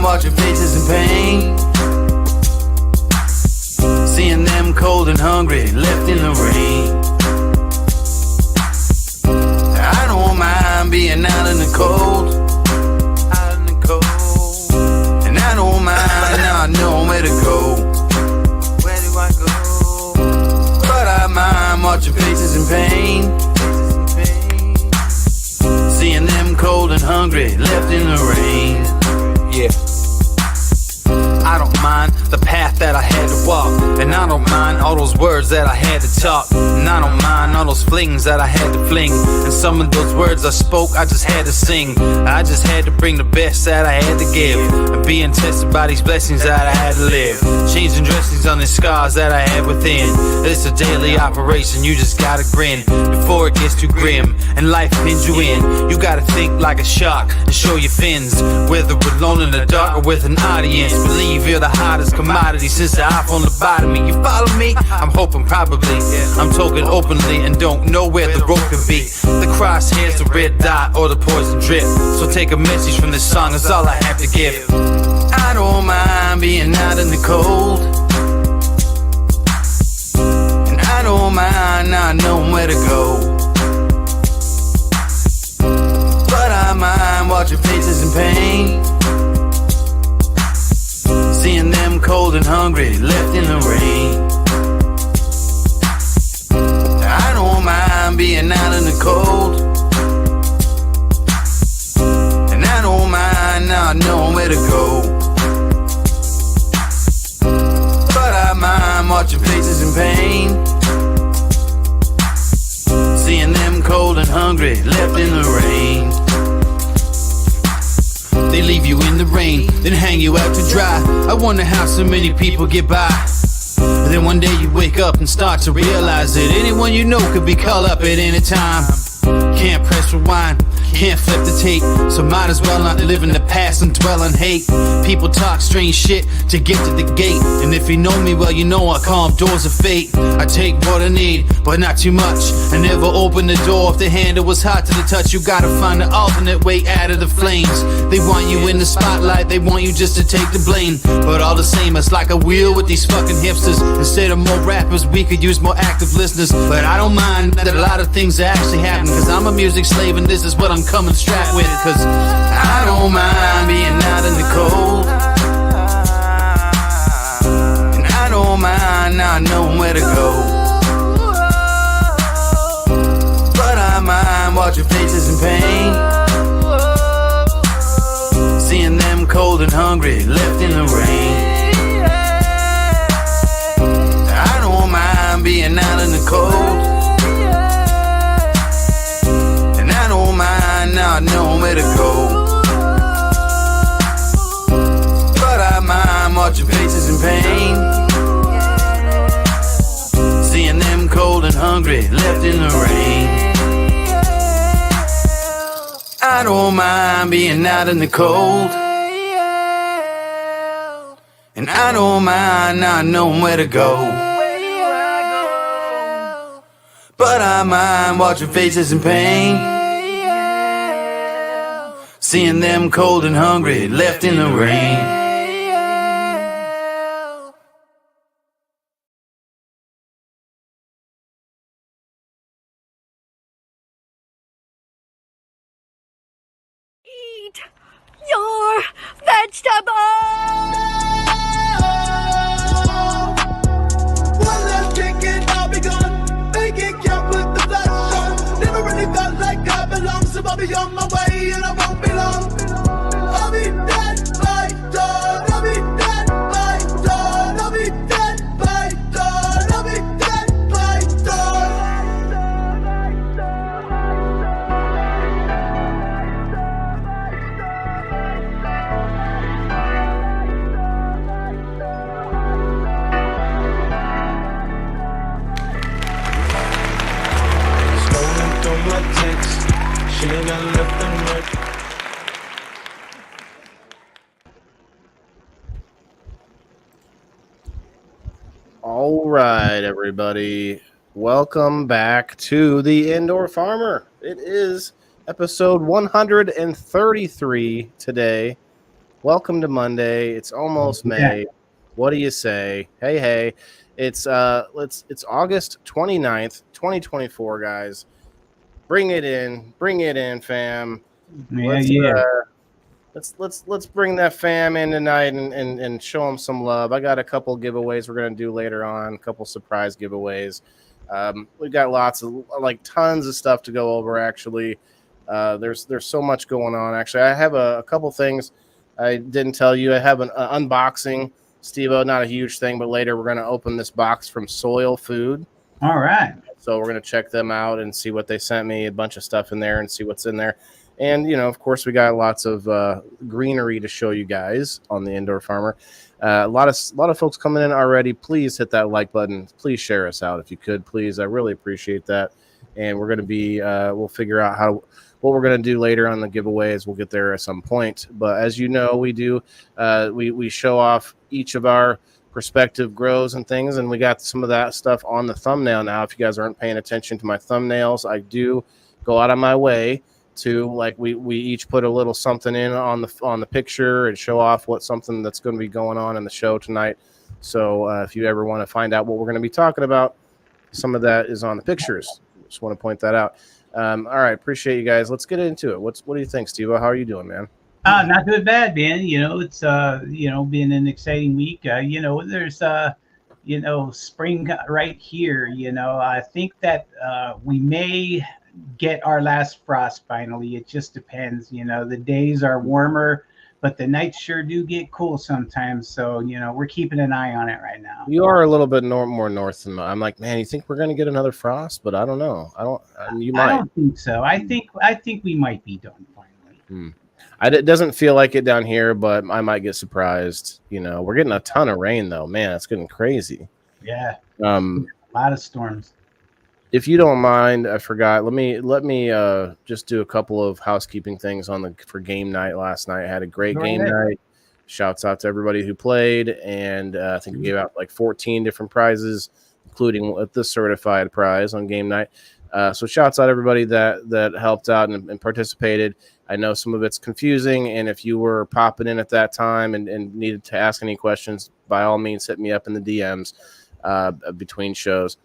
watching faces in pain, seeing them cold and hungry, left in the rain. I don't mind being out in the cold, and I don't mind not knowing where to go. Where do I go? But I mind watching faces in pain, seeing them cold and hungry, left in the rain. Yeah. I don't mind the path that I had to walk, and I don't mind all those words that I had to talk, and I don't mind all those flings that I had to fling, and some of those words I spoke I just had to sing. I just had to bring the best that I had to give, and being tested by these blessings that I had to live, changing dressings on the scars that I had within. It's a daily operation, you just gotta grin before it gets too grim and life pins you in. You gotta think like a shark and show your fins, whether we're alone in the dark or with an audience. Believe you're the hottest commodity since the iPhone lobotomy. You follow me? I'm hoping probably. I'm talking openly and don't know where the rope can be. The crosshairs, the red dot, or the poison drip. So take a message from this song, is all I have to give. I don't mind being out in the cold, and I don't mind not knowing where to go. But I mind watching faces in pain, seeing them cold and hungry, left in the rain. I don't mind being out in the cold, and I don't mind not knowing where to go. But I mind watching faces in pain, seeing them cold and hungry, left in the rain. They leave you in the rain, then hang you out to dry. I wonder how so many people get by. And then one day you wake up and start to realize that anyone you know could be called up at any time. Can't press rewind, can't flip the tape, so might as well not live in the past and dwell on hate. People talk strange shit to get to the gate, and if you know me well, you know I call them doors of fate. I take what I need, but not too much. I never open the door if the handle was hot to the touch. You gotta find an alternate way out of the flames. They want you in the spotlight, they want you just to take the blame. But all the same, it's like a wheel with these fucking hipsters. Instead of more rappers, we could use more active listeners. But I don't mind that a lot of things are actually happening, cause I'm a music slave and this is what I'm coming strapped with. Cause I don't mind being out in the cold, and I don't mind not knowing where to go. But I mind watching faces in pain, seeing them cold and hungry, left in the rain. I don't mind being out in the cold, not knowing where to go. But I mind watching faces in pain, seeing them cold and hungry, left in the rain. I don't mind being out in the cold, and I don't mind not knowing where to go. But I mind watching faces in pain, seeing them cold and hungry, left in the rain. Eat your vegetables! One last drink and I'll be gone. Make it count with the blood on. Never really felt like I belong, so I'll be on my way and I won't be long. I'll be dead by dawn. I'll be dead by dawn. I'll be dead by dawn. I'll be dead by dawn. Scrolling through my texts, she ain't got left and right. All right, everybody. Welcome back to the Indoor Farmer. It is episode 133 today. Welcome to Monday. It's almost May. What do you say? Hey. It's August 29th, 2024, guys. Bring it in, fam. Let's let's bring that fam in tonight and show them some love. I got a couple giveaways we're gonna do later on, a couple surprise giveaways. We got lots of tons of stuff to go over. Actually, there's so much going on. Actually, I have a couple things I didn't tell you. I have an unboxing, SteveO. Not a huge thing, but later we're gonna open this box from Soil Food. All right. So we're gonna check them out and see what they sent me. A bunch of stuff in there and see what's in there. And, of course, we got lots of greenery to show you guys on the Indoor Farmer. A lot of folks coming in already. Please hit that like button. Please share us out if you could, please. I really appreciate that. And we're going to be we'll figure out what we're going to do later on the giveaways. We'll get there at some point. But as you know, we do we show off each of our perspective grows and things, and we got some of that stuff on the thumbnail now. If you guys aren't paying attention to my thumbnails, I do go out of my way to we each put a little something in on the picture and show off something that's going to be going on in the show tonight. So if you ever want to find out what we're going to be talking about, some of that is on the pictures. Just want to point that out. All right, appreciate you guys. Let's get into it. What do you think, SteveO? How are you doing, man? Not too bad, man. It's been an exciting week. There's spring right here. I think that we may get our last frost finally. It just depends. The days are warmer, but the nights sure do get cool sometimes. So we're keeping an eye on it right now. You are a little bit more north than I'm like, man, you think we're going to get another frost? But I don't know. You might. I don't think so. I think we might be done finally. It doesn't feel like it down here, but I might get surprised. We're getting a ton of rain though, man. It's getting crazy. Yeah. A lot of storms. If you don't mind, I forgot. Let me just do a couple of housekeeping things for game night last night. I had a great game night. Shouts out to everybody who played, and I think we gave out 14 different prizes, including the certified prize on game night. So shouts out everybody that helped out and participated. I know some of it's confusing, and if you were popping in at that time and needed to ask any questions, by all means, hit me up in the DMs between shows.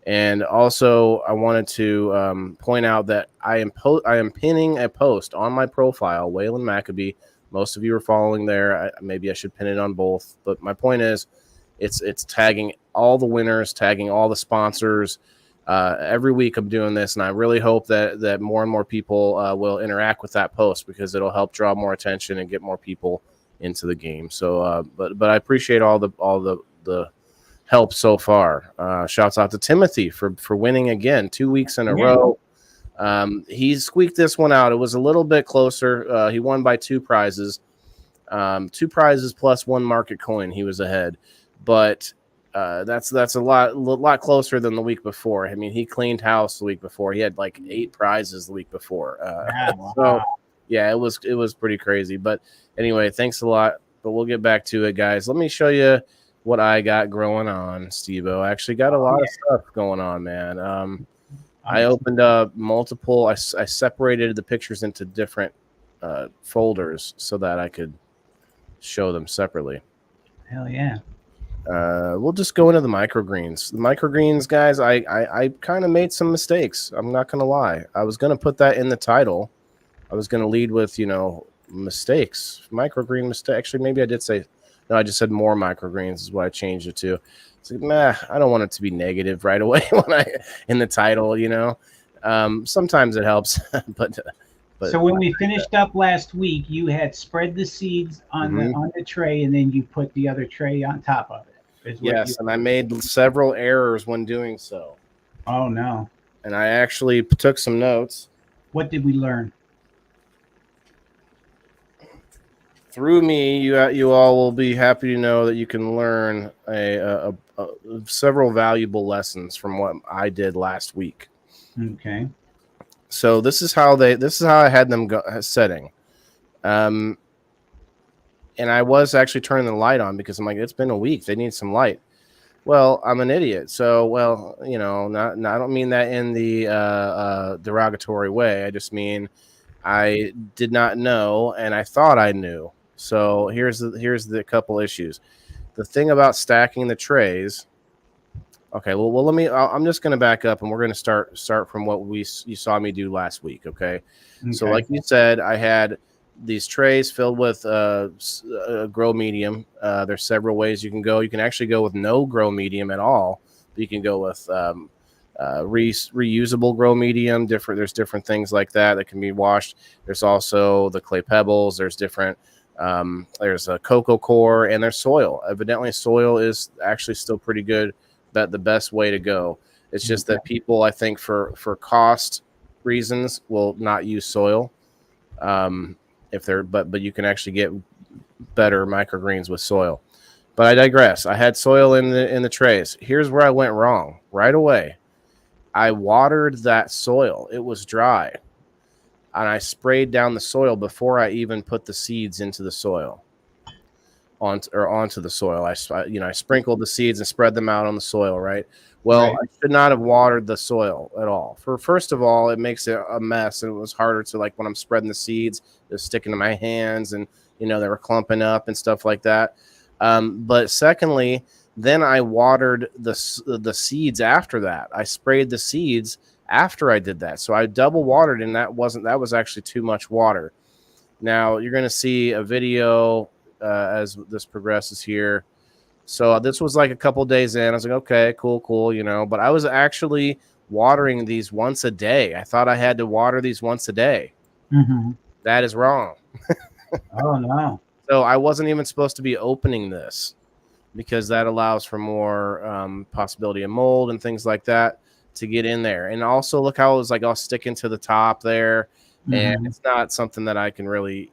And also, I wanted to point out that I am pinning a post on my profile, Waylon Maccabee. Most of you are following there. Maybe I should pin it on both. But my point is, it's tagging all the winners, tagging all the sponsors. Every week I'm doing this, and I really hope that more and more people will interact with that post because it'll help draw more attention and get more people into the game. So, but I appreciate all the help so far. Shouts out to Timothy for winning again 2 weeks in a row. He squeaked this one out. It was a little bit closer. He won by 2 prizes, 2 prizes plus 1 market coin. He was ahead, but that's a lot closer than the week before. I mean, he cleaned house the week before. He had 8 prizes the week before. So yeah, it was pretty crazy. But anyway, thanks a lot. But we'll get back to it, guys. Let me show you what I got growing on, SteveO. I actually got a lot of stuff going on, man. I opened up multiple. I separated the pictures into different folders so that I could show them separately. Hell yeah. We'll just go into the microgreens. The microgreens, guys, I kind of made some mistakes. I'm not going to lie. I was going to put that in the title. I was going to lead with, mistakes. Microgreen mistake. Actually, maybe I did say, no, I just said more microgreens is what I changed it to. It's I don't want it to be negative right away in the title, Sometimes it helps, but so when we finished up last week, you had spread the seeds on the tray, and then you put the other tray on top of it. Yes, and I made several errors when doing so. Oh no! And I actually took some notes. What did we learn? Through me, you all will be happy to know that you can learn several valuable lessons from what I did last week. Okay. So this is how I had them setting, and I was actually turning the light on because I'm like, it's been a week, they need some light. Well, I'm an idiot, so I don't mean that in the derogatory way. I just mean I did not know, and I thought I knew, So here's the couple issues. The thing about stacking the trays. Okay, well I'm just going to back up and we're going to start from what you saw me do last week. Okay, so like you said, I had these trays filled with grow medium. There's several ways you can go. You can actually go with no grow medium at all. You can go with reusable grow medium. There's different things like that can be washed. There's also the clay pebbles. There's different. There's a cocoa core and there's soil. Evidently, soil is actually still pretty good. That the best way to go. It's just that people, I think, for cost reasons, will not use soil. If they're but you can actually get better microgreens with soil. But I digress. I had soil in the trays. Here's where I went wrong right away. I watered that soil. It was dry, and I sprayed down the soil before I even put the seeds into the soil. Onto the soil. I sprinkled the seeds and spread them out on the soil, right? Well, I should not have watered the soil at all. First of all, it makes it a mess, and it was harder to, like, when I'm spreading the seeds, it was sticking to my hands, and they were clumping up and stuff like that. But secondly, then I watered the seeds after that. I sprayed the seeds after I did that. So I double watered, and that was actually too much water. Now you're going to see a video as this progresses here. So this was like a couple days in. I was like, okay, cool, but I was actually watering these once a day. I thought I had to water these once a day. Mm-hmm. That is wrong. Oh, no. So I wasn't even supposed to be opening this because that allows for more possibility of mold and things like that to get in there. And also look how it was like all sticking to the top there. Mm-hmm. And it's not something that I can really...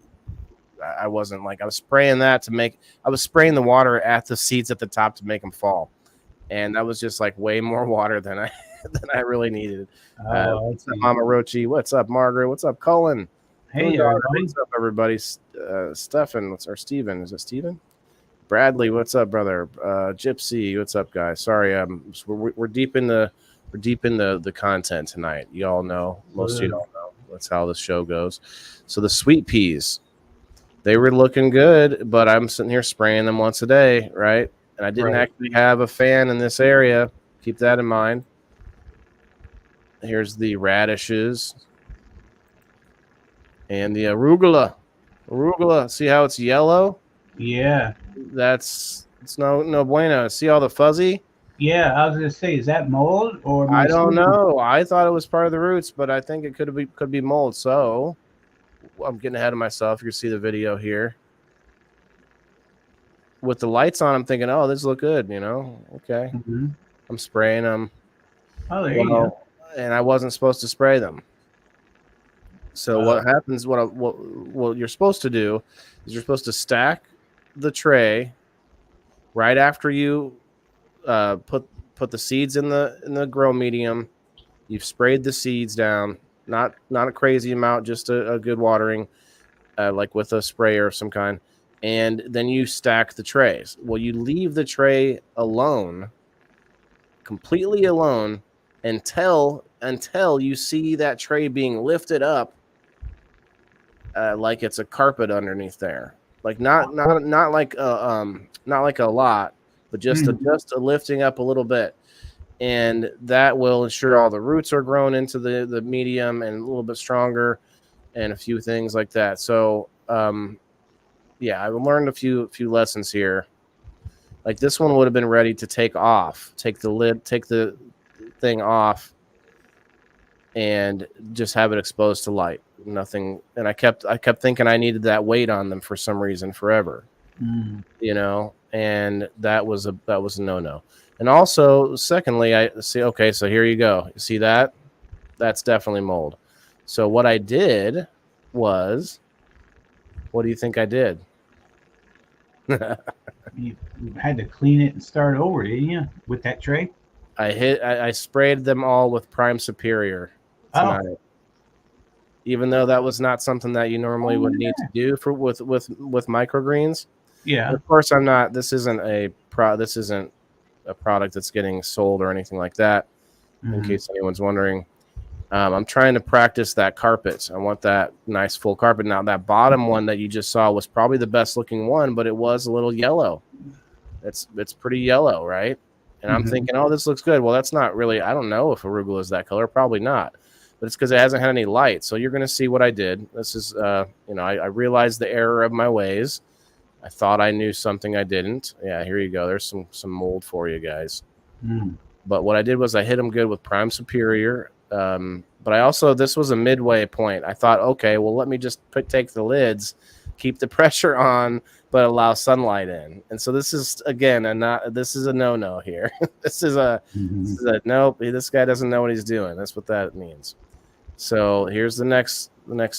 I wasn't like I was spraying the water at the seeds at the top to make them fall, and that was just like way more water than I really needed. What's up, Mama Rochi? What's up, Margaret? What's up, Cullen? Hey, what's up, everybody? Stefan, Steven? Is it Steven? Bradley, what's up, brother? Gypsy, what's up, guys? Sorry, we're deep in the content tonight. You all know, most of you don't know. That's how this show goes. So the sweet peas. They were looking good, but I'm sitting here spraying them once a day, right? And I didn't actually have a fan in this area. Keep that in mind. Here's the radishes. And the arugula. Arugula. See how it's yellow? Yeah. It's no bueno. See all the fuzzy? Yeah, I was going to say, is that mold or... I don't know. I thought it was part of the roots, but I think it could be mold. So... I'm getting ahead of myself. You can see the video here. With the lights on, I'm thinking, oh, this look good, Okay. Mm-hmm. I'm spraying them. Oh, there you go. And I wasn't supposed to spray them. So what happens, what you're supposed to do is you're supposed to stack the tray right after you put the seeds in the grow medium. You've sprayed the seeds down. Not a crazy amount, just a good watering, like with a sprayer of some kind. And then you stack the trays. Well, you leave the tray alone, completely alone, until you see that tray being lifted up, like it's a carpet underneath there. Like not like a lot, but just a lifting up a little bit. And that will ensure all the roots are grown into the medium and a little bit stronger and a few things like that. So, I learned a few lessons here. Like this one would have been ready to take the thing off and just have it exposed to light. Nothing. And I kept thinking I needed that weight on them for some reason forever, and that was a no-no. And also, secondly, I see, okay, so here you go. You see that? That's definitely mold. So what I did was, what do you think I did? You had to clean it and start over, didn't you, with that tray? I sprayed them all with Prime Superior tonight. Oh. Even though that was not something that you normally would need to do with microgreens. Yeah. But of course, I'm not. This isn't a product that's getting sold or anything like that. In case anyone's wondering, I'm trying to practice that carpet. I want that nice full carpet. Now that bottom one that you just saw was probably the best looking one, but it was a little yellow. It's pretty yellow, right? And I'm thinking, oh, this looks good. Well, that's not really, I don't know if arugula is that color. Probably not. But it's because it hasn't had any light. So you're going to see what I did. This is, I realized the error of my ways. I thought I knew something I didn't. Yeah, here you go. There's some mold for you guys. But what I did was I hit them good with Prime Superior. But I also, this was a midway point. I thought, okay, well, let me just take the lids, keep the pressure on, but allow sunlight in. And so this is, again, this is a no-no here. This is a nope. This guy doesn't know what he's doing. That's what that means. So here's the next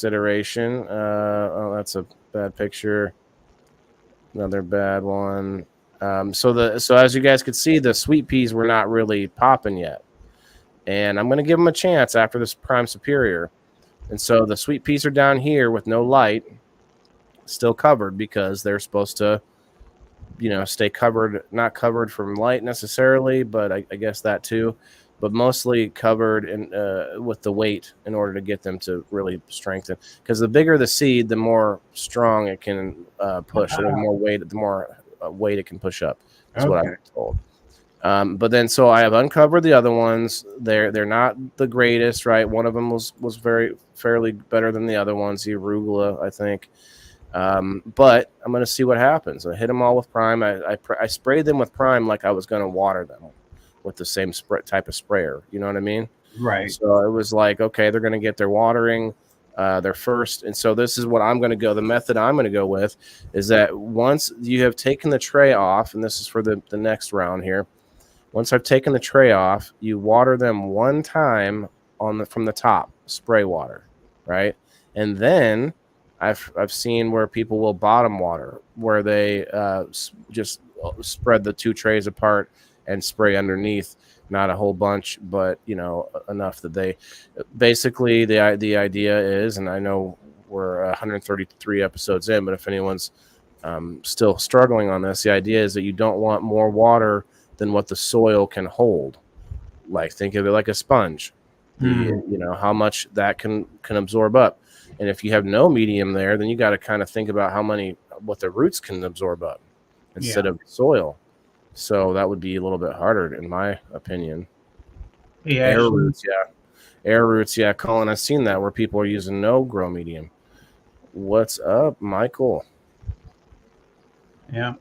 iteration. Oh, that's a bad picture. Another bad one. So as you guys could see, the sweet peas were not really popping yet. And I'm going to give them a chance after this Prime Superior. And so the sweet peas are down here with no light, still covered because they're supposed to, stay covered, not covered from light necessarily, but I guess that too, but mostly covered with the weight in order to get them to really strengthen. Because the bigger the seed, the more strong it can push. The more weight it can push up. That's what I'm told. But then, so I have uncovered the other ones. They're not the greatest, right? One of them was fairly better than the other ones, the arugula, I think. But I'm going to see what happens. I hit them all with Prime. I sprayed them with Prime like I was going to water them with the same type of sprayer. You know what I mean? Right. So it was like, okay, they're going to get their watering their first. And so this is what I'm going to go. The method I'm going to go with is that once you have taken the tray off, and this is for the next round here. Once I've taken the tray off, you water them one time from the top, spray water, right? And then I've seen where people will bottom water, where they just spread the two trays apart and spray underneath, not a whole bunch, but enough that they basically the idea is, and I know we're 133 episodes in, but if anyone's still struggling on this, the idea is that you don't want more water than what the soil can hold. Like, think of it like a sponge. How much that can absorb up. And if you have no medium there, then you got to kind of think about what the roots can absorb up instead of soil. So that would be a little bit harder, in my opinion. Yeah. Air roots. Yeah. Colin, I've seen that where people are using no grow medium. What's up, Michael? Yeah.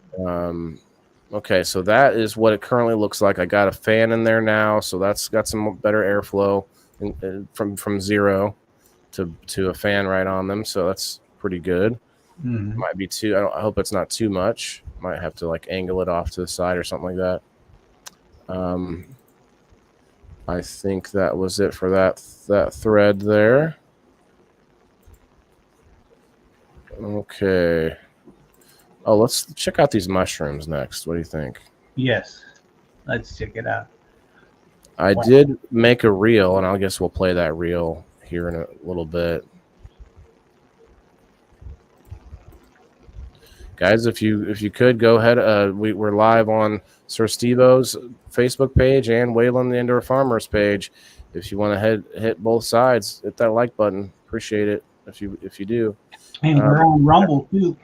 Okay, so that is what it currently looks like. I got a fan in there now, so that's got some better airflow from zero to a fan right on them. So that's pretty good. Might be too. I hope it's not too much. Might have to like angle it off to the side or something like that. I think that was it for that thread there. Okay. Oh, let's check out these mushrooms next. What do you think? Yes. Let's check it out. I did make a reel, and I guess we'll play that reel here in a little bit. Guys, if you could go ahead, we're live on Siir SteveO's Facebook page and Waylon the Indoor Farmers page. If you want to hit both sides, hit that like button. Appreciate it if you do. And we're on Rumble too.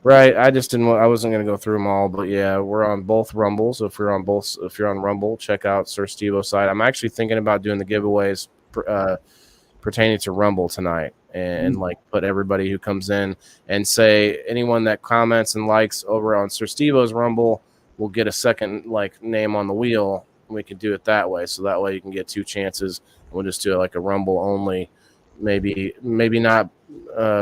Right, I wasn't going to go through them all, but yeah, we're on both Rumbles. If you're on Rumble, check out Siir SteveO's site. I'm actually thinking about doing the giveaways pertaining to Rumble tonight, and like put everybody who comes in and say anyone that comments and likes over on Siir SteveO's Rumble will get a second name on the wheel. And we can do it that way, so that way you can get two chances. We'll just do it like a Rumble only. Maybe not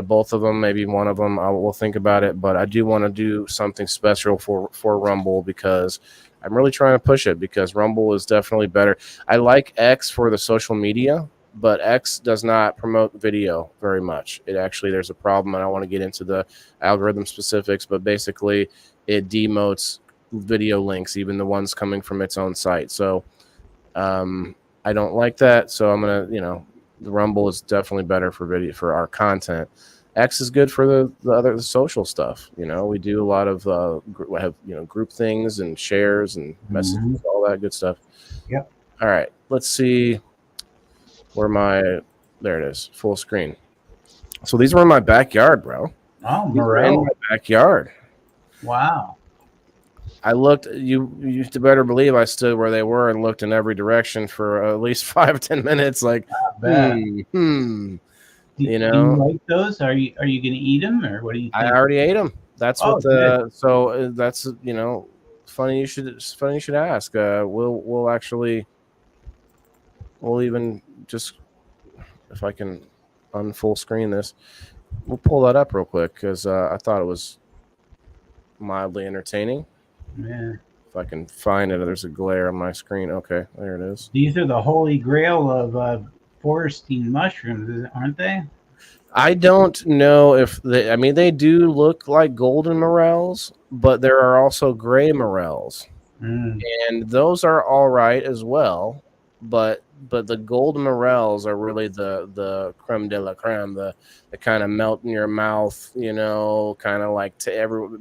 both of them, maybe one of them. We'll think about it, but I do want to do something special for Rumble because I'm really trying to push it, because Rumble is definitely better. I like X for the social media, but X does not promote video very much. There's a problem. I don't want to get into the algorithm specifics, but basically it demotes video links, even the ones coming from its own site. So I don't like that. So I'm going to, the Rumble is definitely better for video, for our content. X is good for the social stuff. We do a lot of group things and shares and messages, all that good stuff. Yep. All right, let's see There it is, full screen. So these were in my backyard, bro. Oh, These were in morel. my backyard. Wow. I looked. You better believe I stood where they were and looked in every direction for at least 5-10 minutes. Like, Bet. You Do know, you like those? Are you going to eat them, or what do you I think? already ate them. That's Oh, what good. So that's funny. It's funny you should ask. We'll even just if I can unfull screen this, we'll pull that up real quick because I thought it was mildly entertaining. Yeah. If I can find it, there's a glare on my screen. Okay, there it is. These are the holy grail of foresting mushrooms, aren't they? I don't know if they. I mean, they do look like golden morels, but there are also gray morels, Mm. and those are all right as well. But the golden morels are really the creme de la creme, the kind of melt in your mouth, kind of like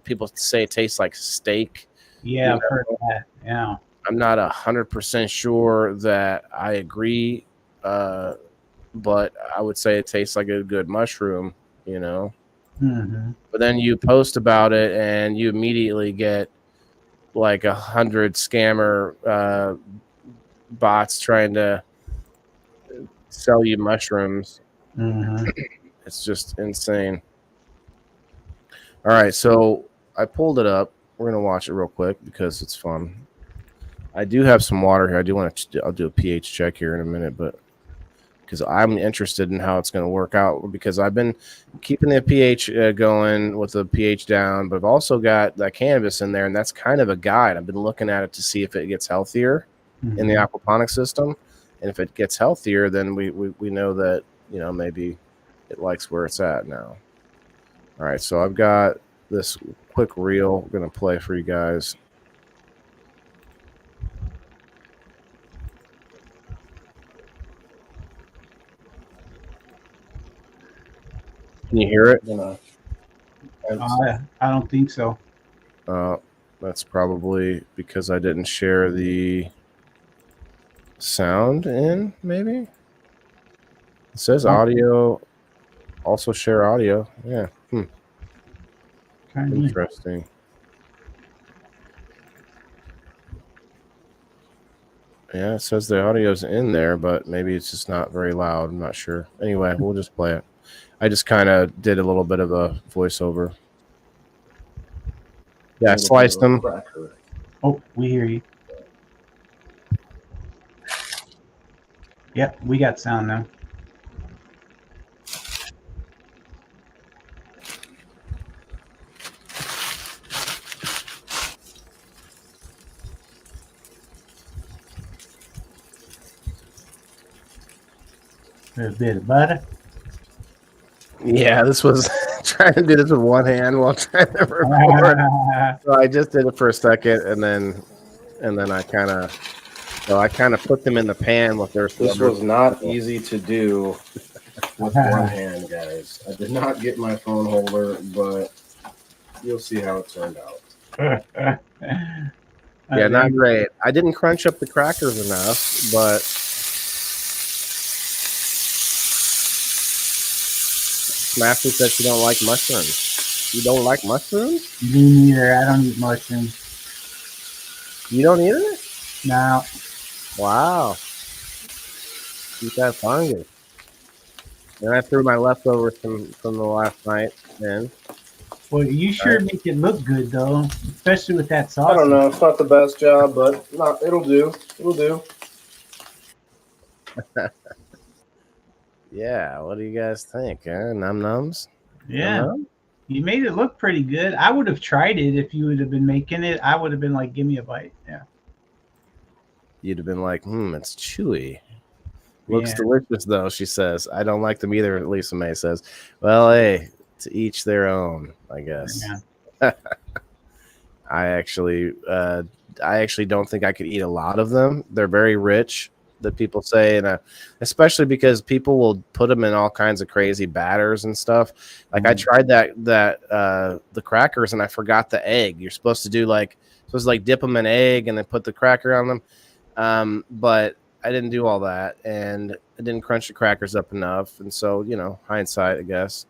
people say it tastes like steak. Yeah, I've heard that. Yeah. I'm not 100% sure that I agree, but I would say it tastes like a good mushroom, Mm-hmm. But then you post about it, and you immediately get like 100 scammer bots trying to sell you mushrooms. Mm-hmm. It's just insane. All right, so I pulled it up. We're gonna watch it real quick because it's fun. I do have some water here. I'll do a pH check here in a minute, but because I'm interested in how it's going to work out, because I've been keeping the pH going with the pH down, but I've also got that cannabis in there, and that's kind of a guide. I've been looking at it to see if it gets healthier in the aquaponics system, and if it gets healthier, then we know that maybe it likes where it's at now. All right, so I've got this quick reel I'm going to play for you guys. Can you hear it? I don't think so. That's probably because I didn't share the sound in, maybe? It says audio. Also share audio. Yeah. Interesting. Yeah, it says the audio's in there, but maybe it's just not very loud. I'm not sure. Anyway, we'll just play it. I just kind of did a little bit of a voiceover. Yeah, I sliced them. Oh, we hear you. Yep, we got sound now. There's a bit of butter. Yeah, this was trying to do this with one hand while trying to record. So I just did it for a second, and then I kind of put them in the pan with their. This was not easy to do with one hand, guys. I did not get my phone holder, but you'll see how it turned out. Yeah, not great. I didn't crunch up the crackers enough, but. Matthew says you don't like mushrooms. You don't like mushrooms? Me neither. I don't eat mushrooms. You don't either? No. Wow. Eat that fungus. And I threw my leftovers from the last night in. Well, you sure make it look good, though, especially with that sauce. I don't know. It's not the best job, but no, it'll do. It'll do. Yeah, what do you guys think? Num nums? Yeah. Num-num? You made it look pretty good. I would have tried it if you would have been making it. I would have been like, give me a bite. Yeah. You'd have been like, it's chewy. Looks delicious, though, she says. I don't like them either, Lisa May says. Well, hey, to each their own, I guess. Yeah. I actually don't think I could eat a lot of them. They're very rich, that people say, and especially because people will put them in all kinds of crazy batters and stuff. Like I tried that the crackers, and I forgot the egg. You're supposed to dip them in egg and then put the cracker on them. But I didn't do all that, and I didn't crunch the crackers up enough, and so hindsight, I guess.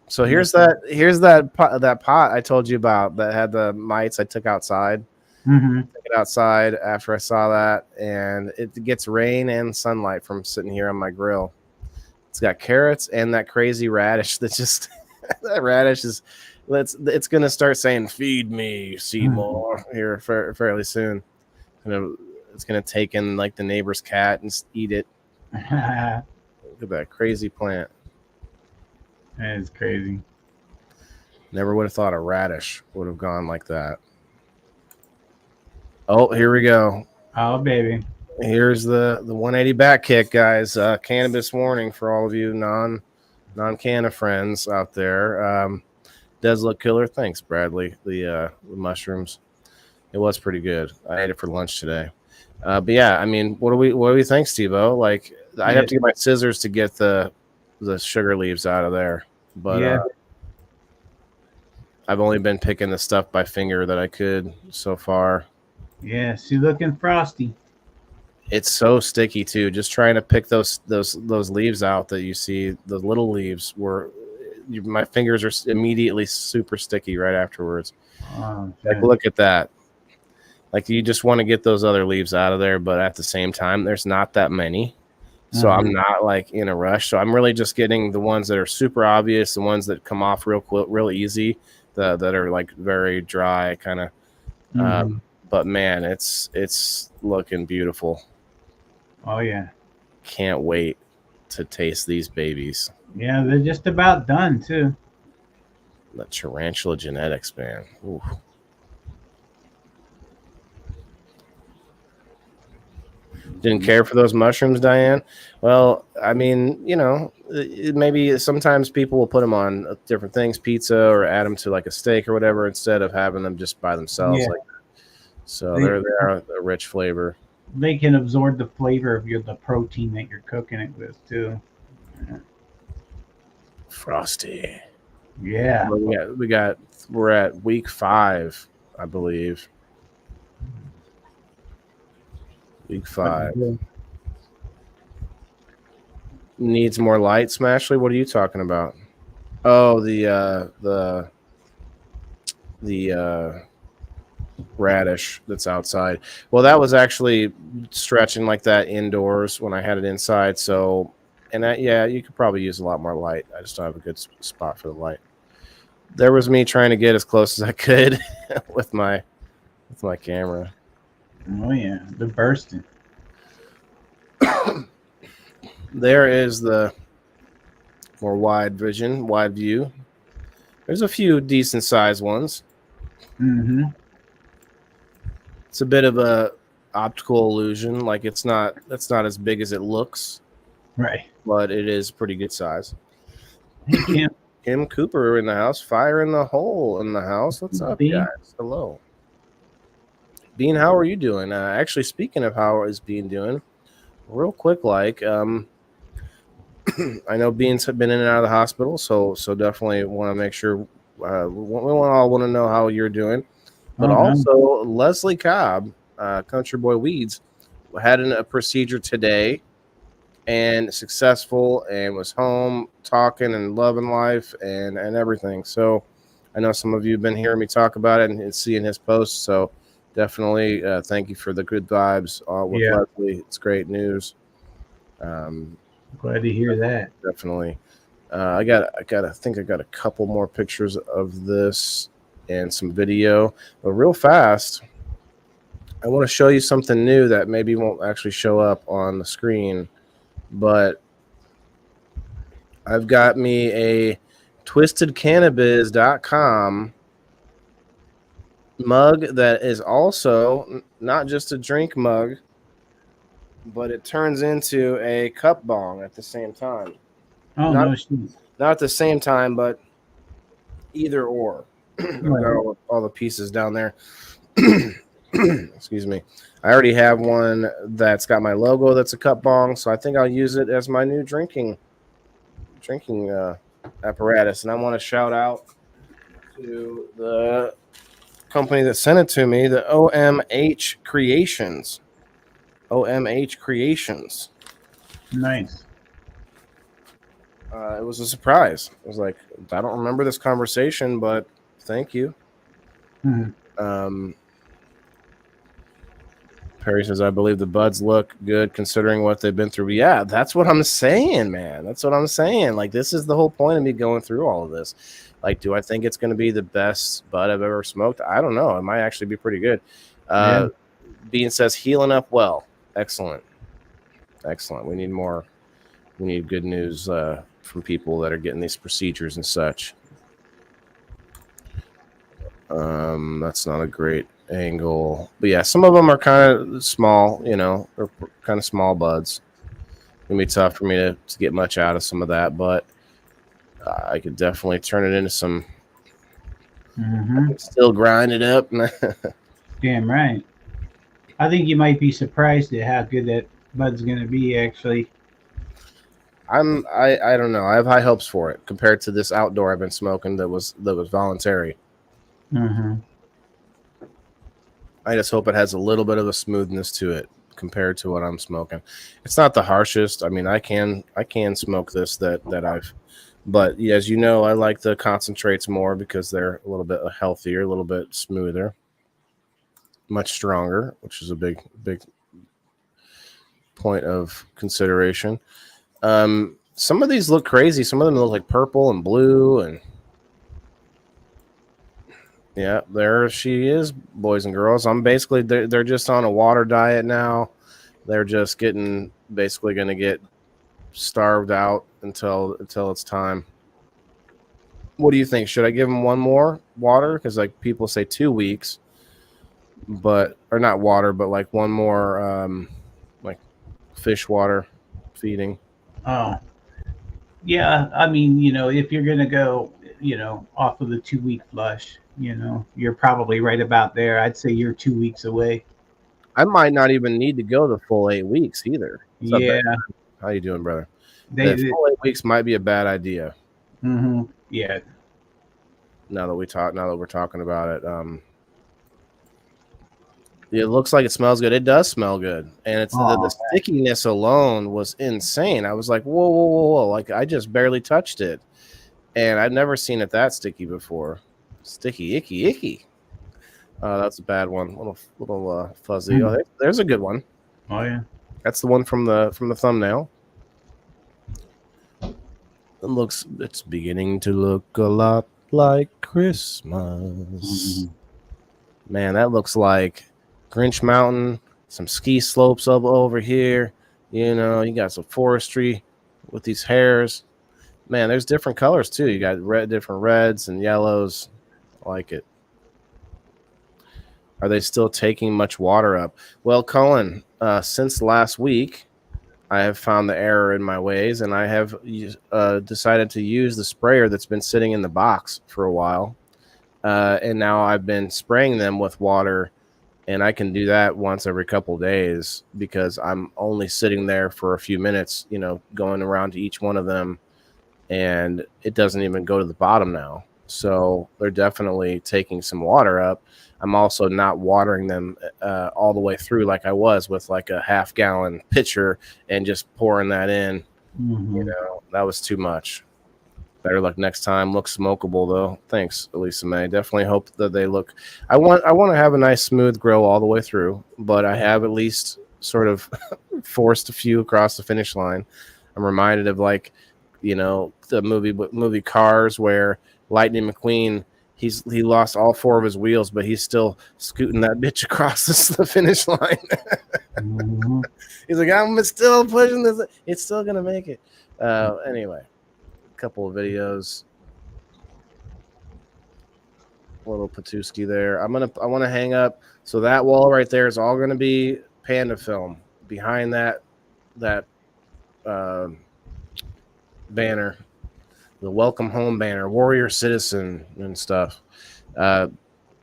So here's that pot I told you about that had the mites I took outside. Took it outside after I saw that, and it gets rain and sunlight from sitting here on my grill. It's got carrots and that crazy radish that just that radish is it's gonna start saying feed me Seymour here fairly soon. It's gonna take in like the neighbor's cat and eat it. Look at that crazy plant. That is crazy. Never would have thought a radish would have gone like that. Oh, here we go. Oh, baby. Here's the 180 back kick, guys. Cannabis warning for all of you non-canna friends out there. Does look killer. Thanks, Bradley. The mushrooms. It was pretty good. I ate it for lunch today. But yeah, I mean, what do we think, SteveO? Like, I'd have to get my scissors to get the sugar leaves out of there. But I've only been picking the stuff by finger that I could so far. Yeah, she's looking frosty. It's so sticky too. Just trying to pick those leaves out that you see, the little leaves my fingers are immediately super sticky right afterwards. Oh, like, look at that. Like, you just want to get those other leaves out of there, but at the same time, there's not that many. So I'm not like in a rush. So I'm really just getting the ones that are super obvious, the ones that come off real easy, that are like very dry kind of. But man, it's looking beautiful. Oh yeah. Can't wait to taste these babies. Yeah, they're just about done too. The tarantula genetics, man. Ooh. Didn't care for those mushrooms, Diane? Well, I mean, maybe sometimes people will put them on different things, pizza, or add them to like a steak or whatever, instead of having them just by themselves. Yeah. Like that. So they are a rich flavor. They can absorb the flavor of the protein that you're cooking it with too. Frosty. Yeah. We're at week 5, I believe. Week 5. Needs more light, Smashley? What are you talking about? Oh, the radish that's outside. Well, that was actually stretching like that indoors when I had it inside. So, you could probably use a lot more light. I just don't have a good spot for the light. There was me trying to get as close as I could with my camera. Oh yeah, they're bursting. There is the more wide view. There's a few decent sized ones. It's a bit of a optical illusion. Like, that's not as big as it looks. Right. But it is pretty good size. Hey, Kim Cooper in the house. Fire in the hole in the house. What's up, guys? Hello. Bean, how are you doing? Actually, speaking of how is Bean doing, real quick, like, I know Bean's been in and out of the hospital, so definitely want to make sure we all want to know how you're doing. But also, Leslie Cobb, Country Boy Weeds, had a procedure today and successful, and was home talking and loving life and everything. So I know some of you have been hearing me talk about it and seeing his posts. So definitely thank you for the good vibes with Leslie. It's great news. Glad to hear that. Definitely. I think I got a couple more pictures of this and some video, but real fast, I want to show you something new that maybe won't actually show up on the screen, but I've got me a twistedcannabis.com mug that is also not just a drink mug, but it turns into a cup bong at the same time. Oh, not at the same time, but either or. I've got all the pieces down there. Excuse me. I already have one that's got my logo that's a cup bong, so I think I'll use it as my new drinking apparatus. And I want to shout out to the company that sent it to me, the OMH Creations. OMH Creations. Nice. It was a surprise. I was like, I don't remember this conversation, but thank you. Perry says, I believe the buds look good considering what they've been through. Yeah, that's what I'm saying, man. That's what I'm saying. Like, this is the whole point of me going through all of this. Like, do I think it's going to be the best bud I've ever smoked? I don't know. It might actually be pretty good. Bean says, healing up well. Excellent. Excellent. We need more. We need good news from people that are getting these procedures and such. That's not a great angle, but yeah, some of them are kind of small, you know, they're kind of small buds. It's gonna be tough for me to get much out of some of that, but I could definitely turn it into some. I can still grind it up. Damn right. I think you might be surprised at how good that bud's gonna be. Actually, I don't know. I have high hopes for it compared to this outdoor I've been smoking that was voluntary. I just hope it has a little bit of a smoothness to it compared to what I'm smoking. It's not the harshest. I mean, I can smoke this that I've, but as you know, I like the concentrates more because they're a little bit healthier, a little bit smoother, much stronger, which is a big point of consideration. Some of these look crazy. Some of them look like purple and blue and. Yeah, there she is, boys and girls. I'm basically they're just on a water diet now. They're just basically going to get starved out until it's time. What do you think? Should I give them one more water? Because like people say 2 weeks, or not water, but like one more like fish water feeding. oh yeah. I mean, you know, if you're gonna go, you know, off of the 2 week flush, you know, you're probably right about there. I'd say you're 2 weeks away. I might not even need to go the full 8 weeks either. Yeah. How you doing, brother? The full 8 weeks might be a bad idea. Yeah. Now that we're talking about it, it looks like it smells good. It does smell good, and it's the stickiness alone was insane. I was like, whoa! Like I just barely touched it, and I've never seen it that sticky before. Sticky, icky. That's a bad one. Little fuzzy. Oh, there's a good one. Oh yeah. That's the one from the thumbnail. It's beginning to look a lot like Christmas. Man, that looks like Grinch Mountain, some ski slopes up over here. You know, you got some forestry with these hairs. Man, there's different colors too. You got different reds and yellows. I like it. Are they still taking much water up? Well, Cullen, since last week, I have found the error in my ways, and I have decided to use the sprayer that's been sitting in the box for a while. And now I've been spraying them with water, and I can do that once every couple days because I'm only sitting there for a few minutes, you know, going around to each one of them, and it doesn't even go to the bottom now. So they're definitely taking some water up. I'm also not watering them all the way through like I was with like a half-gallon pitcher and just pouring that in. You know, that was too much. Better luck next time. Look smokable though. Thanks, Elisa May. Definitely hope that they look. I want to have a nice smooth grow all the way through, but I have at least sort of forced a few across the finish line. I'm reminded of like, you know, the movie Cars where Lightning McQueen. He lost all 4 of his wheels, but he's still scooting that bitch across the finish line. He's like, I'm still pushing this. It's still gonna make it. Anyway, a couple of videos. Little Patuski there. I want to hang up. So that wall right there is all gonna be Panda film. Behind that banner. The welcome home banner, warrior citizen and stuff. It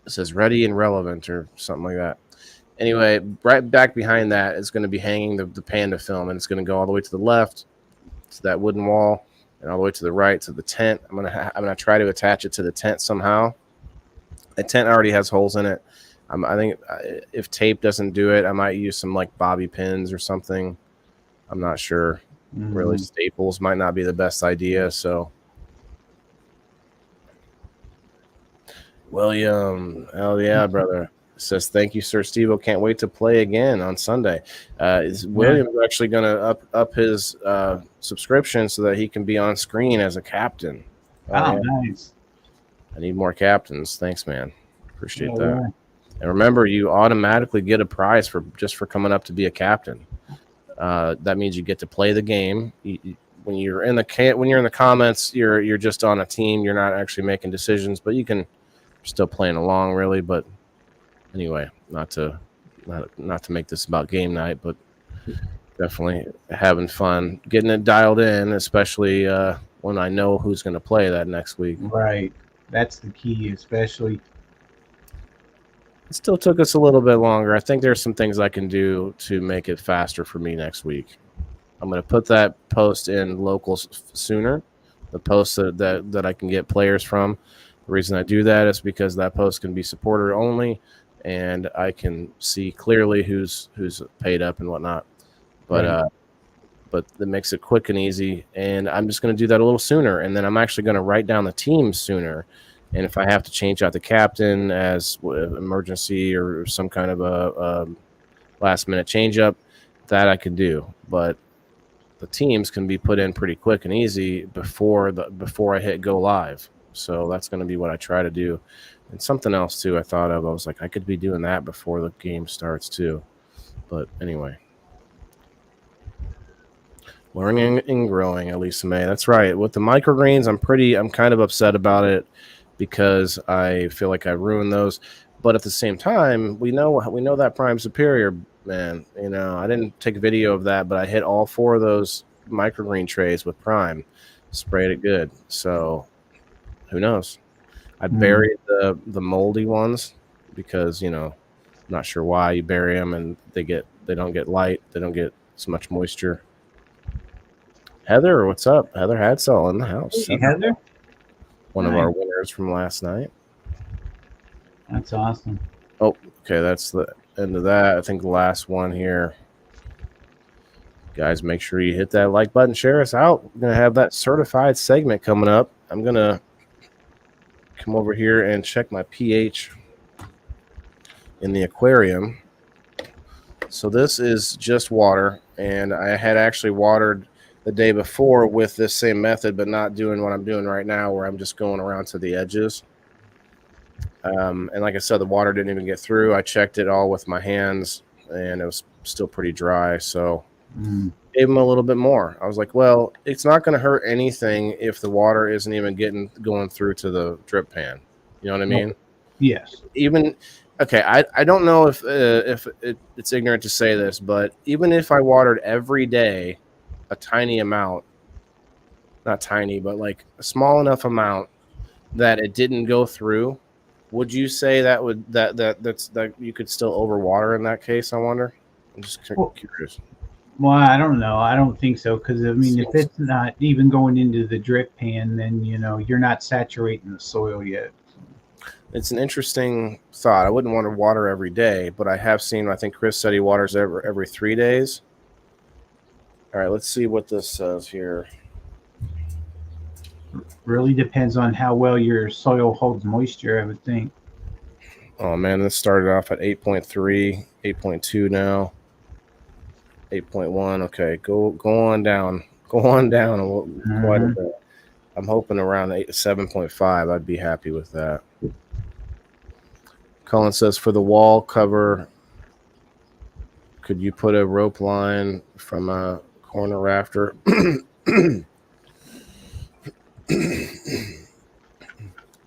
says ready and relevant or something like that. Anyway, right back behind that is going to be hanging the Panda film, and it's going to go all the way to the left to that wooden wall and all the way to the right to the tent. I'm gonna try to attach it to the tent somehow. The tent already has holes in it. I think if tape doesn't do it, I might use some like bobby pins or something. I'm not sure. Really, staples might not be the best idea. So, William, hell yeah, brother. Says thank you, Sir SteveO. Can't wait to play again on Sunday. William's actually going to up his subscription so that he can be on screen as a captain. Nice. I need more captains. Thanks, man. Appreciate that. Yeah. And remember, you automatically get a prize for coming up to be a captain. That means you get to play the game. When you're in the comments, you're just on a team. You're not actually making decisions, but you're still playing along, really. But anyway, not to make this about game night, but definitely having fun, getting it dialed in, especially when I know who's going to play that next week. Right. That's the key, especially. It still took us a little bit longer. I think there's some things I can do to make it faster for me next week. I'm going to put that post in locals sooner, the post that I can get players from. The reason I do that is because that post can be supporter only, and I can see clearly who's paid up and whatnot. But but that makes it quick and easy, and I'm just going to do that a little sooner, and then I'm actually going to write down the teams sooner. And if I have to change out the captain as emergency or some kind of a last-minute change-up, that I can do. But the teams can be put in pretty quick and easy before I hit go live. So that's going to be what I try to do. And something else, too, I thought of. I was like, I could be doing that before the game starts, too. But anyway. Learning and growing, Elisa May. That's right. With the microgreens, I'm kind of upset about it, because I feel like I ruined those. But at the same time, we know that Prime Superior, man. I didn't take a video of that, but I hit all 4 of those microgreen trays with Prime, sprayed it good. So who knows? I buried the moldy ones because I'm not sure why you bury them and they don't get light, they don't get so much moisture. Heather, what's up? Heather Hadsall in the house. Hey, Heather. One of our winners from last night. That's awesome. Oh, okay. That's the end of that. I think the last one here. Guys, make sure you hit that like button. Share us out. We're going to have that certified segment coming up. I'm going to come over here and check my pH in the aquarium. So this is just water, and I had actually watered the day before with this same method, but not doing what I'm doing right now, where I'm just going around to the edges. And like I said, the water didn't even get through. I checked it all with my hands, and it was still pretty dry. So gave them a little bit more. I was like, well, it's not going to hurt anything if the water isn't even going through to the drip pan. You know what I mean? Yes. Okay, I don't know if it's ignorant to say this, but even if I watered every day a tiny amount, not tiny, but like a small enough amount that it didn't go through, would you say that you could still overwater in that case? I wonder. I'm just curious. Well, I don't know. I don't think so, because if it's not even going into the drip pan, then you're not saturating the soil yet. It's an interesting thought. I wouldn't want to water every day, but I have seen. I think Chris said he waters every 3 days. All right, let's see what this says here. Really depends on how well your soil holds moisture, I would think. Oh man, this started off at 8.3, 8.2 now, 8.1. Okay, go on down. Quite a bit. I'm hoping around 7.5. I'd be happy with that. Colin says, for the wall cover, could you put a rope line from a corner rafter?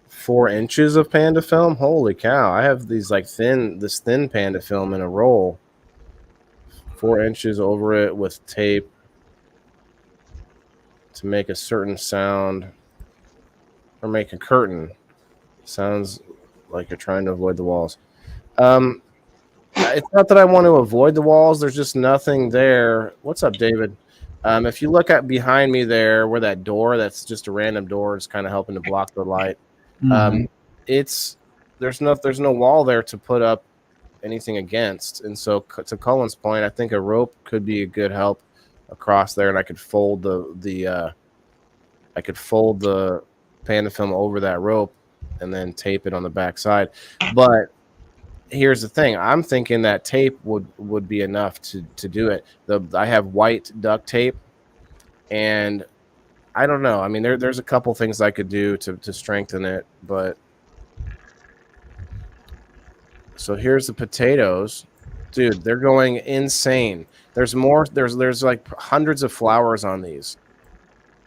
4 inches of panda film? Holy cow. I have these this thin panda film in a roll. 4 inches over it with tape to make a certain sound, or make a curtain. Sounds like you're trying to avoid the walls. It's not that I want to avoid the walls. There's just nothing there. What's up, David? If you look at behind me there, where that door, that's just a random door, is kind of helping to block the light. There's no wall there to put up anything against. And so to Cullen's point, I think a rope could be a good help across there, and I could fold the panda film over that rope and then tape it on the back side. But here's the thing. I'm thinking that tape would be enough to do it. I have white duct tape, and I don't know. I mean, there's a couple things I could do to strengthen it, but so here's the potatoes. Dude, they're going insane. There's more. There's like hundreds of flowers on these.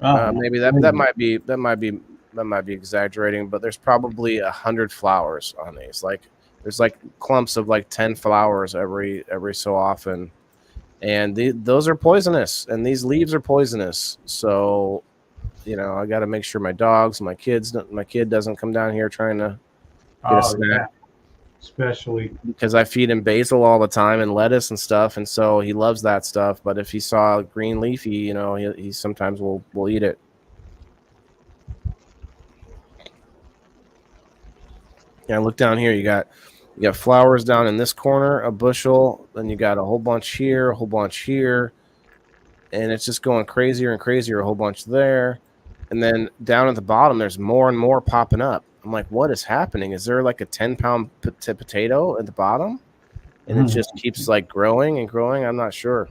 Maybe that might be exaggerating, but there's probably 100 flowers on these. Like there's like clumps of like 10 flowers every so often, and those are poisonous, and these leaves are poisonous. So, I got to make sure my kid doesn't come down here trying to get a snack. Yeah. Especially because I feed him basil all the time and lettuce and stuff, and so he loves that stuff. But if he saw green leafy, he sometimes will eat it. Yeah, look down here. You got flowers down in this corner, a bushel. Then you got a whole bunch here, a whole bunch here, and it's just going crazier and crazier. A whole bunch there, and then down at the bottom, there's more and more popping up. I'm like, what is happening? Is there like a 10-pound potato at the bottom? And it just keeps like growing and growing. I'm not sure.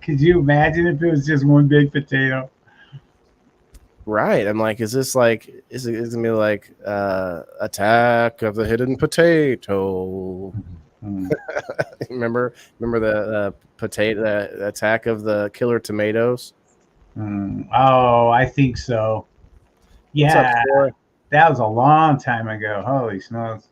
Could you imagine if it was just one big potato? Right. I'm like, is it gonna be like Attack of the Hidden Potato? remember the Attack of the Killer Tomatoes? Oh, I think so. Yeah. That was a long time ago. Holy smokes.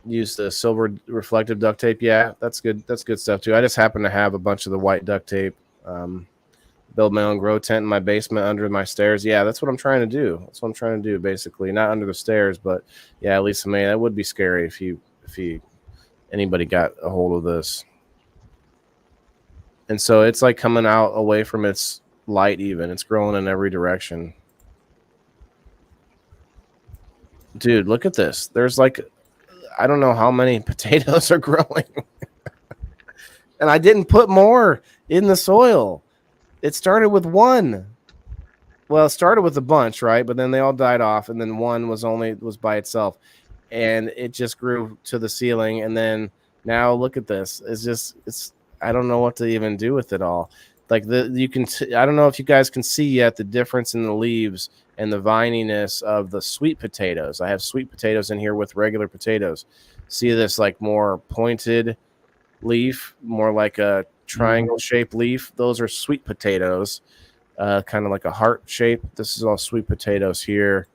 Use the silver reflective duct tape. Yeah, that's good. That's good stuff too. I just happen to have a bunch of the white duct tape. Build my own grow tent in my basement under my stairs. Yeah, that's what I'm trying to do. That's what I'm trying to do, basically. Not under the stairs, but yeah, at least that would be scary if anybody got a hold of this. And so it's like coming out away from its light even. It's growing in every direction. Dude, look at this. There's like, I don't know how many potatoes are growing. And I didn't put more in the soil. It started with one. Well, it started with a bunch, right? But then they all died off, and then one was by itself. And it just grew to the ceiling. And then now look at this. I don't know what to even do with it all. Like I don't know if you guys can see yet the difference in the leaves and the vininess of the sweet potatoes. I have sweet potatoes in here with regular potatoes. See this like more pointed leaf, more like a triangle shaped leaf. Those are sweet potatoes, kind of like a heart shape. This is all sweet potatoes here,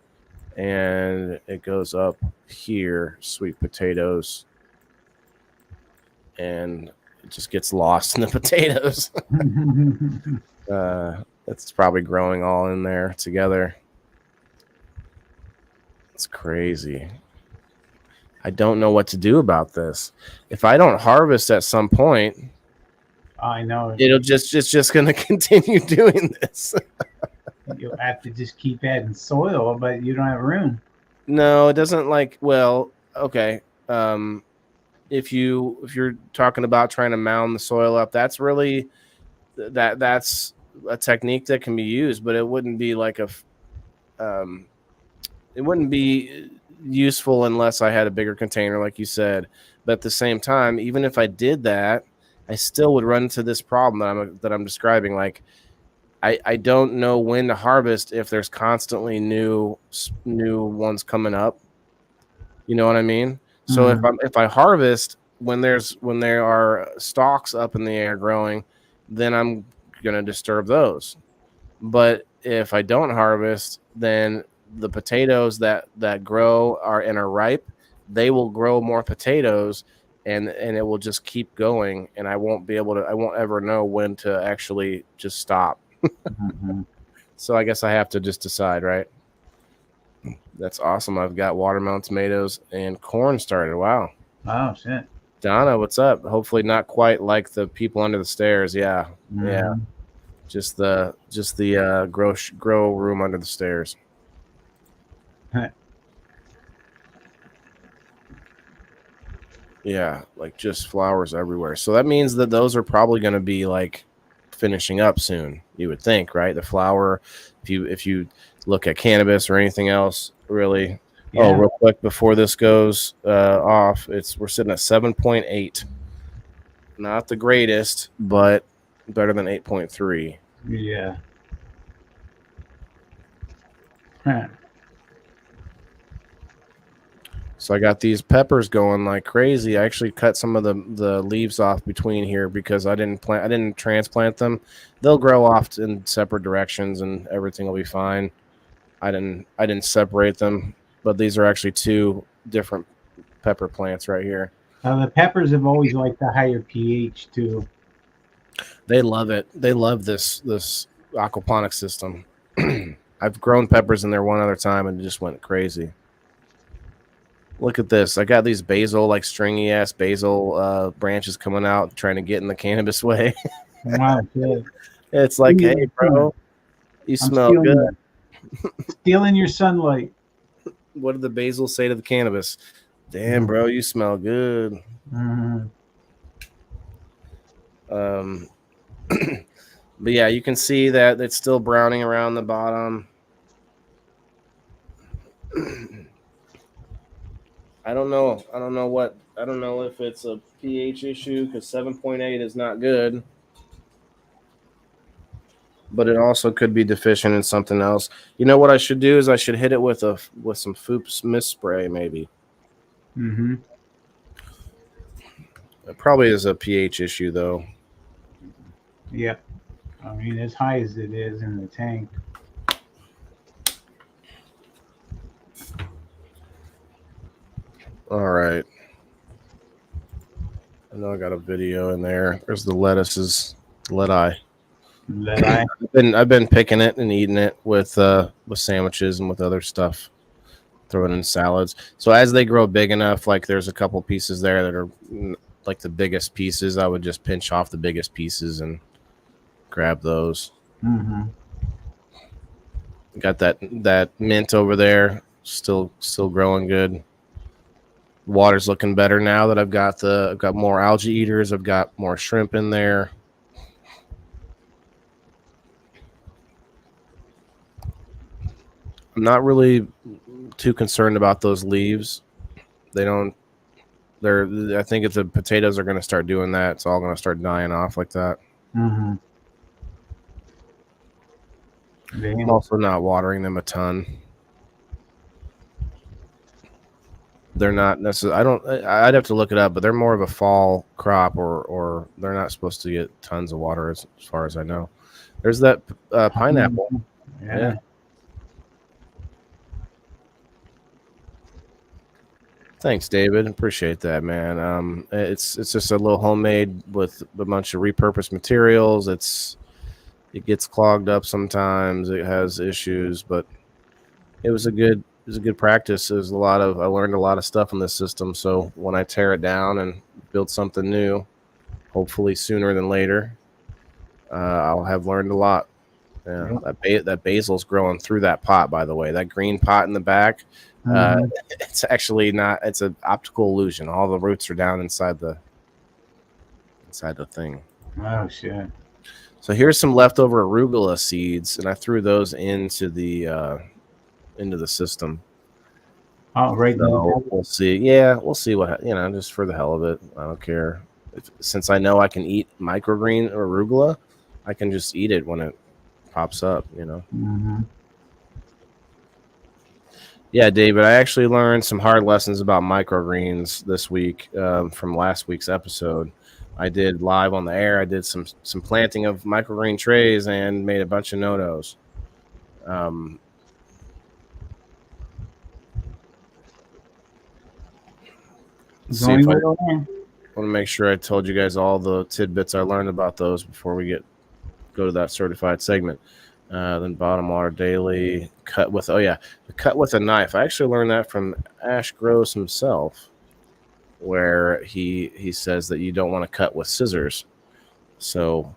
and it goes up here, sweet potatoes, and it just gets lost in the potatoes. It's probably growing all in there together. It's crazy. I don't know what to do about this. If I don't harvest at some point, I know it's just going to continue doing this. You'll have to just keep adding soil, but you don't have room. No, it doesn't. Okay. If you're talking about trying to mound the soil up, that's really that's a technique that can be used, but it wouldn't be it wouldn't be useful unless I had a bigger container, like you said. But at the same time, even if I did that, I still would run into this problem that I'm describing. Like, I don't know when to harvest if there's constantly new ones coming up. You know what I mean? So if I harvest when there are stalks up in the air growing, then I'm gonna disturb those. But if I don't harvest, then the potatoes that grow and are ripe, they will grow more potatoes, and it will just keep going, and I won't ever know when to actually just stop. So I guess I have to just decide, right? That's awesome. I've got watermelon, tomatoes, and corn started. Wow. Oh shit. Donna, what's up? Hopefully not quite like the people under the stairs. Yeah. Yeah. Just the grow room under the stairs. Yeah, like just flowers everywhere. So that means that those are probably going to be like finishing up soon. You would think, right? The flower, if you look at cannabis or anything else, really. Oh, Yeah. real quick before this goes off, we're sitting at 7.8. Not the greatest, but better than 8.3. Yeah. Huh. So I got these peppers going like crazy. I actually cut some of the leaves off between here because I didn't transplant them. They'll grow off in separate directions and everything will be fine. I didn't separate them, but these are actually two different pepper plants right here. The peppers have always liked the higher pH too. They love it. They love this aquaponic system. I've grown peppers in there one other time and it just went crazy. Look at this. I got these basil, like stringy ass basil branches coming out, trying to get in the cannabis way. Wow, good. It's like, hey, bro, you I'm smell good. Stealing your sunlight. What did the basil say to the cannabis? Damn, bro, you smell good. Mhm. But yeah, you can see that it's still browning around the bottom. I don't know. I don't know if it's a pH issue because 7.8 is not good. But it also could be deficient in something else. You know what I should do is I should hit it with some Fuchs mist spray maybe. Mm-hmm. It probably is a pH issue though. Yep. I mean, as high as it is in the tank. All right. I know I got a video in there. There's the lettuces, lettuce. That I. I've been picking it and eating it with sandwiches and with other stuff. Throw it in salads. So as they grow big enough, like there's a couple pieces there that are like the biggest pieces. I would just pinch off the biggest pieces and grab those. Mm-hmm. Got that mint over there, still growing good. Water's looking better now that I've got more algae eaters. I've got more shrimp in there. I'm not really too concerned about those leaves. They don't. I think if the potatoes are going to start doing that, it's all going to start dying off like that. Mm-hmm. I'm also not watering them a ton. They're not necessarily. I'd have to look it up, but they're more of a fall crop, or they're not supposed to get tons of water as far as I know. There's that pineapple. Yeah. Thanks, David. Appreciate that, man. It's just a little homemade with a bunch of repurposed materials. It gets clogged up sometimes. It has issues, but it was a good practice. I learned a lot of stuff in this system. So when I tear it down and build something new, hopefully sooner than later, I'll have learned a lot. Yeah, that basil's growing through that pot. By the way, that green pot in the back. It's actually not. It's an optical illusion. All the roots are down inside the thing. Oh shit! So here's some leftover arugula seeds, and I threw those into the system. Oh, right. So we'll see. Yeah, we'll see what just for the hell of it. I don't care. Since I know I can eat microgreen or arugula, I can just eat it when it pops up. Mm-hmm. Yeah, David, I actually learned some hard lessons about microgreens this week from last week's episode. I did live on the air. I did some planting of microgreen trays and made a bunch of no-nos. I want to make sure I told you guys all the tidbits I learned about those before we go to that certified segment. Then bottom water daily, cut with a knife. I actually learned that from Ash Gross himself, where he says that you don't want to cut with scissors. So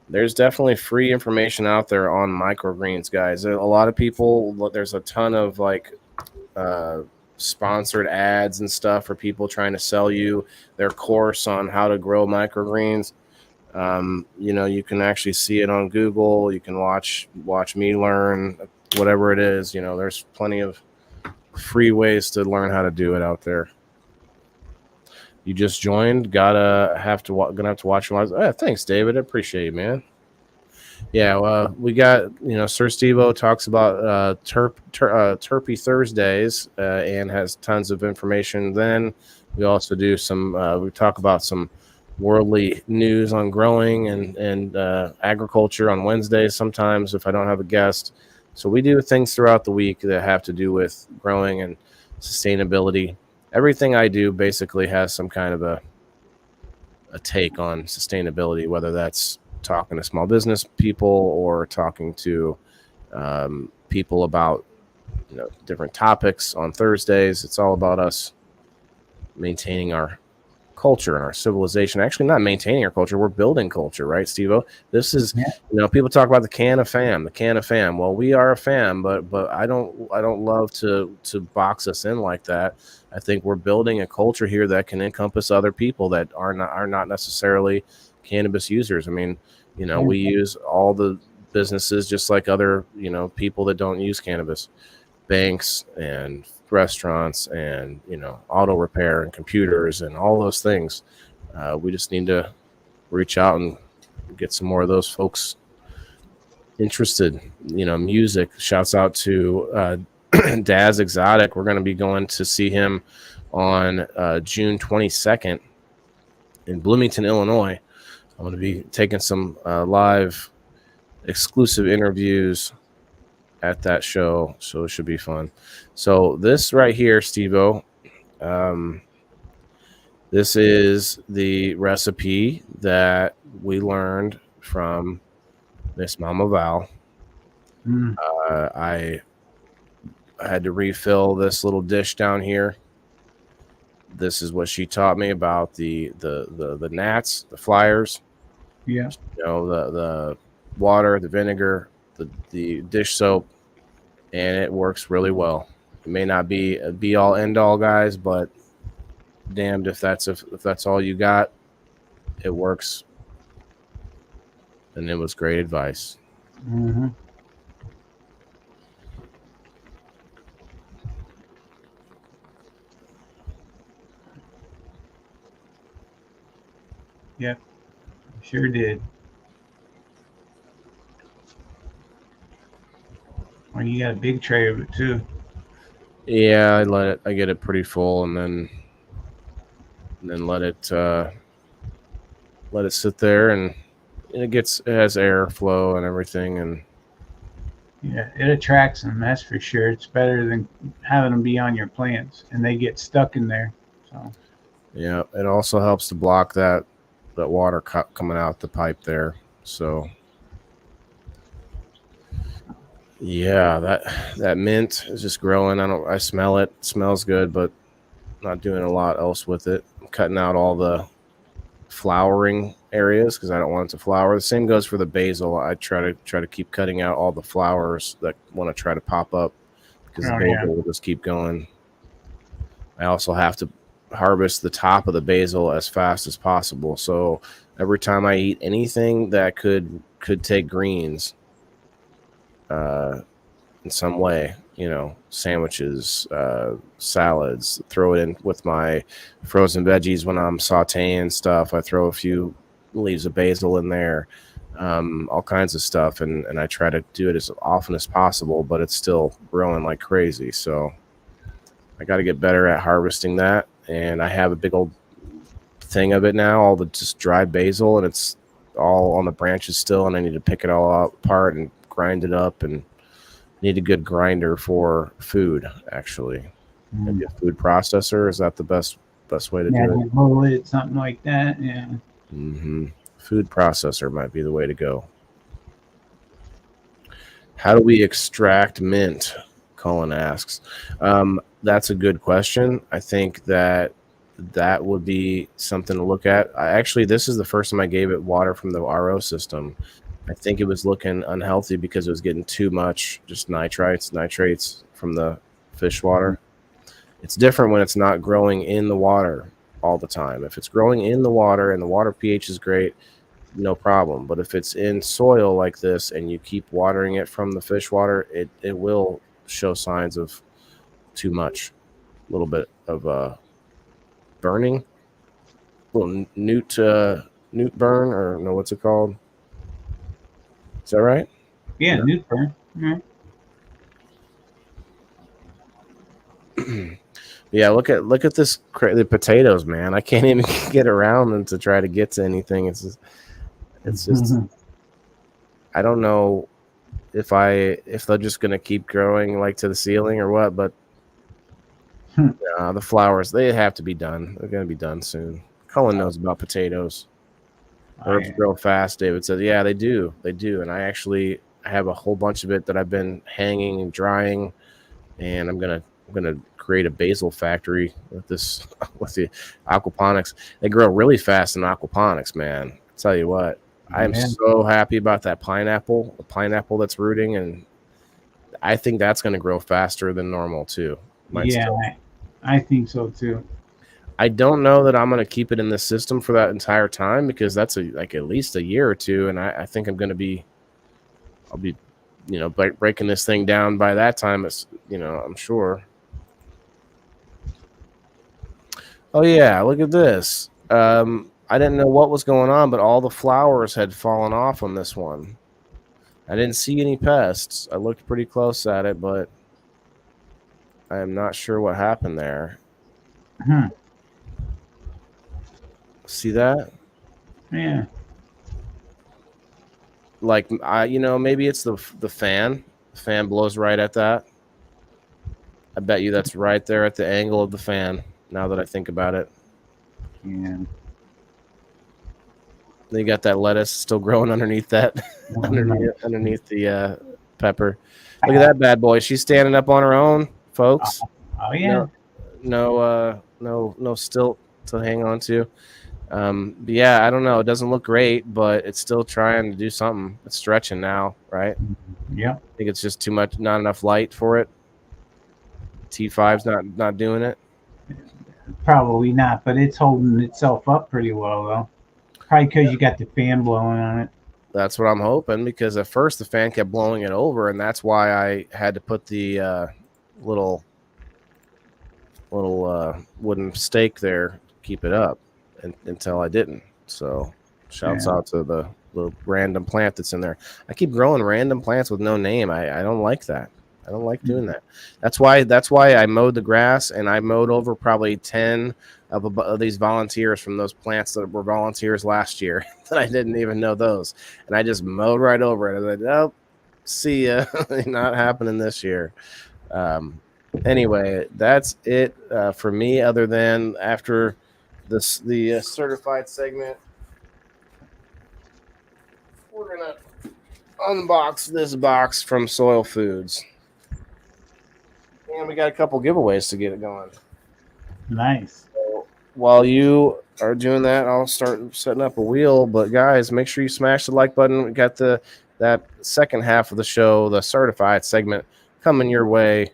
there's definitely free information out there on microgreens, guys. A lot of people, there's a ton of sponsored ads and stuff for people trying to sell you their course on how to grow microgreens. You can actually see it on Google. You can watch me learn whatever it is. There's plenty of free ways to learn how to do it out there. You just joined. Gonna have to watch your lives. Thanks, David. I appreciate you, man. Yeah, we got Siir SteveO talks about Terpy Thursdays and has tons of information. Then we also do we talk about some worldly news on growing and agriculture on Wednesdays sometimes if I don't have a guest. So we do things throughout the week that have to do with growing and sustainability. Everything I do basically has some kind of a take on sustainability, whether that's talking to small business people or talking to people about different topics on Thursdays. It's all about us maintaining our culture and our civilization. Actually, not maintaining our culture, we're building culture, right, SteveO? This is people talk about the can of fam. Well, we are a fam, but I don't love to box us in like that. I think we're building a culture here that can encompass other people that are not necessarily cannabis users. I mean, we use all the businesses just like other people that don't use cannabis, banks and restaurants and auto repair and computers and all those things. We just need to reach out and get some more of those folks interested. Music, shouts out to Daz Exotic. We're going to be going to see him on June 22nd in Bloomington, Illinois. I'm going to be taking some live exclusive interviews at that show, so it should be fun. So this right here, SteveO, this is the recipe that we learned from Miss Mama Val. I had to refill this little dish down here. This is what she taught me about the gnats, the flyers. Yeah. The water, the vinegar, the dish soap, and it works really well. It may not be a be all end all, guys, but damned if that's all you got. It works, and it was great advice. Mm-hmm. Yep, sure did. Well, you got a big tray of it too. Yeah, I get it pretty full, and then let it sit there, and it has airflow and everything, and yeah, it attracts them. That's for sure. It's better than having them be on your plants and they get stuck in there. So yeah, it also helps to block that water coming out the pipe there. So yeah, that mint is just growing. I smell it. It smells good, but not doing a lot else with it. I'm cutting out all the flowering areas because I don't want it to flower. The same goes for the basil. I try to keep cutting out all the flowers that want to try to pop up because the basil will just keep going. I also have to harvest the top of the basil as fast as possible. So every time I eat anything that could take greens in some way, sandwiches, salads, throw it in with my frozen veggies when I'm sauteing stuff. I throw a few leaves of basil in there, all kinds of stuff. And I try to do it as often as possible, but it's still growing like crazy. So I got to get better at harvesting that. And I have a big old thing of it now, all the just dried basil, and it's all on the branches still. And I need to pick it all apart and grind it up, and need a good grinder for food, actually. Maybe a food processor. Is that the best way to do it? Something like that. Yeah. Mm-hmm. Food processor might be the way to go. How do we extract mint? Colin asks. That's a good question. I think that would be something to look at. This is the first time I gave it water from the RO system. I think it was looking unhealthy because it was getting too much just nitrates from the fish water. It's different when it's not growing in the water all the time. If it's growing in the water and the water pH is great, no problem. But if it's in soil like this and you keep watering it from the fish water, it will show signs of too much, a little bit of burning, little newt burn, or no, what's it called? Is that right? Yeah, No. newt burn. Mhm. Yeah, look at this the potatoes, man. I can't even get around them to try to get to anything. It's just I don't know if they're just gonna keep growing like to the ceiling or what, but the flowers, they have to be done. They're gonna be done soon. Cullen knows about potatoes. Herbs grow fast, David said. Yeah, they do. They do. And I actually have a whole bunch of it that I've been hanging and drying, and I'm gonna create a basil factory with this with the aquaponics. They grow really fast in aquaponics, man. I'll tell you what. I'm so happy about that pineapple, the pineapple that's rooting, and I think that's going to grow faster than normal too. I think so too. I don't know that I'm going to keep it in this system for that entire time, because that's like at least a year or two, and I think I'll be breaking this thing down by that time. It's I'm sure. Oh yeah, look at this. I didn't know what was going on, but all the flowers had fallen off on this one. I didn't see any pests. I looked pretty close at it, but I am not sure what happened there. See that? Yeah. Like maybe it's the fan. The fan blows right at that. I bet you that's right there at the angle of the fan. Now that I think about it. Yeah. Then you got that lettuce still growing underneath that, underneath the pepper. Look at that bad boy. She's standing up on her own, folks. Oh yeah. No stilt to hang on to. But yeah, I don't know. It doesn't look great, but it's still trying to do something. It's stretching now, right? Yeah. I think it's just too much, not enough light for it. T5's not doing it. Probably not, but it's holding itself up pretty well though. Probably because you got the fan blowing on it. That's what I'm hoping, because at first the fan kept blowing it over, and that's why I had to put the little wooden stake there to keep it up until I didn't. So shouts out to the little random plant that's in there. I keep growing random plants with no name. I don't like that. I don't like doing that. That's why I mowed the grass, and I mowed over probably 10 of these volunteers from those plants that were volunteers last year that I didn't even know those. And I just mowed right over it. I was like, nope, see ya. Not happening this year. Anyway, that's it for me, other than after the certified segment, we're going to unbox this box from Soil Foods. And we got a couple giveaways to get it going. Nice. So while you are doing that, I'll start setting up a wheel. But guys, make sure you smash the like button. We got that second half of the show, the certified segment, coming your way.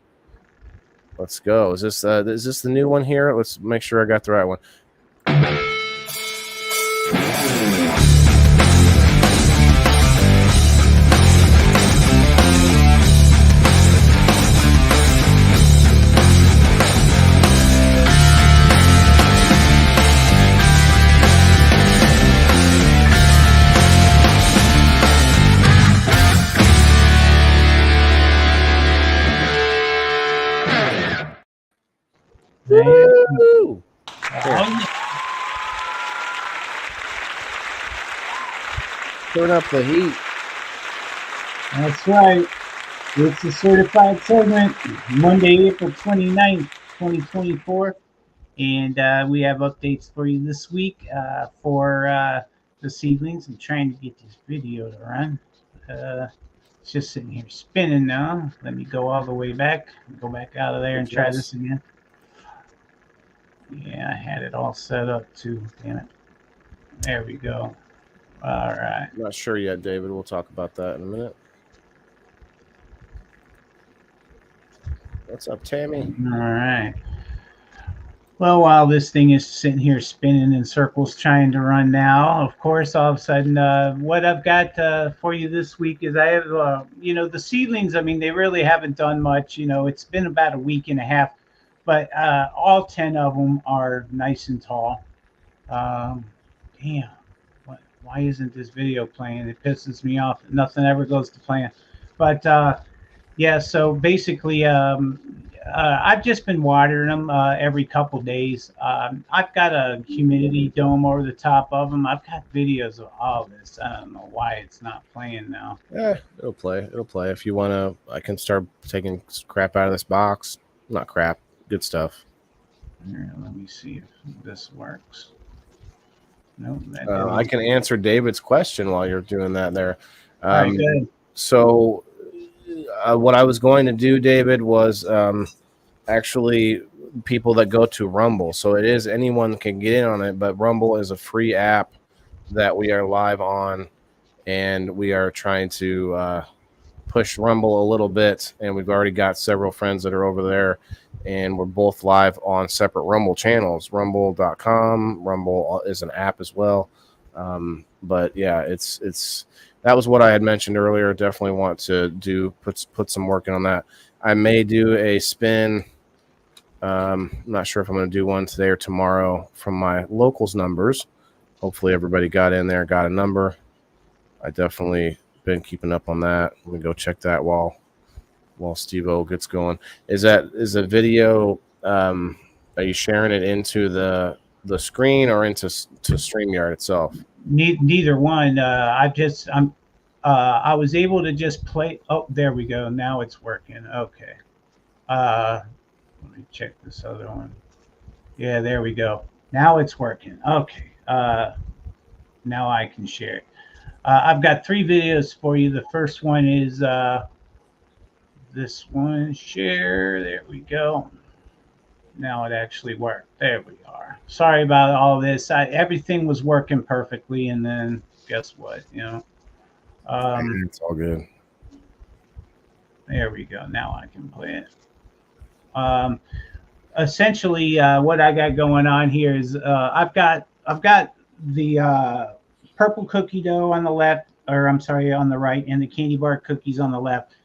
Let's go. Is this the new one here? Let's make sure I got the right one. Woo! Turn up the heat. That's right. It's the certified segment, Monday, April 29th, 2024. And we have updates for you this week for the seedlings. I'm trying to get this video to run. It's just sitting here spinning now. Let me go all the way back. Go back out of there and try this again. Yeah, I had it all set up too. Damn it. There we go. All right. I'm not sure yet, David. We'll talk about that in a minute. What's up, Tammy? All right. Well, while this thing is sitting here spinning in circles trying to run now, of course, all of a sudden, what I've got for you this week is I have, the seedlings. I mean, they really haven't done much. It's been about a week and a half, but all 10 of them are nice and tall. Um, Damn, why isn't this video playing? It pisses me off. Nothing ever goes to plan. But yeah, so basically, I've just been watering them every couple days. I've got a humidity dome over the top of them. I've got videos of all this. I don't know why it's not playing now. Yeah, it'll play. It'll play. If you want to, I can start taking crap out of this box. Not crap, good stuff. Here, let me see if this works. No, I can answer David's question while you're doing that there. All right, good. So what I was going to do, David, was actually people that go to Rumble. So it is anyone can get in on it, but Rumble is a free app that we are live on, and we are trying to push Rumble a little bit, and we've already got several friends that are over there, and we're both live on separate Rumble channels. Rumble.com. Rumble is an app as well. But yeah, it's that was what I had mentioned earlier. Definitely want to put some work in on that. I may do a spin. I'm not sure if I'm going to do one today or tomorrow from my locals numbers. Hopefully everybody got in there, got a number. I definitely been keeping up on that. Let me go check that while SteveO gets going. Is the video? Are you sharing it into the screen or into StreamYard itself? Neither one. I was able to just play. Oh, there we go. Now it's working. Okay. Let me check this other one. Yeah, there we go. Now it's working. Okay. Now I can share it. I've got 3 videos for you. The first one is this one. Share. There we go. Now it actually worked. There we are. Sorry about all this. Everything was working perfectly, and then guess what? It's all good. There we go. Now I can play it. Essentially, what I got going on here is I've got the purple cookie dough on the left, or I'm sorry, on the right, and the candy bar cookies on the left.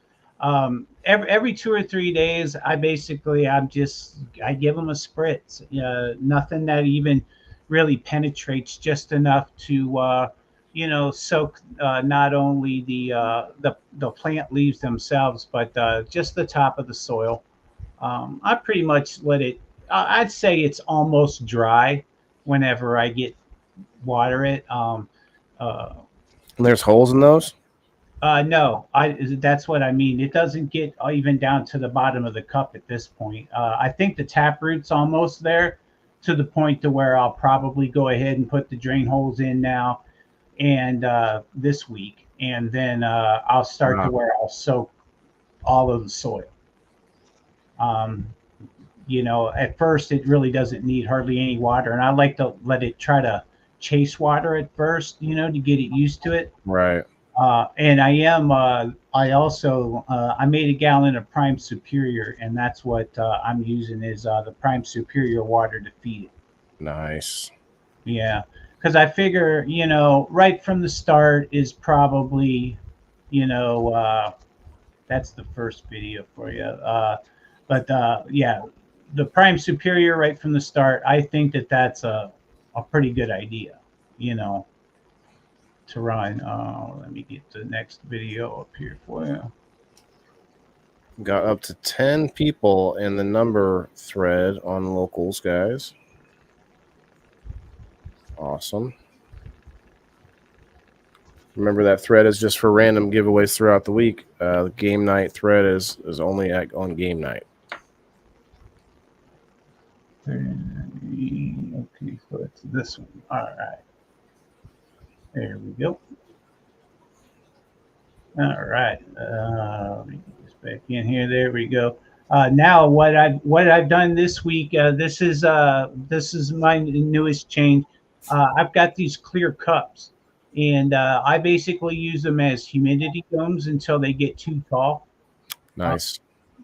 Every 2 or 3 days, I give them a spritz. Nothing that even really penetrates, just enough to soak not only the plant leaves themselves, but just the top of the soil. I pretty much let it. I'd say it's almost dry whenever I water it. There's holes in those? No, that's what I mean. It doesn't get even down to the bottom of the cup at this point. I think the tap root's almost there, to the point to where I'll probably go ahead and put the drain holes in now and this week, and then I'll start to where I'll soak all of the soil. At first it really doesn't need hardly any water, and I like to let it try to chase water at first, to get it used to it. Right. And I made a gallon of Prime Superior, and that's what I'm using is the Prime Superior water to feed it. Nice. Yeah, because I figure, right from the start is probably, that's the first video for you. Yeah, the Prime Superior right from the start, I think that's a pretty good idea, to run. Let me get the next video up here for you. Got up to 10 people in the number thread on locals, guys. Awesome. Remember, that thread is just for random giveaways throughout the week. The game night thread is only on game night. Okay, so it's this one. All right. There we go. All right. Let me get this back in here. There we go. Now what I've done this week. This is my newest change. I've got these clear cups, and I basically use them as humidity domes until they get too tall. Nice.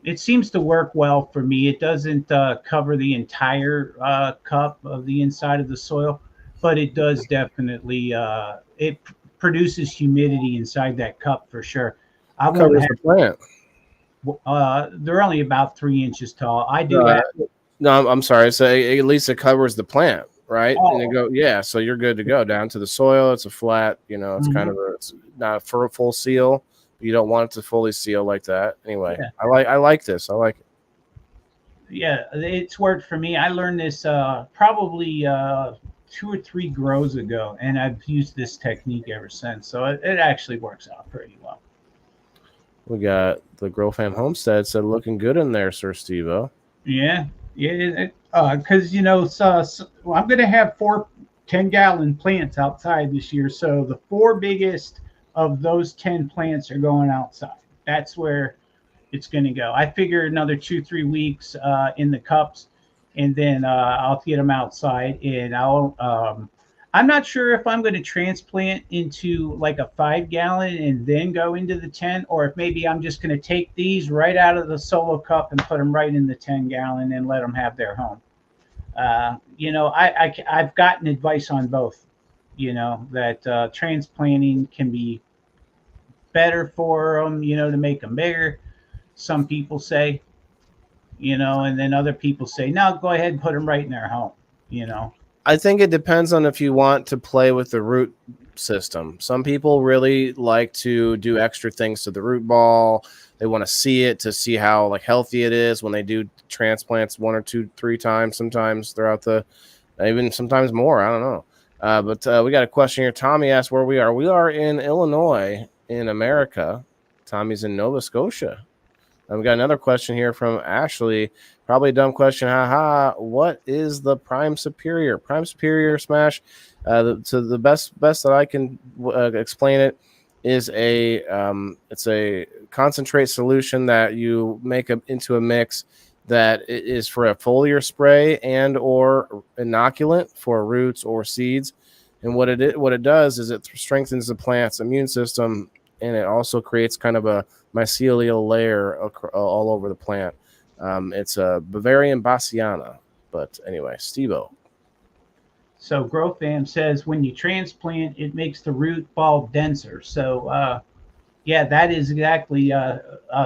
It seems to work well for me. It doesn't cover the entire cup of the inside of the soil, but it does definitely produces humidity inside that cup for sure. I won't Covers the have. plant. They're only about 3 inches tall. I do No, have. no, I'm sorry. So at least it covers the plant, right? And it Oh, go, yeah. So you're good to go down to the soil. It's a flat, it's kind mhm. of it's not for a full seal. You don't want it to fully seal like that. Anyway, Yeah, I like this. I like it. yeah. It's worked for me. I learned this probably 2 or 3 grows ago, and I've used this technique ever since. So it actually works out pretty well. We got the Grow Fam Homestead said looking good in there, Sir SteveO. Yeah, yeah. Because well, I'm going to have 4 10-gallon plants outside this year. So the 4 biggest of those 10 plants are going outside. That's where it's going to go. I figure another 2 3 weeks in the cups, and then I'll get them outside, and I'm not sure if I'm going to transplant into like a 5 gallon and then go into the 10, or if maybe I'm just going to take these right out of the solo cup and put them right in the 10 gallon and let them have their home. I've gotten advice on both. That transplanting can be better for them. To make them bigger. Some people say, and then other people say, no, go ahead and put them right in their home. You know. I think it depends on if you want to play with the root system. Some people really like to do extra things to the root ball. They want to see it to see how like healthy it is when they do transplants 1 or 2, 3 times sometimes throughout the, even sometimes more. I don't know. But we got a question here. Tommy asked where we are. We are in Illinois in America. Tommy's in Nova Scotia. And we got another question here from Ashley. Probably a dumb question. Haha. What is the Prime Superior? Prime Superior Smash. To the best that I can explain it is it's a concentrate solution that you make into a mix that is for a foliar spray and or inoculant for roots or seeds. And what it does is it strengthens the plant's immune system, and it also creates kind of a mycelial layer all over the plant. It's a Bavarian Bassiana. But anyway, SteveO. So GrowFam says when you transplant, it makes the root ball denser. So yeah, that is exactly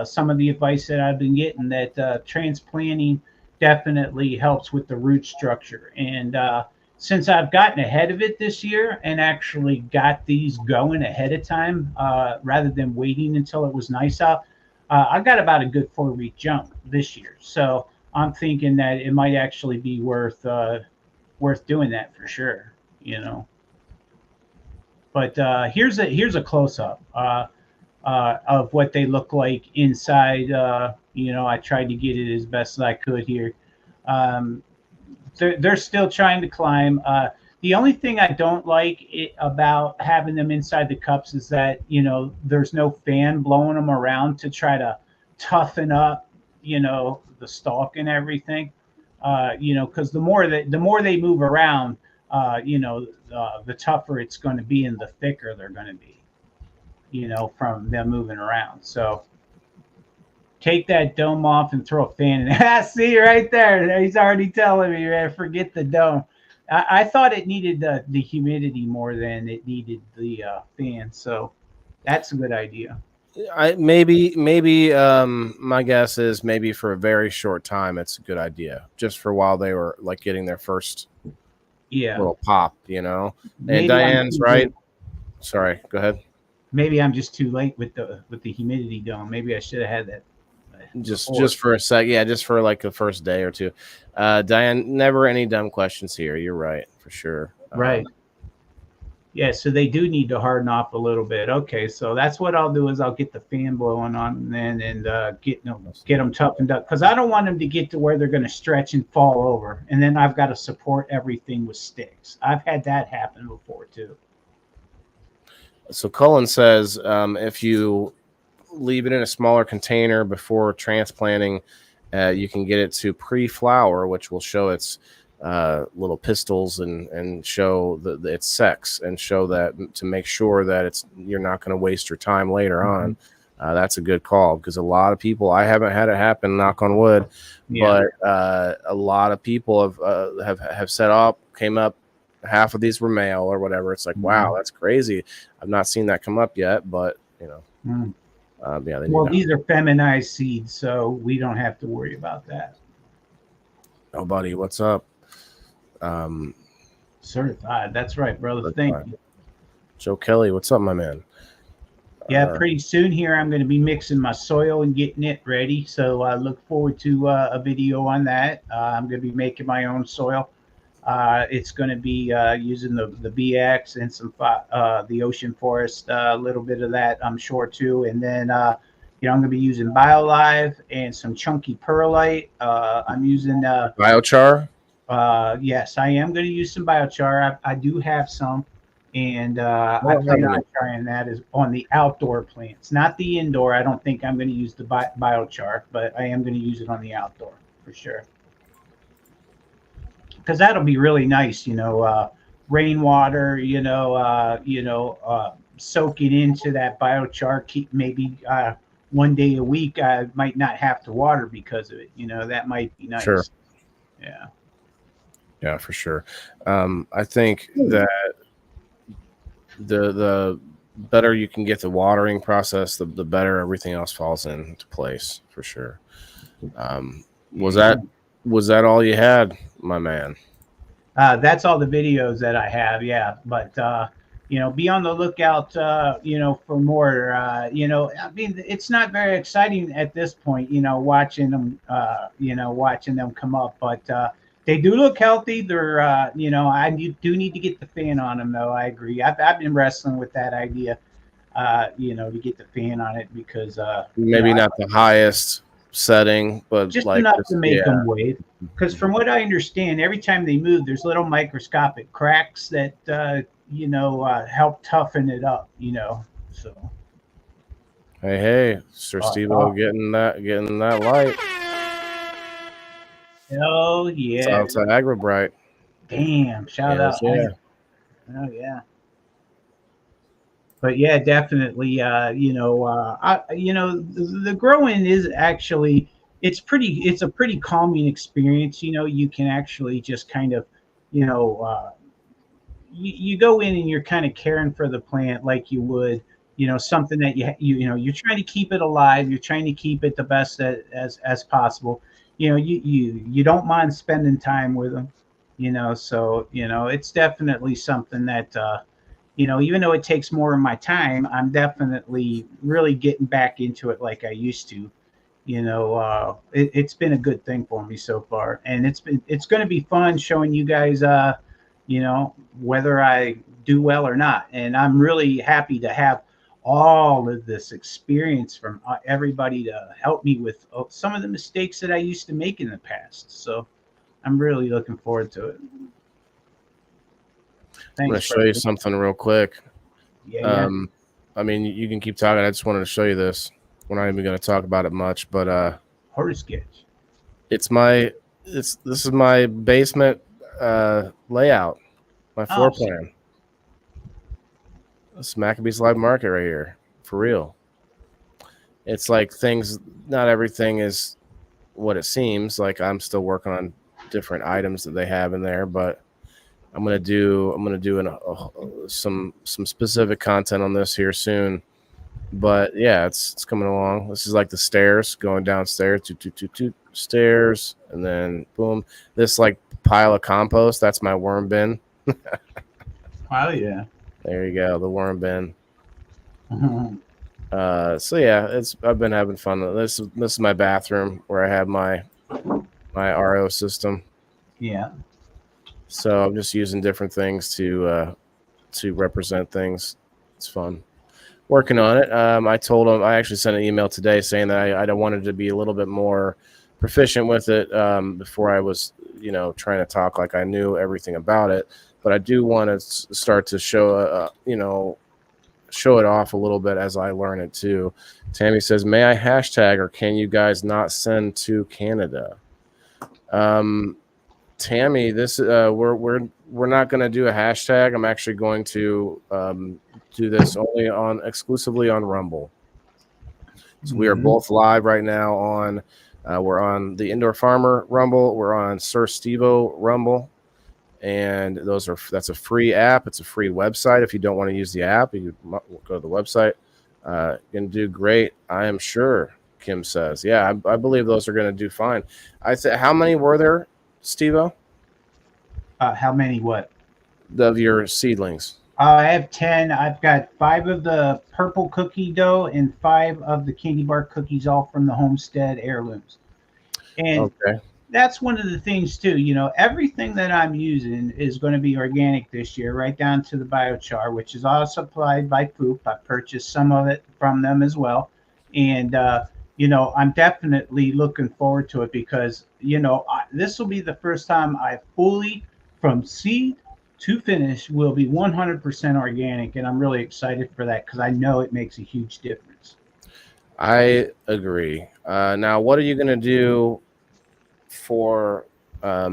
some of the advice that I've been getting. That transplanting definitely helps with the root structure. And since I've gotten ahead of it this year and actually got these going ahead of time rather than waiting until it was nice out, I got about a good 4-week jump this year. So I'm thinking that it might actually be worth doing that for sure. But here's a close up of what they look like inside. I tried to get it as best as I could here. They're still trying to climb. The only thing I don't like about having them inside the cups is that there's no fan blowing them around to try to toughen up the stalk and everything. Because the more they move around, the tougher it's going to be and the thicker they're going to be. From them moving around. So take that dome off and throw a fan in. See right there. He's already telling me, man, forget the dome. I thought it needed the humidity more than it needed the fan. So that's a good idea. Maybe my guess is maybe for a very short time it's a good idea, just for while they were like getting their first little pop, And Maybe Diane's right. Sorry, go ahead. Maybe I'm just too late with the humidity dome. Maybe I should have had that. Just for a sec, just for like the first day or two. Diane, never any dumb questions here. You're right, for sure. Right. Yeah, so they do need to harden off a little bit. Okay, so that's what I'll do is I'll get the fan blowing on them then and get them toughened up, because I don't want them to get to where they're going to stretch and fall over, and then I've got to support everything with sticks. I've had that happen before too. So Cullen says if you leave it in a smaller container before transplanting, you can get it to pre-flower, which will show its little pistils and show its sex, and show that to make sure that you're not going to waste your time later on That's a good call, because a lot of people, I haven't had it happen, knock on wood, but a lot of people have set up, came up, half of these were male or whatever. It's like, wow, that's crazy. I've not seen that come up yet, but you know, yeah. Well, these are feminized seeds, so we don't have to worry about that. Oh, buddy, what's up? Certified. That's right, brother. Thank you. Joe Kelly, what's up, my man? Yeah, pretty soon here I'm going to be mixing my soil and getting it ready. So I look forward to a video on that. I'm going to be making my own soil. It's going to be using the BX and some the ocean forest, a little bit of that, I'm sure too. And then I'm going to be using BioLive and some chunky perlite. I'm using biochar. Yes, I am going to use some biochar. I do have some. And I plan on trying that is on the outdoor plants, not the indoor. I don't think I'm going to use the biochar, but I am going to use it on the outdoor for sure. Because that'll be really nice, rainwater, soaking into that biochar. Keep maybe 1 day a week. I might not have to water because of it. That might be nice. Sure. Yeah, for sure. I think that the better you can get the watering process, the better everything else falls into place, for sure. Was that all you had, my man? That's all the videos that I have. Yeah, but be on the lookout, for more. I mean, it's not very exciting at this point, watching them, come up, but they do look healthy. They're, I do need to get the fan on them, though. I agree. I've been wrestling with that idea, to get the fan on it because maybe not the highest setting, but just like enough to make them wave. Because from what I understand, every time they move, there's little microscopic cracks that help toughen it up. So. Hey, Sir SteveO getting that light. Oh yeah! It's AgroBright. Damn! Shout out! Yeah. Oh yeah! But yeah, definitely. The growing is actually it's a pretty calming experience. You can actually just kind of, you go in and you're kind of caring for the plant like you would, something that you're trying to keep it alive. You're trying to keep it the best as possible. You don't mind spending time with them, so it's definitely something that even though it takes more of my time, I'm definitely really getting back into it like I used to. It's been a good thing for me so far, and it's going to be fun showing you guys whether I do well or not. And I'm really happy to have all of this experience from everybody to help me with some of the mistakes that I used to make in the past. So I'm really looking forward to it. Thanks, I'm going to show you something real quick. Yeah. I mean, you can keep talking. I just wanted to show you this. We're not even going to talk about it much, but horror sketch. This is my basement layout, my floor plan. This Maccabees Live Market right here, for real. It's like not everything is what it seems. Like I'm still working on different items that they have in there, but I'm gonna do some specific content on this here soon. But yeah, it's coming along. This is like the stairs going downstairs, two stairs, and then boom. This like pile of compost. That's my worm bin. Oh yeah. There you go, the worm bin. So yeah, I've been having fun. This is my bathroom where I have my RO system. Yeah. So I'm just using different things to represent things. It's fun. Working on it. I told him, I actually sent an email today saying that I wanted to be a little bit more proficient with it before I was, trying to talk like I knew everything about it. But I do want to start to show it off a little bit as I learn it too. Tammy says, "May I hashtag, or can you guys not send to Canada?" Tammy, this we're not going to do a hashtag. I'm actually going to do this exclusively on Rumble. So we are both live right now on. We're on the Indoor Farmer Rumble. We're on Siir SteveO Rumble, and that's a free app. It's a free website. If you don't want to use the app, you can go to the website. Going to do great, I am sure. Kim says, "Yeah, I believe those are going to do fine." How many were there, SteveO? How many? What? Of your seedlings? I have 10. I've got 5 of the purple cookie dough and 5 of the candy bar cookies, all from the Homestead heirlooms. And Okay. that's one of the things too. You know, everything that I'm using is going to be organic this year, right down to the biochar, which is all supplied by Poop. I purchased some of it from them as well, and you know, I'm definitely looking forward to it because you know this will be the first time I fully, from seed to finish, will be 100% organic, and I'm really excited for that because I know it makes a huge difference. I agree. Now, what are you going to do for? Are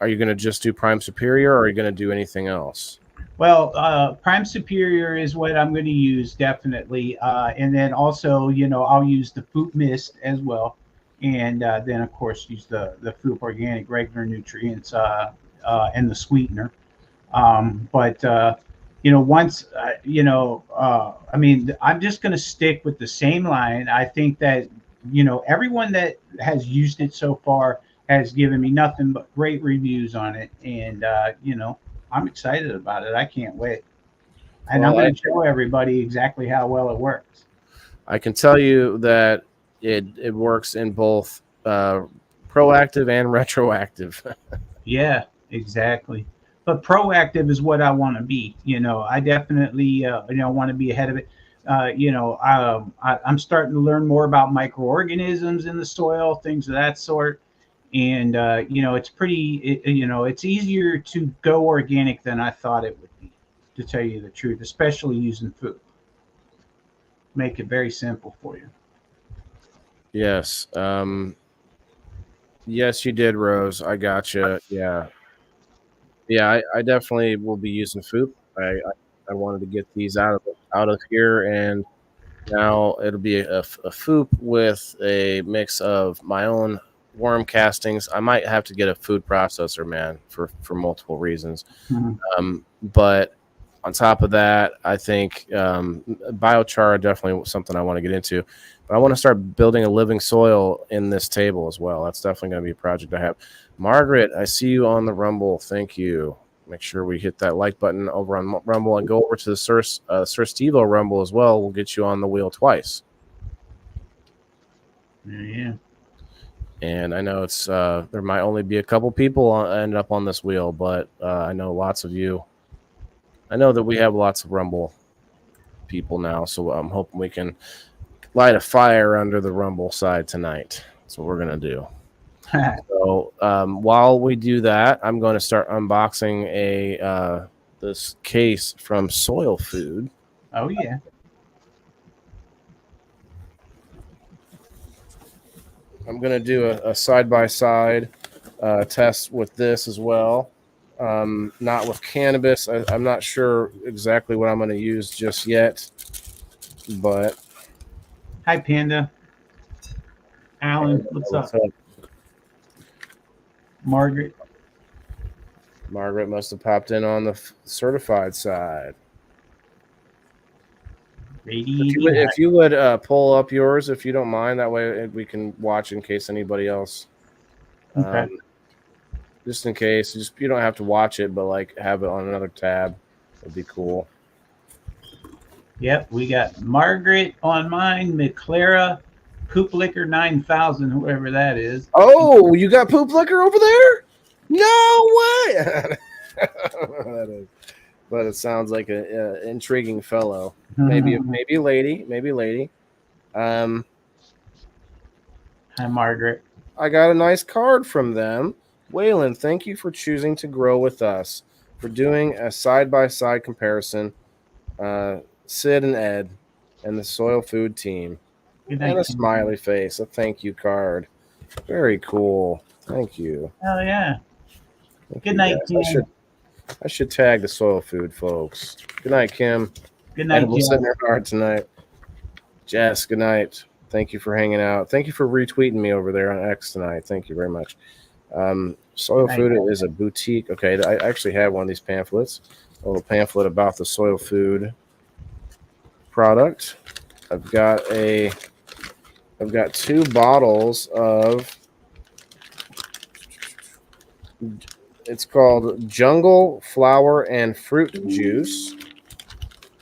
you going to just do Prime Superior, or are you going to do anything else? Well, Prime Superior is what I'm going to use definitely, and then also, you know, I'll use the Food Mist as well, and then of course use the Food Organic regular nutrients and the sweetener. But you know, once you know, I mean, I'm just going to stick with the same line. I think that you know everyone that has used it so far has given me nothing but great reviews on it, and you know, I'm excited about it. I can't wait, and I'm going to show everybody exactly how well it works. I can tell you that it works in both proactive and retroactive. Yeah, exactly. But proactive is what I want to be. You know, I definitely, you know, want to be ahead of it. You know, I'm starting to learn more about microorganisms in the soil, things of that sort. And, you know, it's you know, it's easier to go organic than I thought it would be, to tell you the truth, especially using food. Make it very simple for you. Yes. Yes, you did, Rose. I gotcha. Yeah. Yeah, I definitely will be using Foop. I wanted to get these out of here, and now it'll be a Foop with a mix of my own worm castings. I might have to get a food processor, man, for multiple reasons. But on top of that, I think biochar definitely something I want to get into. But I want to start building a living soil in this table as well. That's definitely going to be a project I have. Margaret, I see you on the Rumble. Thank you. Make sure we hit that like button over on Rumble and go over to the Siir SteveO Rumble as well. We'll get you on the wheel twice. Yeah. And I know it's there might only be a couple people end up on this wheel, but I know lots of you. I know that we have lots of Rumble people now, so I'm hoping we can light a fire under the Rumble side tonight. That's what we're gonna do. So while we do that, I'm going to start unboxing this case from Soil Food. Oh yeah. I'm going to do a side-by-side test with this as well. Not with cannabis. I'm not sure exactly what I'm going to use just yet, but Hi, Panda. Alan, what's up? Margaret. Margaret must have popped in on the certified side. If you would pull up yours, if you don't mind, that way we can watch in case anybody else. Okay. Just in case, you don't have to watch it, but like have it on another tab. It'd be cool. Yep, we got Margaret on mine, McClara, Poop Liquor 9000, whoever that is. Oh, you got Poop Liquor over there? No way! That is, but it sounds like an intriguing fellow. Maybe a lady. Hi, Margaret. I got a nice card from them. Waylon, thank you for choosing to grow with us, for doing a side-by-side comparison. Sid and Ed and the Soil Food team. And a smiley face, a thank you card. Very cool. Thank you. Hell yeah. Good night, Kim. I should tag the Soil Food folks. Good night, Kim. Good night, Jess. We'll sit in your heart tonight. Jess, good night. Thank you for hanging out. Thank you for retweeting me over there on X tonight. Thank you very much. Soil Food is a boutique. Okay, I actually have one of these pamphlets. A little pamphlet about the Soil Food product. I've got 2 bottles of. It's called Jungle Flower and Fruit Juice.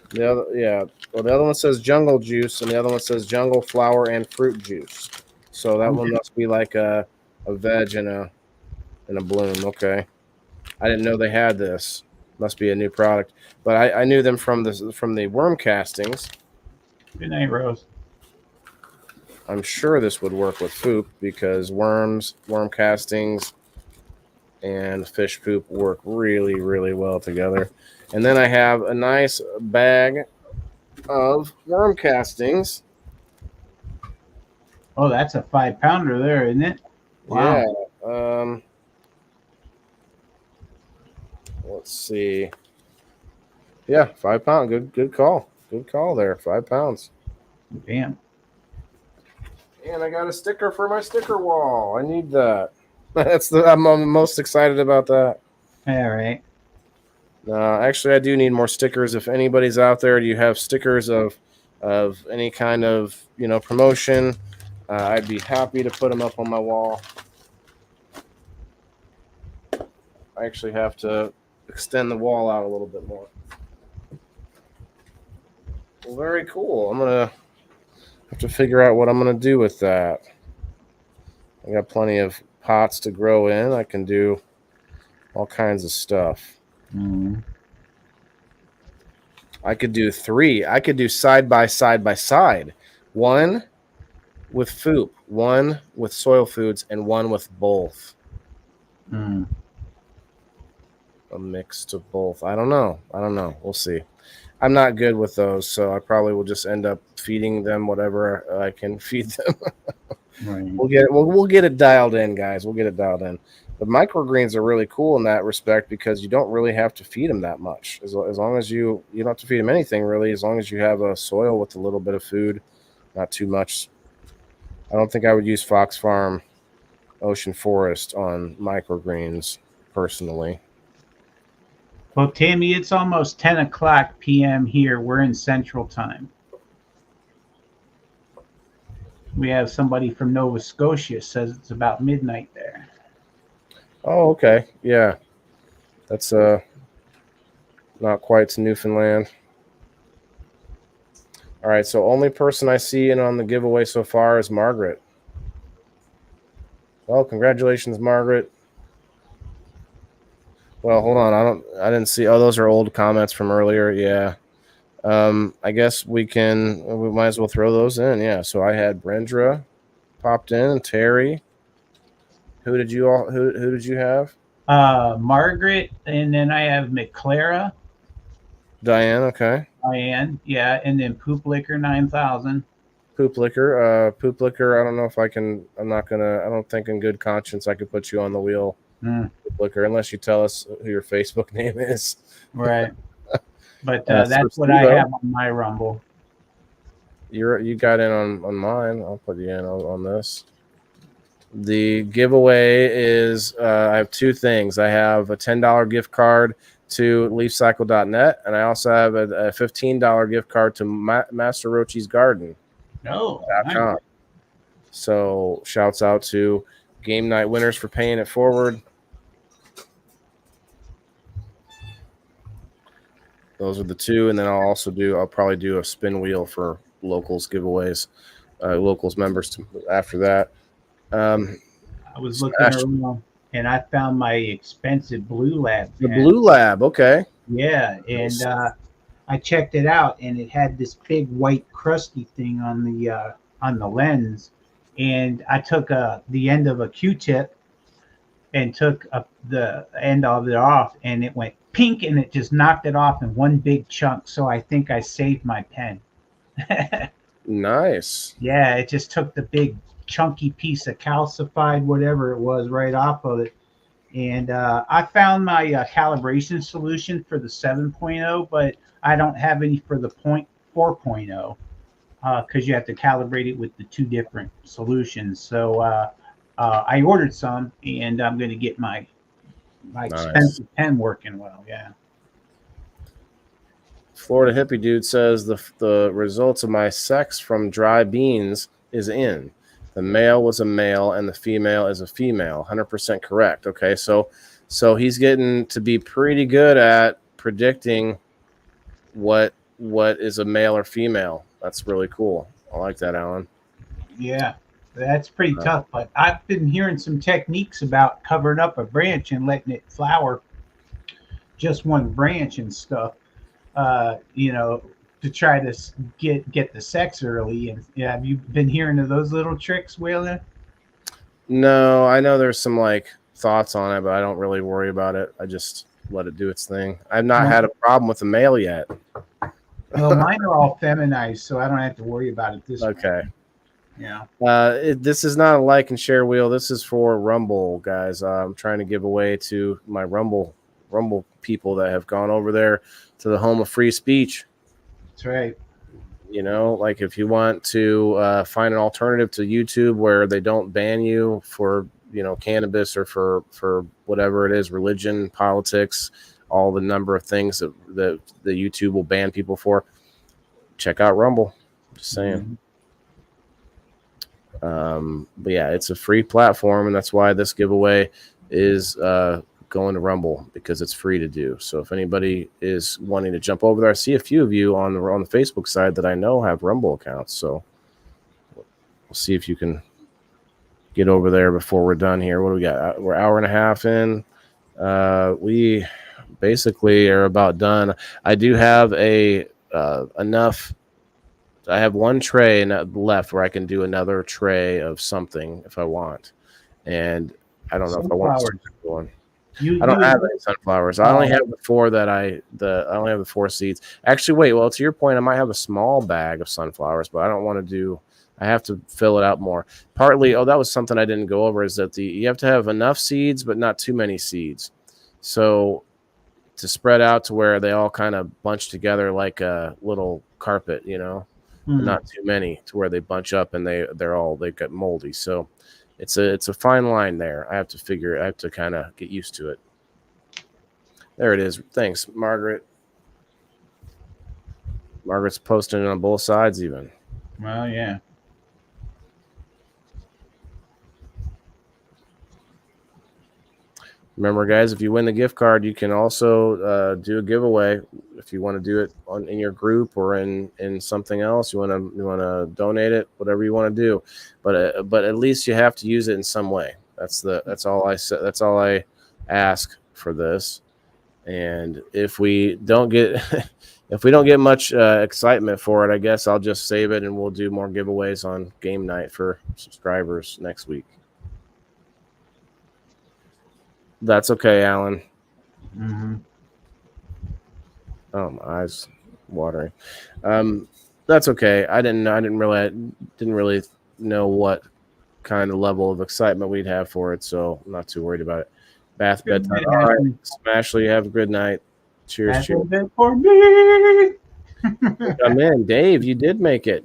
The other one says Jungle Juice, and the other one says Jungle Flower and Fruit Juice. So that one must be like a veg and a bloom. Okay, I didn't know they had this. Must be a new product, but I knew them from the worm castings. Good night, Rose. I'm sure this would work with poop because worm castings, and fish poop work really, really well together. And then I have a nice bag of worm castings. Oh, that's a 5-pounder there, isn't it? Wow. Yeah. Let's see. Yeah, 5 pound. Good call. Good call there. 5 pounds. Damn. And I got a sticker for my sticker wall. I need that. I'm most excited about that. All right. Actually, I do need more stickers. If anybody's out there, do you have stickers of any kind of promotion? I'd be happy to put them up on my wall. I actually have to extend the wall out a little bit more. Well, very cool. I'm gonna have to figure out what I'm gonna do with that. I got plenty of pots to grow in. I can do all kinds of stuff. I could do 3. I could do side by side. 1 with food, 1 with soil foods, and 1 with both. A mix of both. I don't know. We'll see. I'm not good with those, so I probably will just end up feeding them whatever I can feed them. Right. We'll get it dialed in, guys. We'll get it dialed in. The microgreens are really cool in that respect because you don't really have to feed them that much. As long as you don't have to feed them anything really, as long as you have a soil with a little bit of food, not too much. I don't think I would use Fox Farm Ocean Forest on microgreens personally. Well, Tammy, it's almost 10 o'clock p.m. here. We're in Central Time. We have somebody from Nova Scotia says it's about midnight there. Oh, okay. Yeah. That's not quite to Newfoundland. All right, so only person I see in on the giveaway so far is Margaret. Well, congratulations, Margaret. Well, hold on. I didn't see. Oh, those are old comments from earlier. Yeah. I guess we might as well throw those in. Yeah. So I had Brendra popped in and Terry. Who did you have? Margaret, and then I have McClara. Diane, okay. Diane, yeah, and then Poop Liquor 9000. Poop Liquor, I don't know if I can. I don't think in good conscience I could put you on the wheel. Poop Liquor, unless you tell us who your Facebook name is. Right. But that's what I have on my Rumble. You got in on mine. I'll put you in on this. The giveaway is I have 2 things. I have a $10 gift card to leafcycle.net, and I also have a $15 gift card to Master Rochi's Garden. No. Nice. So shouts out to game night winners for paying it forward. Those are the 2, and then I'll probably do a spin wheel for locals giveaways, locals members after that. I was looking around and I found my expensive Blue Lab. The Blue Lab, okay. Yeah, and I checked it out, and it had this big white crusty thing on the lens, and I took the end of a Q-tip and took the end of it off, and it went pink, and it just knocked it off in one big chunk. So I think I saved my pen. Nice. Yeah, it just took the big chunky piece of calcified whatever it was right off of it. And I found my calibration solution for the 7.0, but I don't have any for the 4.0. because you have to calibrate it with the two different solutions. So I ordered some, and I'm going to get my expensive pen working well. Yeah. Florida hippie dude says the results of my sex from dry beans is in. The male was a male and the female is a female. 100% correct. Okay, so he's getting to be pretty good at predicting what is a male or female. That's really cool. I like that, Alan. Yeah, that's pretty tough. But I've been hearing some techniques about covering up a branch and letting it flower just one branch and stuff. To try to get the sex early. And yeah, have you been hearing of those little tricks, Waylon? No, I know there's some like thoughts on it, but I don't really worry about it. I just let it do its thing. I've not had a problem with the male yet. Well, mine are all feminized, so I don't have to worry about it this way. Okay. Yeah. This is not a like and share wheel. This is for Rumble, guys. I'm trying to give away to my Rumble people that have gone over there to the home of free speech. That's right. Like if you want to find an alternative to YouTube where they don't ban you for, cannabis or for whatever it is, religion, politics, all the number of things that the YouTube will ban people for, check out Rumble. Just saying. But yeah, it's a free platform, and that's why this giveaway is going to Rumble, because it's free to do. So if anybody is wanting to jump over there, I see a few of you on the Facebook side that I know have Rumble accounts. So we'll see if you can get over there before we're done here. What do we got? We're an hour and a half in. We basically are about done. I do have enough. I have one tray left where I can do another tray of something if I want. And I don't know if I want to start one. I don't have any sunflowers. I only have the four I only have the 4 seeds. Actually, wait. Well, to your point, I might have a small bag of sunflowers, but I don't want to do. I have to fill it out more. Partly, that was something I didn't go over. Is that you have to have enough seeds, but not too many seeds. So to spread out to where they all kind of bunch together like a little carpet, not too many to where they bunch up and they get moldy. So. It's a fine line there. I have to kind of get used to it. There it is. Thanks, Margaret. Margaret's posting it on both sides even. Well, yeah. Remember, guys, if you win the gift card, you can also do a giveaway. If you want to do it in your group or in something else, you want to donate it, whatever you want to do. But at least you have to use it in some way. That's all I said. That's all I ask for this. And if we don't get much excitement for it, I guess I'll just save it and we'll do more giveaways on game night for subscribers next week. That's okay, Alan. Mm-hmm. Oh, my eyes watering. That's okay. I didn't really know what kind of level of excitement we'd have for it, so I'm not too worried about it. Bedtime. All right, Smashley, have a good night. Cheers. Cheers. For me. Come in, Dave. You did make it.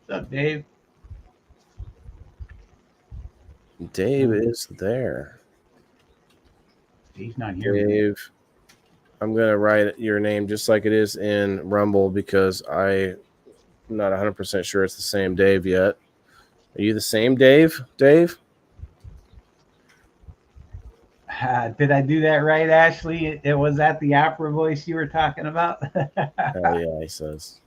What's up, Dave? Dave is there. He's not here. Dave, I'm going to write your name just like it is in Rumble because I'm not 100% sure it's the same Dave yet. Are you the same Dave? Dave? Did I do that right, Ashley? It was that the opera voice you were talking about? Hell yeah, he says.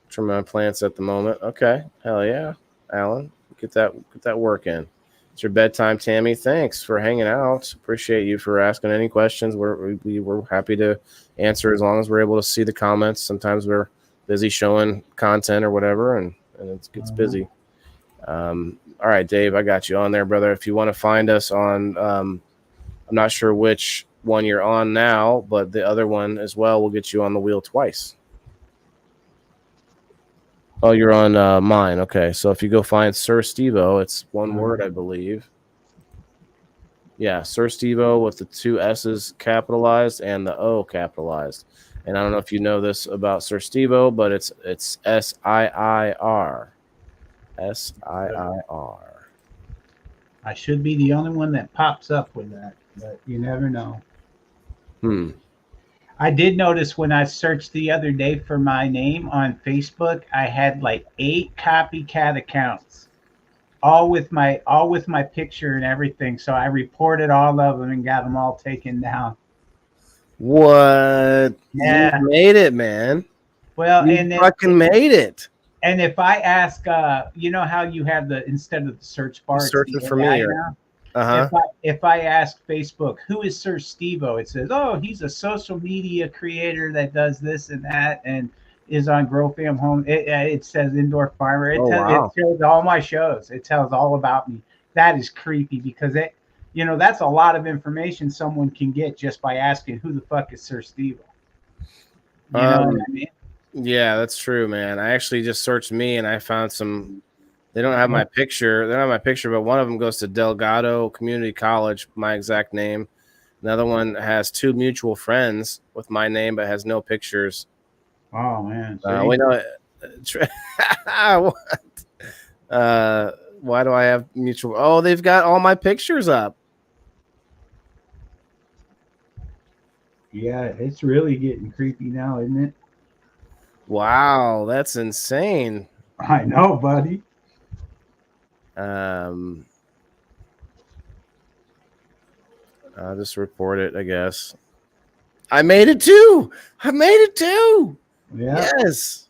Trim my plants at the moment. Okay. Hell yeah. Alan, get that work in. It's your bedtime, Tammy. Thanks for hanging out. Appreciate you for asking any questions. We're happy to answer as long as we're able to see the comments. Sometimes we're busy showing content or whatever, and it gets busy. All right, Dave, I got you on there, brother. If you want to find us on, I'm not sure which one you're on now, but the other one as well will get you on the wheel twice. Oh, you're on mine. Okay, so if you go find Siir SteveO, it's one word, I believe. Yeah, Siir SteveO with the 2 S's capitalized and the O capitalized. And I don't know if you know this about Siir SteveO, but it's Siir. Siir. I should be the only one that pops up with that, but you never know. I did notice when I searched the other day for my name on Facebook, I had like 8 copycat accounts, all with my picture and everything. So I reported all of them and got them all taken down. What? Yeah. You made it, man. Well, You fucking made it. And if I ask, you know how you have instead of the search bar, it's searching the for AI me. now? If I ask Facebook, who is Siir SteveO, it says, oh, he's a social media creator that does this and that and is on Grow Fam Home. It says indoor farmer. It shows all my shows. It tells all about me. That is creepy because that's a lot of information someone can get just by asking who the fuck is Siir SteveO. You know what I mean? Yeah, that's true, man. I actually just searched me and I found some. They don't have my picture. They don't have my picture, but one of them goes to Delgado Community College, my exact name. Another one has 2 mutual friends with my name, but has no pictures. Oh man! We know. Why do I have mutual? Oh, they've got all my pictures up. Yeah, it's really getting creepy now, isn't it? Wow, that's insane. I know, buddy. I'll just report it, I guess. I made it too. Yeah. Yes.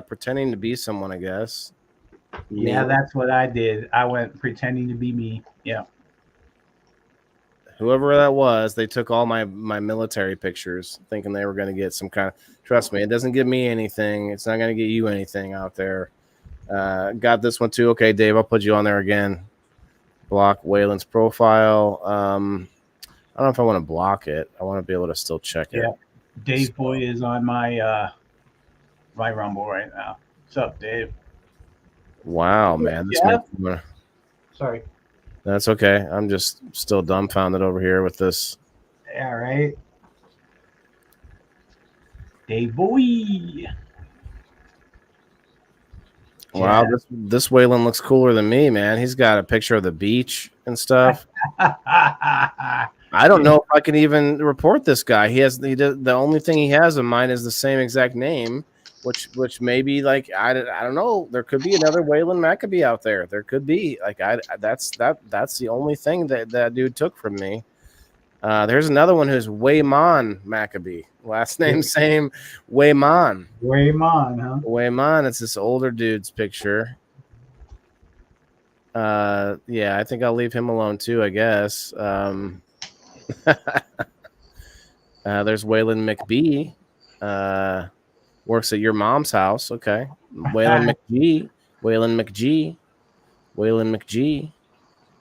Pretending to be someone, I guess. Yeah, that's what I did. I went pretending to be me. Yeah. Whoever that was, they took all my military pictures, thinking they were going to get some kind of. Trust me, it doesn't give me anything. It's not going to get you anything out there. Got this one too. Okay, Dave, I'll put you on there again. Block Waylon's profile. I don't know if I want to block it. I want to be able to still check it. Yeah. Dave Boy is on my Rumble right now. What's up, Dave? Wow, man. Sorry. That's okay. I'm just still dumbfounded over here with this. All right. Dave Boy. Wow, this Waylon looks cooler than me, man. He's got a picture of the beach and stuff. I don't know if I can even report this guy. The only thing he has in mind is the same exact name, which maybe like I don't know. There could be another Waylon Maccabee out there. There could be that's the only thing that dude took from me. There's another one who's Waymon Maccabee. Last name same, Waymon. Waymon, huh? Waymon. It's this older dude's picture. Yeah, I think I'll leave him alone too, I guess. There's Waylon McBee. Works at your mom's house. Okay. Waylon McGee.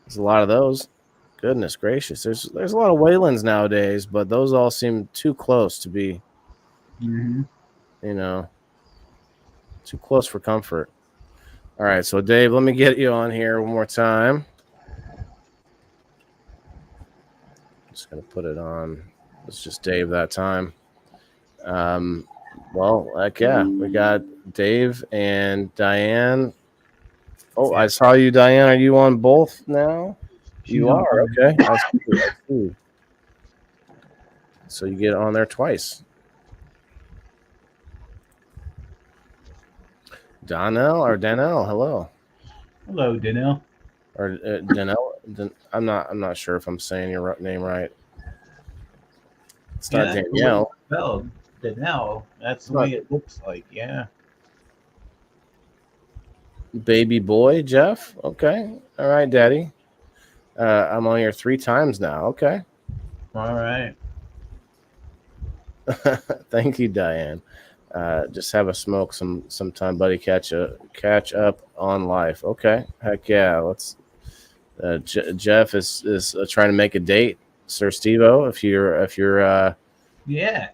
There's a lot of those. Goodness gracious. There's a lot of Waylons nowadays, but those all seem too close to be, too close for comfort. All right. So, Dave, let me get you on here one more time. Just going to put it on. It's just Dave that time. Well, heck yeah. We got Dave and Diane. Oh, I saw you, Diane. Are you on both now? You are. Okay. I see. So you get on there twice. Donnell, hello. Hello, Donnell. Or Donnell. I'm not sure if I'm saying your name right. It's not Danielle. Well, Donnell. That's the way it looks like. Yeah. Baby boy, Jeff. Okay. All right, Daddy. I'm on here 3 times now. Okay. All right. Thank you, Diane. Just have a smoke sometime, buddy. Catch up on life. Okay. Heck yeah. Let's. Jeff is trying to make a date, Siir SteveO. If you're yeah.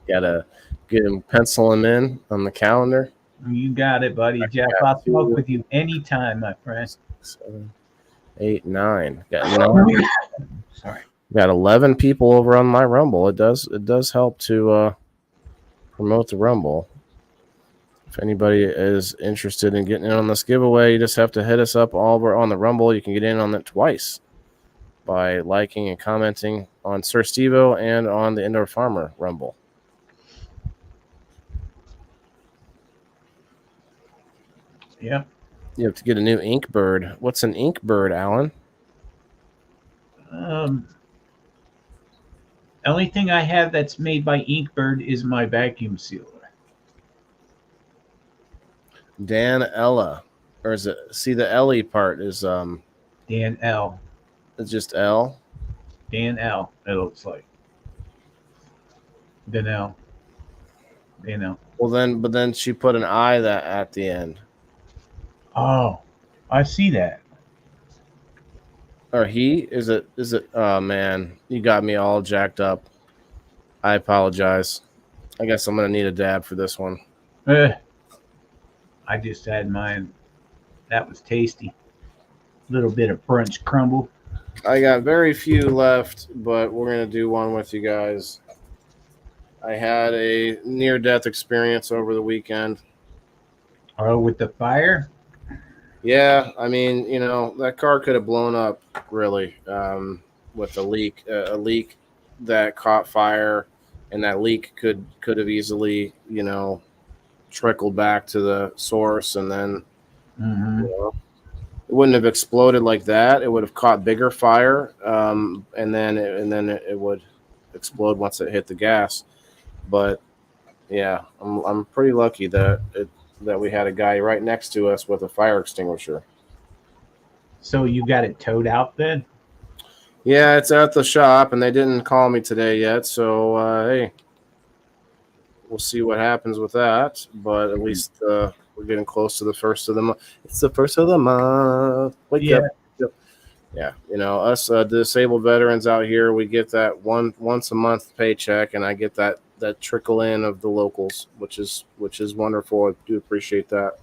Gotta get him, pencil him in on the calendar. You got it, buddy. Jeff, I'll smoke with you anytime, my friend. 7, 8, 9. Sorry. Got 11 people over on my Rumble. It does help to promote the Rumble. If anybody is interested in getting in on this giveaway, you just have to hit us up all over on the Rumble. You can get in on it twice by liking and commenting on Siir SteveO and on the Indoor Farmer Rumble. Yep. You have to get a new ink bird. What's an ink bird, Alan? Only thing I have that's made by Inkbird is my vacuum sealer. Dan Ella. Or is it, see, the Ellie part is Dan L. it's just L. Dan L. It looks like. Dan L. Dan L. Well, but then she put an I that at the end. Oh, I see that. Or he? Is it? Oh, man. You got me all jacked up. I apologize. I guess I'm going to need a dab for this one. I just had mine. That was tasty. Little bit of brunch crumble. I got very few left, but we're going to do one with you guys. I had a near-death experience over the weekend. Oh, with the fire? Yeah, I mean, that car could have blown up, really, with a leak that caught fire, and that leak could have easily, trickled back to the source, and then it wouldn't have exploded like that. It would have caught bigger fire, and then it would explode once it hit the gas. But yeah, I'm pretty lucky that we had a guy right next to us with a fire extinguisher. So you got it towed out then? Yeah, it's at the shop, and they didn't call me today yet. So hey, we'll see what happens with that. But at least we're getting close to the first of the month. It's the first of the month. Wake up. Yeah, us disabled veterans out here, we get that once a month paycheck, and I get that trickle in of the locals, which is wonderful. I do appreciate that.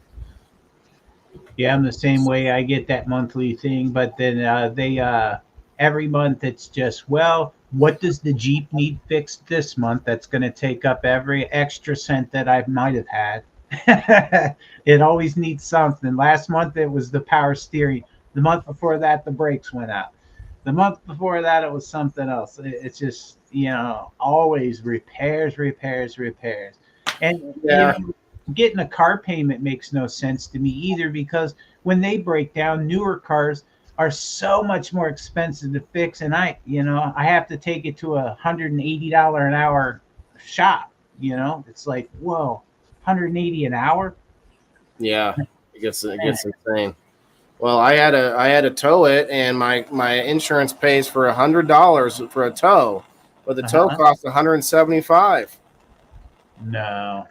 Yeah, I'm the same way. I get that monthly thing, but then they every month it's just, well, what does the Jeep need fixed this month? That's going to take up every extra cent that I might have had. It always needs something. Last month it was the power steering. The month before that, the brakes went out. The month before that, it was something else. It's just, always repairs. And getting a car payment makes no sense to me either, because when they break down, newer cars are so much more expensive to fix. And I have to take it to $180 an hour shop. It's like, whoa, $180 an hour? Yeah, it gets insane. Well, I had to tow it, and my insurance pays for $100 for a tow, but the tow costs $175. No.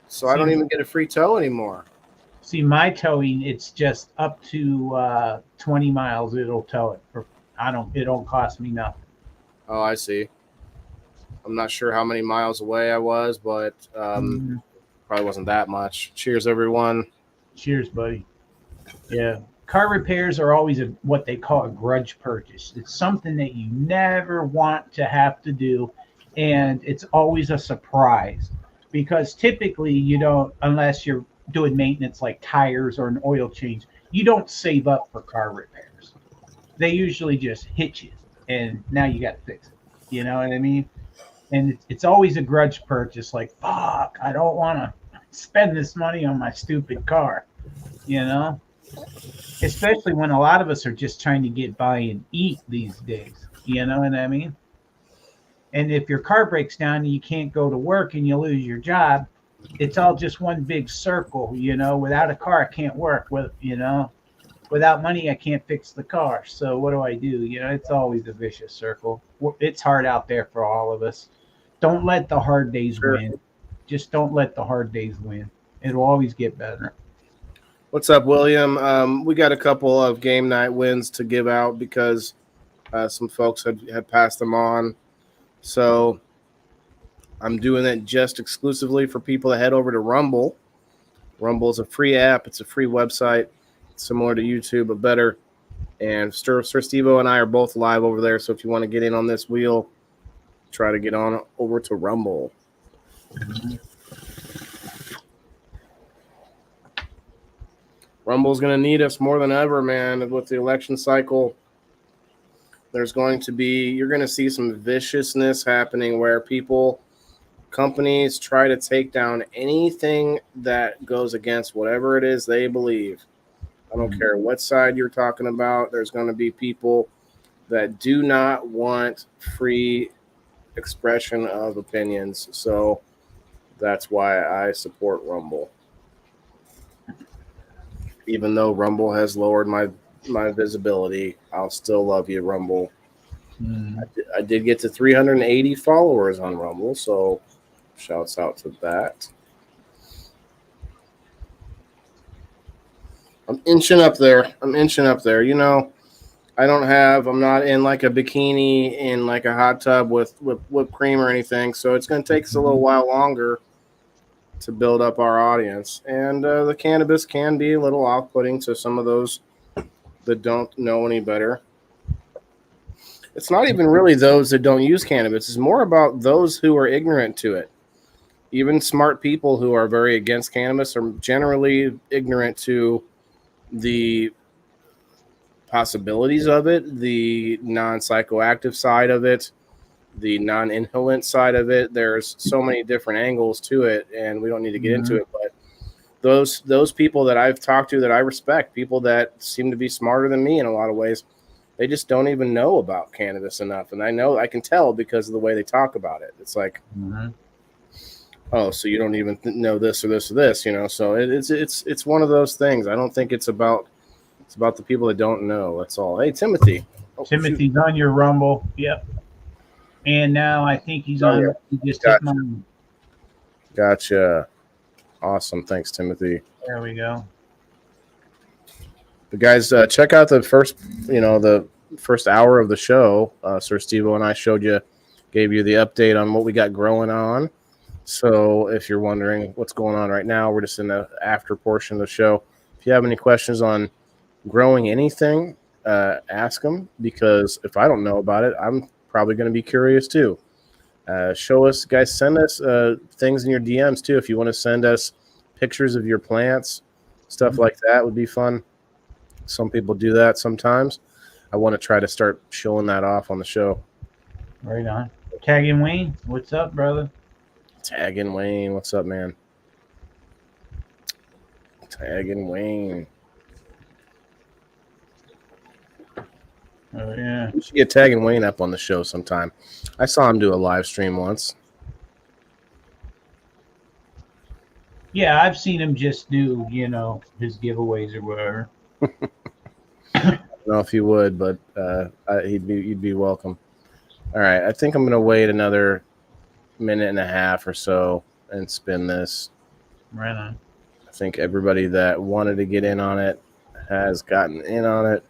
So I don't even get a free tow anymore. See, my towing, it's just up to 20 miles. It'll tow it. It don't cost me nothing. Oh, I see. I'm not sure how many miles away I was, but probably wasn't that much. Cheers, everyone. Cheers, buddy. Yeah. Car repairs are always what they call a grudge purchase. It's something that you never want to have to do, and it's always a surprise, because typically you don't, unless you're doing maintenance like tires or an oil change, you don't save up for car repairs. They usually just hit you, and now you got to fix it. You know what I mean? And it's always a grudge purchase, like, fuck, I don't want to spend this money on my stupid car, Especially when a lot of us are just trying to get by and eat these days. You know what I mean? And if your car breaks down and you can't go to work and you lose your job, it's all just one big circle. Without a car, I can't work. Without money, I can't fix the car. So what do? It's always a vicious circle. It's hard out there for all of us. Don't let the hard days win. Just don't let the hard days win. It'll always get better. What's up, William? We got a couple of game night wins to give out because some folks had passed them on. So I'm doing it just exclusively for people that head over to Rumble. Rumble is a free app. It's a free website, similar to YouTube, but better. And Siir SteveO and I are both live over there. So if you want to get in on this wheel, try to get on over to Rumble. Rumble's going to need us more than ever, man. With the election cycle, you're going to see some viciousness happening where companies try to take down anything that goes against whatever it is they believe. I don't care what side you're talking about. There's going to be people that do not want free expression of opinions. So that's why I support Rumble. Even though Rumble has lowered my visibility, I'll still love you, Rumble. I did get to 380 followers on Rumble, so shouts out to that. I'm inching up there. You know, I'm not in like a bikini in like a hot tub with whipped cream or anything, so it's going to take us a little while longer to build up our audience. And the cannabis can be a little off-putting to some of those that don't know any better. It's not even really those that don't use cannabis. It's more about those who are ignorant to it. Even smart people who are very against cannabis are generally ignorant to the possibilities of it, the non-psychoactive side of it, the non-inhalant side of it. There's so many different angles to it, and we don't need to get into it. But those people that I've talked to that I respect, people that seem to be smarter than me in a lot of ways, they just don't even know about cannabis enough. And I can tell because of the way they talk about it. It's like, oh, so you don't even know this or this or this, you know? So it's one of those things. I don't think it's about the people that don't know. That's all. Hey, Timothy. Timothy's on your Rumble. Yep. And now I think he's on. Yeah. He just hit mine. Gotcha. Awesome. Thanks, Timothy. There we go. But guys, check out the first hour of the show. Siir SteveO and I gave you the update on what we got growing on. So if you're wondering what's going on right now, we're just in the after portion of the show. If you have any questions on growing anything, ask them, because if I don't know about it, I'm probably going to be curious too. Show us, guys, send us things in your DMs too. If you want to send us pictures of your plants, stuff like that would be fun. Some people do that sometimes. I want to try to start showing that off on the show. Right on. Tagging Wayne, what's up, brother? Tagging Wayne, what's up, man? Tagging Wayne. Oh, yeah. We should get Tagging Wayne up on the show sometime. I saw him do a live stream once. Yeah, I've seen him just do, his giveaways or whatever. I don't know if he would, but you'd be welcome. All right, I think I'm going to wait another minute and a half or so and spin this. Right on. I think everybody that wanted to get in on it has gotten in on it.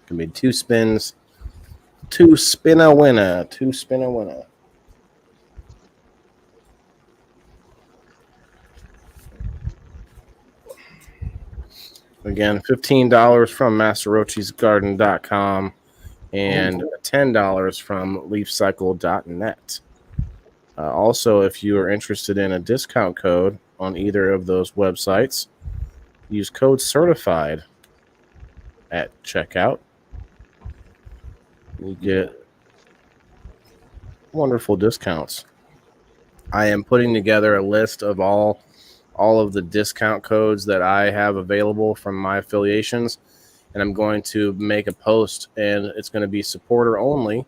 Can be 2 spins. 2 spin a winner. 2 spin a winner. Again, $15 from MasterRochi'sGarden.com and $10 from LeafCycle.net. Also, if you are interested in a discount code on either of those websites, use code CERTIFIED at checkout. You get wonderful discounts. I am putting together a list of all of the discount codes that I have available from my affiliations, and I'm going to make a post, and it's going to be supporter only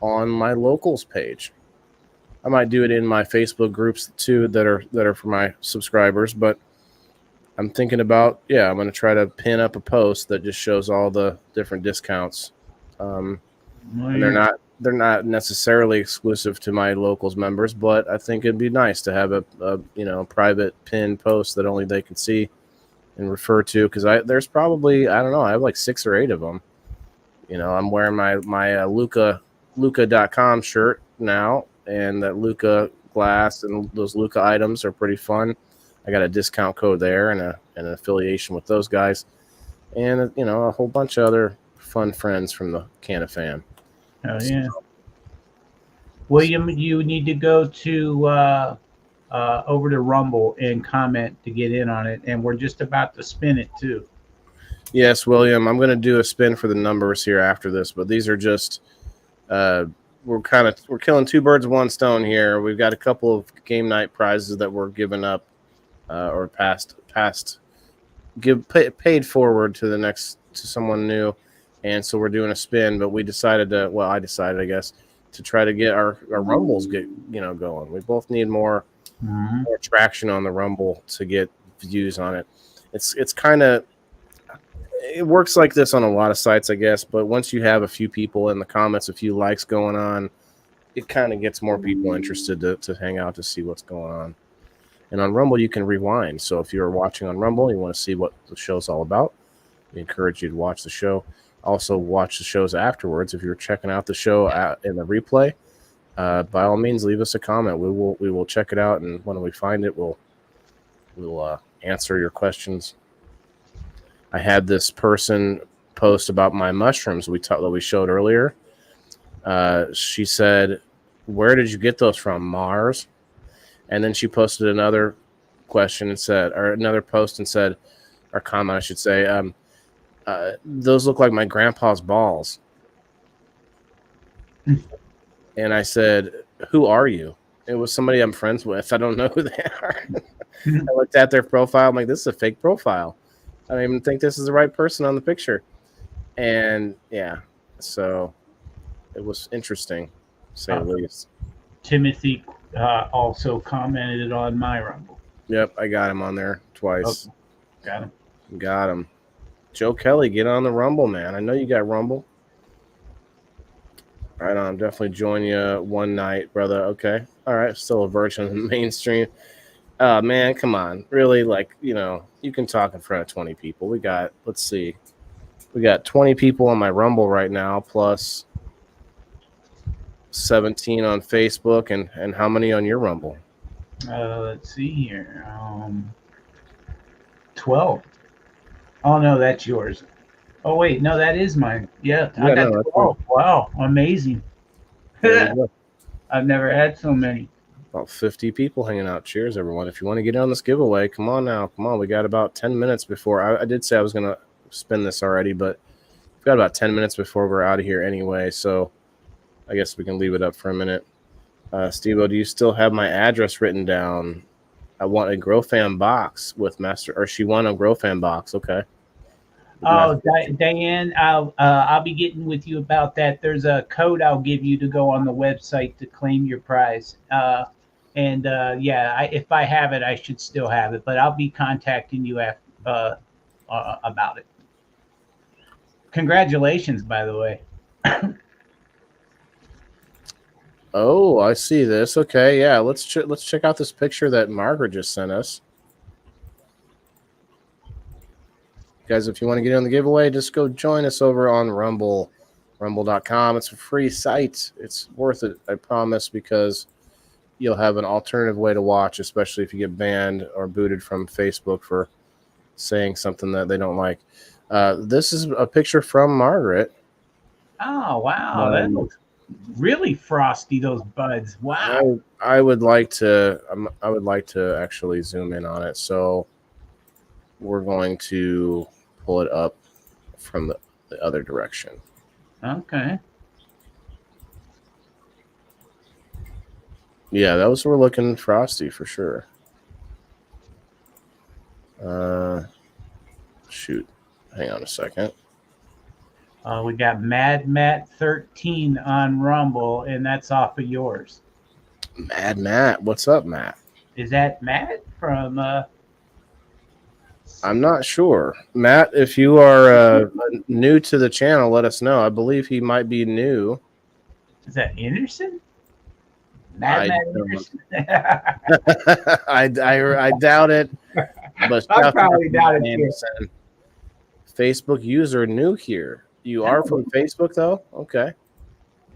on my locals page. I might do it in my Facebook groups too that are for my subscribers, but I'm thinking about, I'm going to try to pin up a post that just shows all the different discounts. And they're not necessarily exclusive to my locals members, but I think it'd be nice to have a private pin post that only they can see and refer to, because there's probably, I don't know, I have like 6 or 8 of them. I'm wearing my Luca.com shirt now, and that Luca glass and those Luca items are pretty fun. I got a discount code there and an affiliation with those guys, and a whole bunch of other fun friends from the Canna fam. Oh yeah. William, you need to go to over to Rumble and comment to get in on it, and we're just about to spin it too. Yes, William, I'm going to do a spin for the numbers here after this, but these are just we're killing two birds with one stone here. We've got a couple of game night prizes that were given up or paid forward to someone new, and so we're doing a spin. But we decided I decided, I guess, to try to get our Rumbles going. We both need more traction on the Rumble to get views on it. It's kind of, it works like this on a lot of sites, I guess, but once you have a few people in the comments, a few likes going on, it kind of gets more people interested to hang out to see what's going on. And on Rumble, you can rewind. So if you're watching on Rumble and you want to see what the show's all about, we encourage you to watch the show. Also, watch the shows afterwards. If you're checking out the show in the replay, by all means, leave us a comment. We will check it out, and when we find it, we'll answer your questions. I had this person post about my mushrooms that we showed earlier. She said, "Where did you get those from, Mars?" And then she posted another question and said, or another post and said, or comment, I should say, "Those look like my grandpa's balls." And I said, "Who are you?" It was somebody I'm friends with. I don't know who they are. I looked at their profile. I'm like, this is a fake profile. I don't even think this is the right person on the picture. And yeah, so it was interesting, to say the least. Timothy also commented on my Rumble. Yep, I got him on there twice. Okay. Got him. Joe Kelly, get on the Rumble, man. I know you got Rumble. Right on. Definitely join you one night, brother. Okay. All right. Still a virgin in the mainstream. Man, come on. Really, you can talk in front of 20 people. Let's see. We got 20 people on my Rumble right now, plus 17 on Facebook. And how many on your Rumble? Let's see here. 12. Oh, no, that's yours. Oh, wait. No, that is mine. Yeah, I got 12. Wow. Amazing. I've never had so many. About 50 people hanging out. Cheers, everyone. If you want to get on this giveaway, come on now. Come on. We got about 10 minutes before. I did say I was going to spin this already, but we've got about 10 minutes before we're out of here anyway, so I guess we can leave it up for a minute. SteveO, do you still have my address written down? I want a GrowFam box with Master, or she won a GrowFam box. Okay. Oh, Diane, I'll be getting with you about that. There's a code I'll give you to go on the website to claim your prize. If I have it, I should still have it, but I'll be contacting you about it. Congratulations, by the way. Oh, I see this. Okay, yeah. Let's check out this picture that Margaret just sent us. Guys, if you want to get on the giveaway, just go join us over on Rumble, rumble.com. It's a free site. It's worth it, I promise, because you'll have an alternative way to watch, especially if you get banned or booted from Facebook for saying something that they don't like. This is a picture from Margaret. Oh, wow. That looks really frosty, those buds. Wow. I would like to actually zoom in on it. So we're going to pull it up from the other direction. Okay. Yeah, those were looking frosty for sure. Shoot. Hang on a second. We got Mad Matt 13 on Rumble, and that's off of yours. Mad Matt. What's up, Matt? Is that Matt from... I'm not sure. Matt, if you are new to the channel, let us know. I believe he might be new. Is that Anderson? Matt Anderson? I doubt it. But I probably doubt it. Anderson. Facebook user new here. You are from Facebook, though? Okay.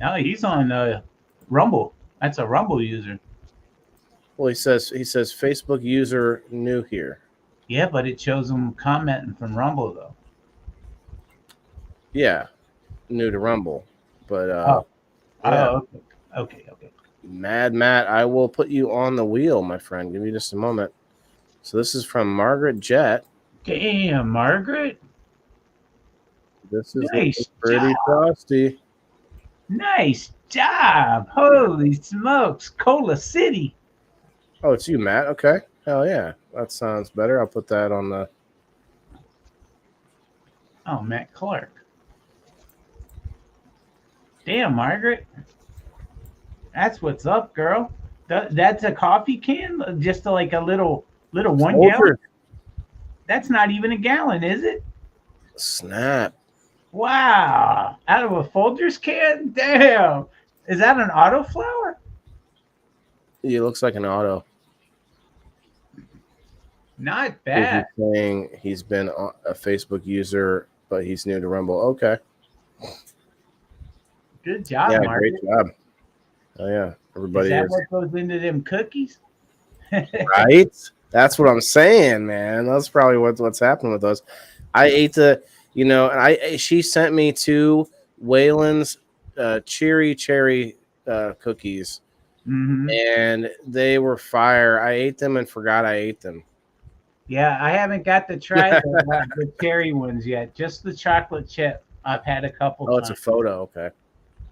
No, he's on Rumble. That's a Rumble user. Well, he says Facebook user new here. Yeah, but it shows them commenting from Rumble though. Yeah, new to Rumble. But Oh, yeah. okay. Mad Matt, I will put you on the wheel, my friend. Give me just a moment. So this is from Margaret Jett. Damn, Margaret. This is Nice looking pretty job. frosty. Nice job. Holy smokes. Cola City. Oh, it's you, Matt. Okay. Hell yeah. That sounds better. I'll put that on the. Oh, Matt Clark. Damn, Margaret. That's what's up, girl. That's a coffee can? Just like a little 1 gallon? That's not even a gallon, is it? Snap. Wow. Out of a Folgers can? Damn. Is that an auto flower? He looks like an auto. Not bad. He's saying he's been a Facebook user, but he's new to Rumble. Okay. Good job, Yeah, Margaret. great job. Oh yeah, everybody. Is that what goes into them cookies? Right? That's what I'm saying, man. That's probably what's happening with those. I ate and she sent me 2 Waylon's cherry cookies, and they were fire. I ate them and forgot I ate them. Yeah, I haven't got to try the cherry ones yet. Just the chocolate chip. I've had a couple. Oh, it's a photo. Okay.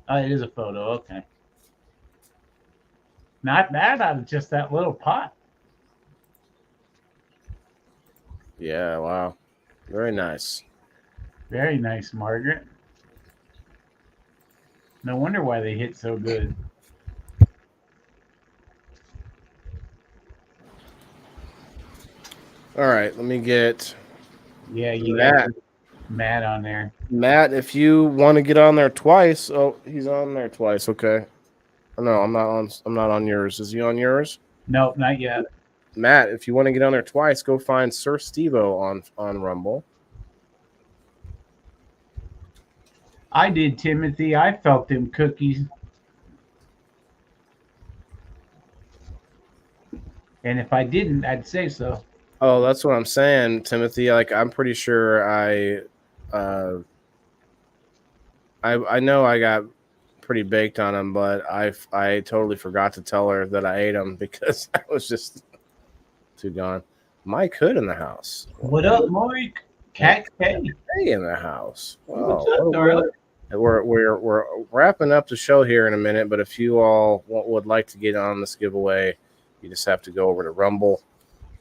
Oh, it is a photo. Okay. Not bad out of just that little pot. Yeah, wow. Very nice. Very nice, Margaret. No wonder why they hit so good. All right, let me get you Matt. got Matt on there. Matt, if you want to get on there twice, he's on there twice. Okay. No, I'm not on yours. Is he on yours? Nope, not yet. Matt, if you want to get on there twice, go find Siir SteveO on Rumble. I did, Timothy. I felt them cookies. And if I didn't, I'd say so. Oh, that's what I'm saying, Timothy. Like, I'm pretty sure I know I got pretty baked on them, but I totally forgot to tell her that I ate them because I was just too gone. Mike Hood in the house. What up, Mike? Cat K in the house. Wow. What's up, darling? We're wrapping up the show here in a minute, but if you all would like to get on this giveaway, you just have to go over to Rumble.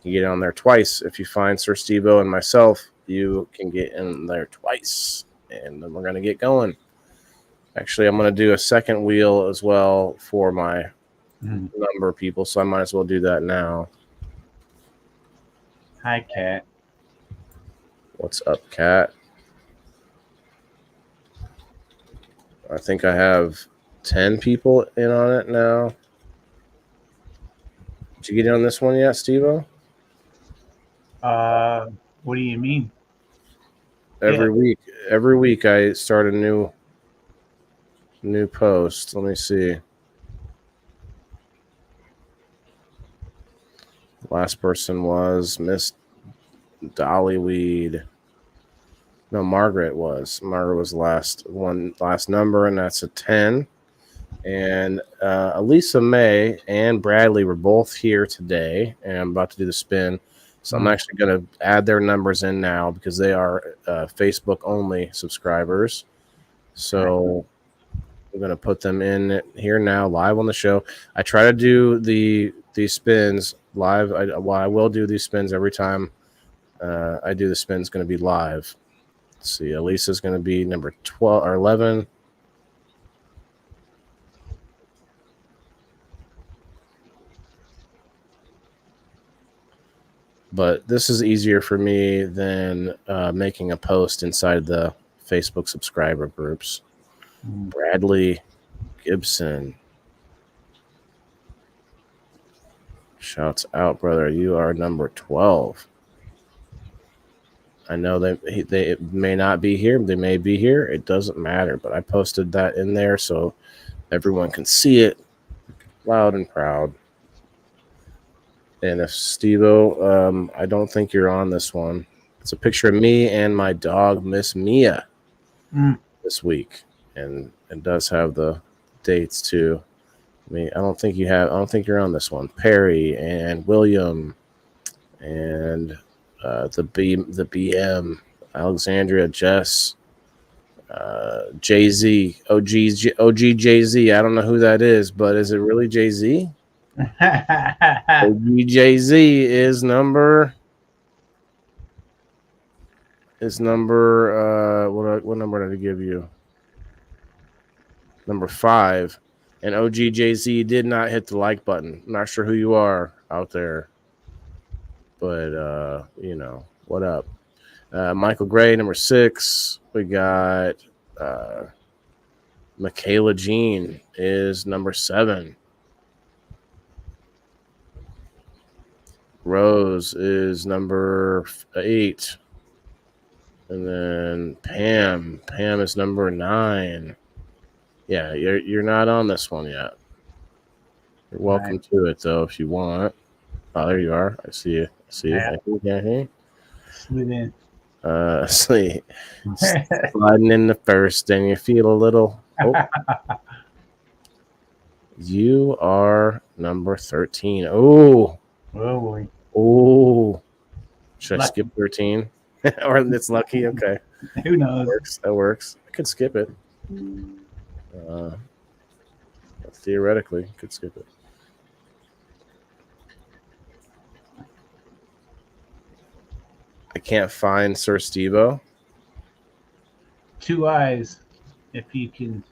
You get on there twice. If you find Siir SteveO and myself, you can get in there twice, and then we're gonna get going. Actually, I'm gonna do a second wheel as well for my number of people, so I might as well do that now. Hi, Cat. What's up, Cat? I think I have 10 people in on it now. Did you get in on this one yet, SteveO? What do you mean? Every week I start a new post. Let me see. Last person was Miss Dollyweed. No, Margaret was. Margaret was last number, and that's a 10. And Elisa May and Bradley were both here today, and I'm about to do the spin. So I'm actually going to add their numbers in now because they are Facebook only subscribers. So I'm going to put them in here now, live on the show. I try to do these spins live. I will do these spins every time I do the spins. Going to be live. Let's see, Elisa's going to be number 12 or 11. But this is easier for me than making a post inside the Facebook subscriber groups. Bradley Gibson. Shouts out, brother. You are number 12. I know they may not be here. They may be here. It doesn't matter. But I posted that in there so everyone can see it loud and proud. And if SteveO, I don't think you're on this one. It's a picture of me and my dog, Miss Mia, this week, and it does have the dates too. I don't think you have. I don't think you're on this one. Perry and William, and the BM, Alexandria, Jess, Jay Z, OG Jay Z. I don't know who that is, but is it really Jay Z? OG Jay Z is number. What number did I give you? Number 5. And OG Jay Z did not hit the like button. I'm not sure who you are out there, but what up? Michael Gray, number 6. We got Michaela Jean is number 7. Rose is number 8. And then Pam is number 9. Yeah, you're not on this one yet. You're welcome to it though if you want. Oh, there you are. I see you. Sliding in the first, and you feel a little. Oh. You are number 13. Oh boy. Oh. Should I skip 13? Or it's lucky? Okay. Who knows? That works. I could skip it. Theoretically, could skip it. I can't find Siir SteveO. 2 eyes, if you can.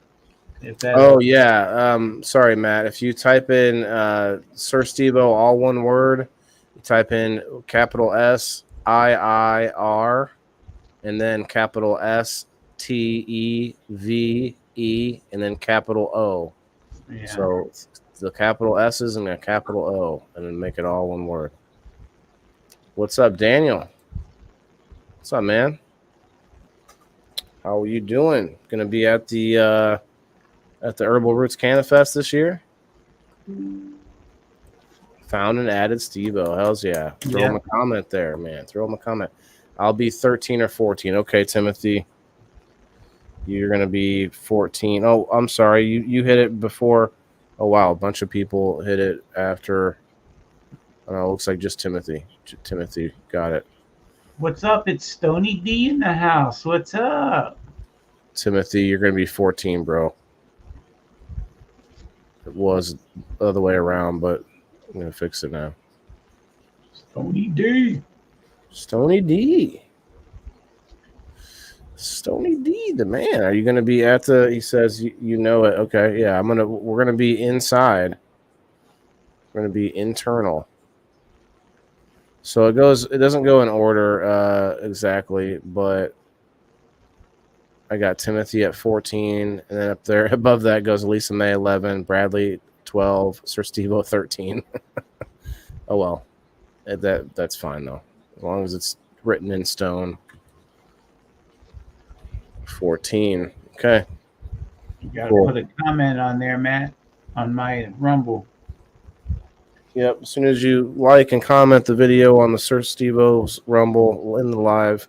Sorry, Matt. If you type in Siir SteveO, all one word, you type in capital SIIR and then capital STEVE and then capital O. Yeah. So the capital S's and a capital O, and then make it all one word. What's up, Daniel? What's up, man? How are you doing? Gonna be at the Herbal Roots Canada Fest this year? Found and added SteveO. Hells yeah. Throw him a comment there, man. Throw him a comment. I'll be 13 or 14. Okay, Timothy. You're going to be 14. Oh, I'm sorry. You hit it before. Oh, wow. A bunch of people hit it after. Looks like just Timothy. Timothy got it. What's up? It's Stony D in the house. What's up? Timothy, you're going to be 14, bro. It was the other way around, but I'm going to fix it now. Stony D. Stony D. Stony D, the man. Are you going to be at the? He says you know it. Okay, yeah. We're gonna be inside. We're gonna be internal. So it doesn't go in order exactly, but I got Timothy at 14, and then up there above that goes Lisa May 11, Bradley 12, Siir SteveO 13. Oh well, that's fine though, as long as it's written in stone. 14. Okay. You got to put a comment on there, Matt, on my Rumble. Yep. As soon as you like and comment the video on the Siir SteveO's Rumble in the live,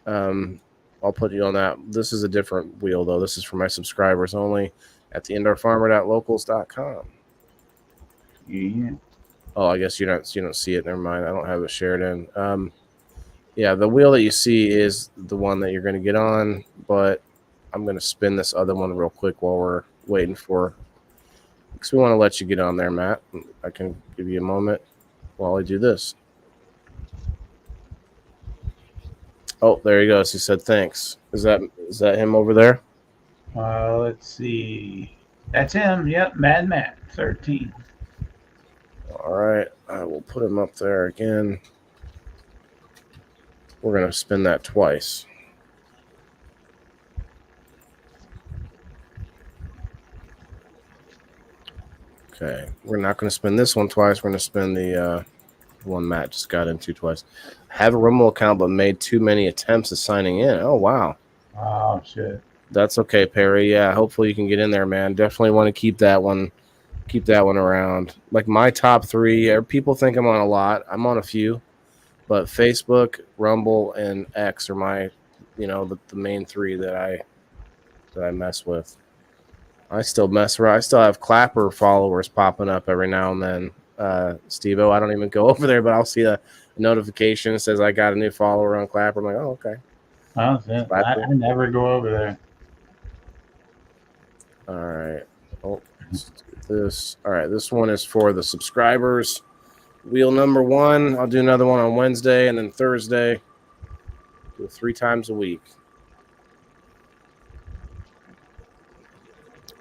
I'll put you on that. This is a different wheel, though. This is for my subscribers only at the indoorfarmer.locals.com. Yeah. Oh, I guess you don't see it. Never mind. I don't have it shared in. Yeah, the wheel that you see is the one that you're going to get on, but I'm going to spin this other one real quick while we're waiting for, because we want to let you get on there, Matt. I can give you a moment while I do this. Oh, there he goes. He said thanks. Is that him over there? Let's see. That's him. Yep, Mad Matt 13. All right, I will put him up there again. We're going to spin that twice. Okay, we're not going to spin this one twice. We're going to spin the one Matt just got into twice. Have a Rumble account, but made too many attempts at signing in. Oh, wow. Oh, shit. That's okay, Perry. Yeah, hopefully you can get in there, man. Definitely want to keep that one keep that one around. Like my top 3, people think I'm on a lot. I'm on a few, but Facebook, Rumble, and X are my, the main 3 that I mess with. I still mess around. I still have Clapper followers popping up every now and then. SteveO, I don't even go over there, but I'll see a notification that says I got a new follower on Clapper. I'm like, oh, okay. Oh, I never go over there. All right. Oh, let's do this. All right. This one is for the subscribers. Wheel number 1. I'll do another one on Wednesday and then Thursday. Do it 3 times a week.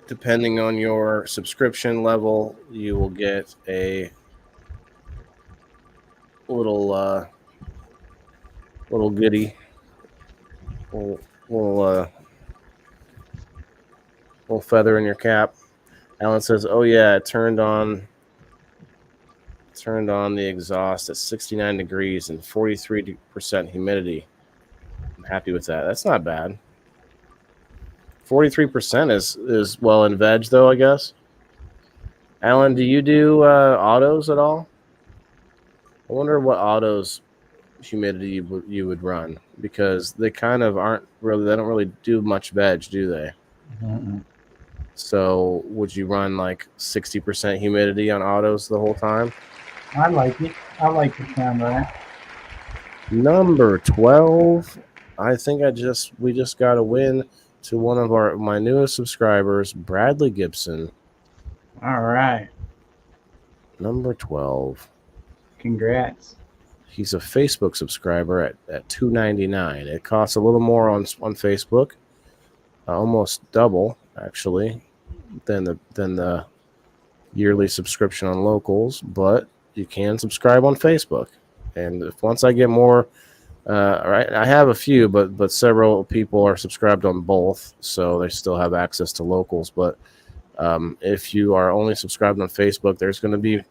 Depending on your subscription level, you will get a little goodie. Little feather in your cap. Alan says, "Oh yeah, it turned on the exhaust at 69 degrees and 43% humidity. I'm happy with that. That's not bad. 43% is well in veg though, I guess. Alan, do you do autos at all? I wonder what autos humidity you would run, because they kind of aren't really, they don't really do much veg, do they? Mm-mm. So would you run like 60% humidity on autos the whole time? I like it. I like the sound of that. Number 12. I think we just got a win to one of my newest subscribers, Bradley Gibson. All right. Number 12. Congrats. He's a Facebook subscriber at $2.99. It costs a little more on Facebook, almost double actually than the yearly subscription on locals, but you can subscribe on Facebook. And once I get more, right, I have a few, but several people are subscribed on both, so they still have access to locals. But if you are only subscribed on Facebook, there's going to be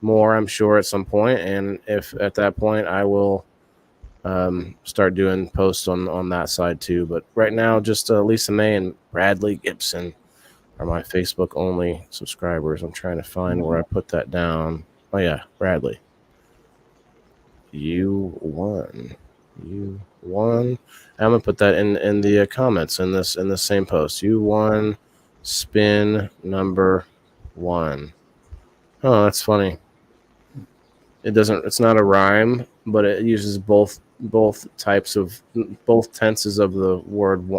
more, I'm sure, at some point. And if at that point, I will start doing posts on that side too. But right now, just Lisa May and Bradley Gibson are my Facebook only subscribers. I'm trying to find where I put that down. Oh yeah, Bradley. You won. I'm gonna put that in the comments in this same post. You won spin number 1. Oh, that's funny. It's not a rhyme, but it uses both tenses of the word.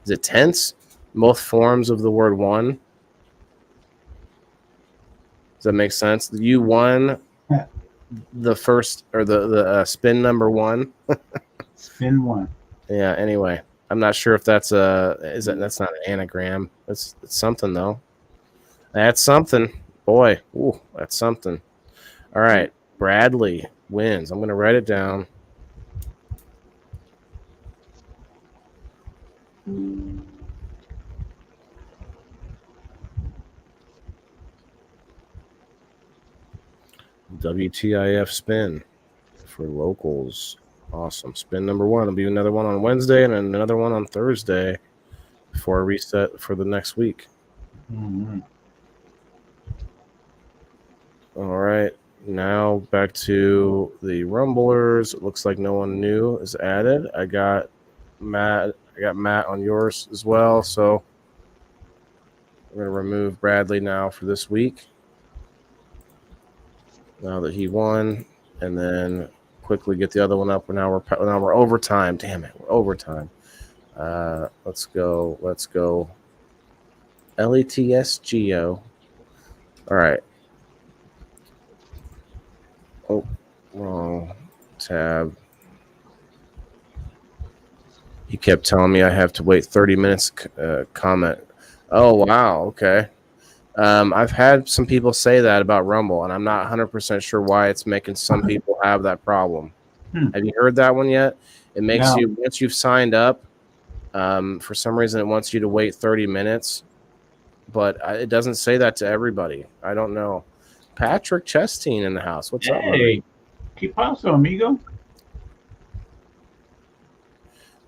Is it tense? Both forms of the word one. Does that make sense? You won the first, or the spin number 1. Spin 1. Yeah. Anyway, I'm not sure if that's that's not an anagram. It's something though. That's something, boy. Ooh, that's something. All right, Bradley wins. I'm gonna write it down. WTIF spin for locals. Awesome. Spin number 1. There'll be another one on Wednesday and another one on Thursday before I reset for the next week. Mm-hmm. All right. Now back to the Rumblers. It looks like no one new is added. I got Matt on yours as well. So we're going to remove Bradley now for this week, now that he won, and then quickly get the other one up. Now we're overtime. Damn it, we're overtime. Let's go. LETSGO. All right. Oh, wrong tab. He kept telling me I have to wait 30 minutes. Comment. Oh wow. Okay. I've had some people say that about Rumble, and I'm not 100% sure why it's making some people have that problem. Have you heard that one yet? It makes you, once you've signed up, for some reason it wants you to wait 30 minutes, but it doesn't say that to everybody. I don't know. Patrick Chesteen in the house. What's up? Hey, ¿qué pasó, amigo?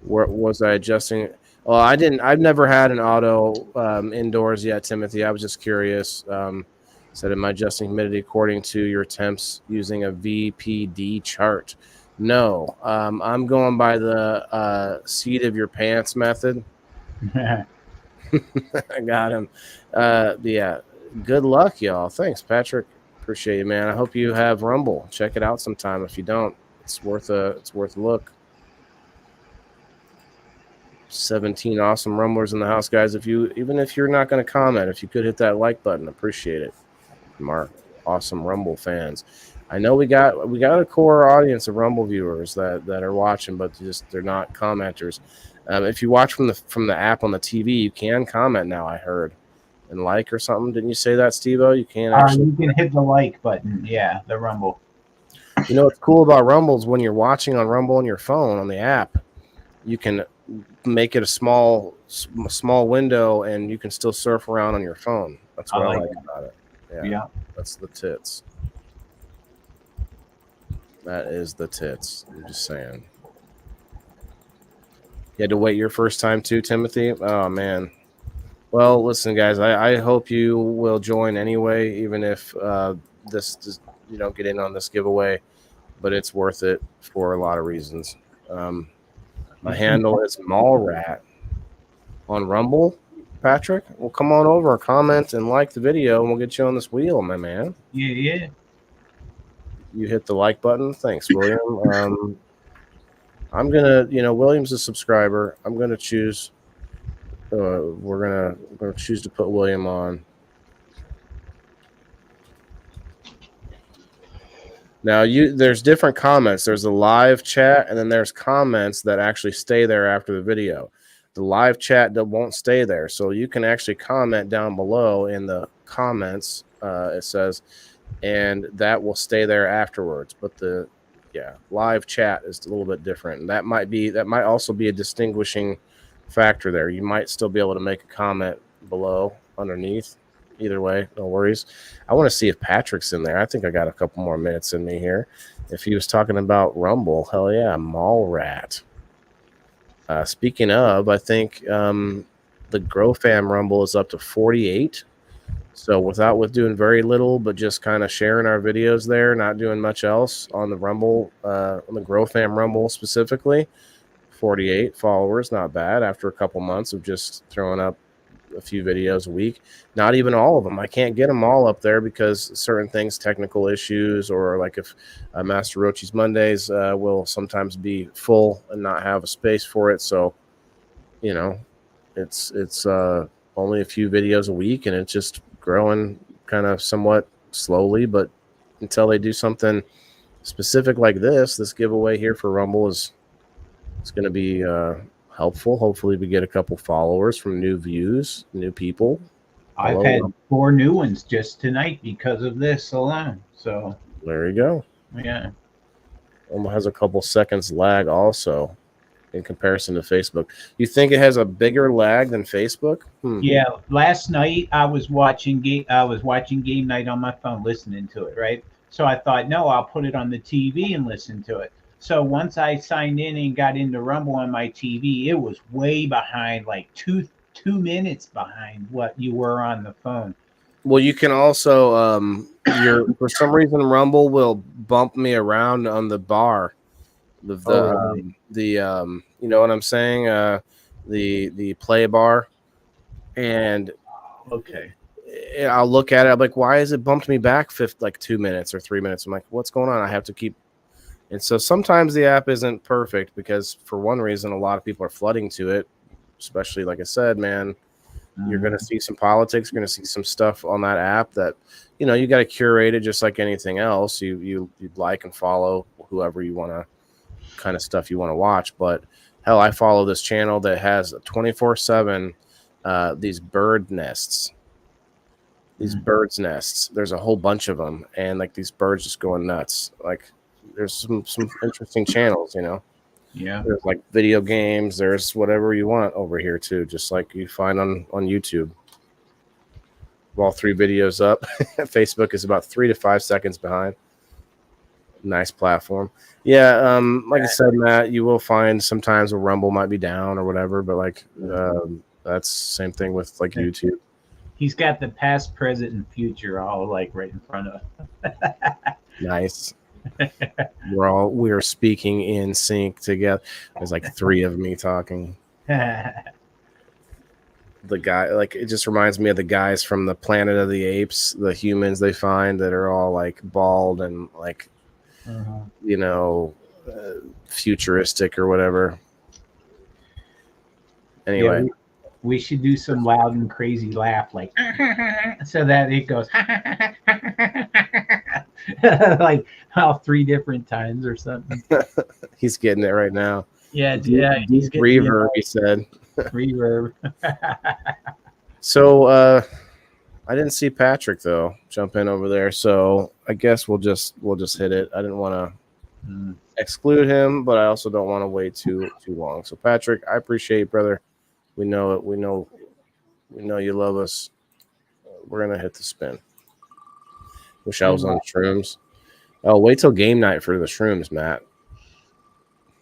Where was I adjusting? Well, I've never had an auto indoors yet, Timothy. I was just curious. Said, am I adjusting humidity according to your temps using a VPD chart? No, I'm going by the seat of your pants method. I got him. Yeah, good luck, y'all. Thanks, Patrick. Appreciate it, man. I hope you have Rumble. Check it out sometime. If you don't, it's worth a look. 17 awesome Rumblers in the house, guys. Even if you're not going to comment, if you could hit that like button, appreciate it. From our awesome Rumble fans. I know we got a core audience of Rumble viewers that are watching, but they're not commenters. If you watch from the app on the TV, you can comment now. I heard and like or something. Didn't you say that, SteveO? You can actually. You can hit the like button. Yeah, the Rumble. You know what's cool about Rumble is when you're watching on Rumble on your phone on the app, you can make it a small window and you can still surf around on your phone. That's what I like about it. Yeah, that's the tits. That is the tits. I'm just saying. You had to wait your first time too, Timothy? Oh, man. Well, listen, guys, I hope you will join anyway, even if this you don't get in on this giveaway, but it's worth it for a lot of reasons. My handle is Mallrat on Rumble. Patrick, well, come on over, comment, and like the video, and we'll get you on this wheel, my man. Yeah. You hit the like button. Thanks, William. I'm gonna, William's a subscriber. I'm gonna choose. We're gonna choose to put William on. Now, there's different comments. There's a live chat, and then there's comments that actually stay there after the video. The live chat that won't stay there, so you can actually comment down below in the comments. It says, and that will stay there afterwards. But the live chat is a little bit different, and that might also be a distinguishing factor there. You might still be able to make a comment below underneath. Either way, no worries. I want to see if Patrick's in there. I think I got a couple more minutes in me here. If he was talking about Rumble, hell yeah, Mallrat. Speaking of, I think the GrowFam Rumble is up to 48. So with doing very little, but just kind of sharing our videos there, not doing much else on the Rumble, on the GrowFam Rumble specifically, 48 followers, not bad after a couple months of just throwing up a few videos a week. Not even all of them. I can't get them all up there because certain things, technical issues, or like if Master Rochi's Mondays will sometimes be full and not have a space for it. So, it's only a few videos a week, and it's just growing kind of somewhat slowly, but until they do something specific like this giveaway here for Rumble it's going to be helpful. Hopefully we get a couple followers from new views, new people. I've had 4 new ones just tonight because of this alone. So there you go. Yeah. Almost has a couple seconds lag also in comparison to Facebook. You think it has a bigger lag than Facebook? Yeah. Last night I was watching game night on my phone, listening to it. Right. So I thought, no, I'll put it on the TV and listen to it. So once I signed in and got into Rumble on my TV, it was way behind, like two minutes behind what you were on the phone. Well, you can also for some reason Rumble will bump me around on the bar. You know what I'm saying? The play bar. And okay. I'll look at it, I'm like, why is it bumped me back 2 minutes or 3 minutes? I'm like, what's going on? I have to keep. And so sometimes the app isn't perfect because for one reason, a lot of people are flooding to it, especially like I said, man, you're going to see some politics, you're going to see some stuff on that app that, you got to curate it just like anything else. You like and follow whoever you want to kind of stuff you want to watch. But hell, I follow this channel that has 24/7 these bird nests. These birds nests. There's a whole bunch of them, and like these birds just going nuts. Like there's some interesting channels, Yeah. There's like video games. There's whatever you want over here too, just like you find on YouTube. All 3 videos up. Facebook is about 3 to 5 seconds behind. Nice platform. Yeah, like I said, Matt, you will find sometimes a Rumble might be down or whatever, but like that's the same thing with like YouTube. He's got the past, present, and future all like right in front of Nice. We're speaking in sync together. There's like 3 of me talking. him. The guy, like, it just reminds me of the guys from the Planet of the Apes, the humans they find that are all like bald and like, you know, futuristic or whatever. Anyway, Yeah, we should do some loud and crazy laugh, like so that it goes like all 3 different times or something. he's getting it right now. Yeah, Deep he's getting reverb, he said. reverb. So I didn't see Patrick though jump in over there, so I guess we'll just hit it. I didn't want to exclude him, but I also don't want to wait too long. So Patrick, I appreciate you, brother. We know it. We know you love us. We're gonna hit the spin. Wish I was on shrooms. Oh, wait till game night for the shrooms, Matt.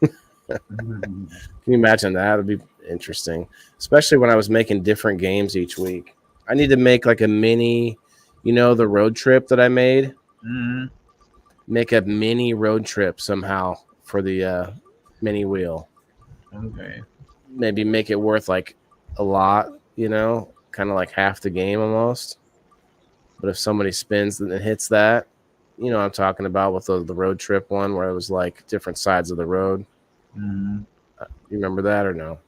Can you imagine that? It'd be interesting, especially when I was making different games each week. I need to make like a mini, the road trip that I made. Make a mini road trip somehow for the mini wheel. Okay. Maybe make it worth like a lot, kind of like half the game almost. But if somebody spins and hits that, I'm talking about with the road trip one where it was like different sides of the road. You remember that or no?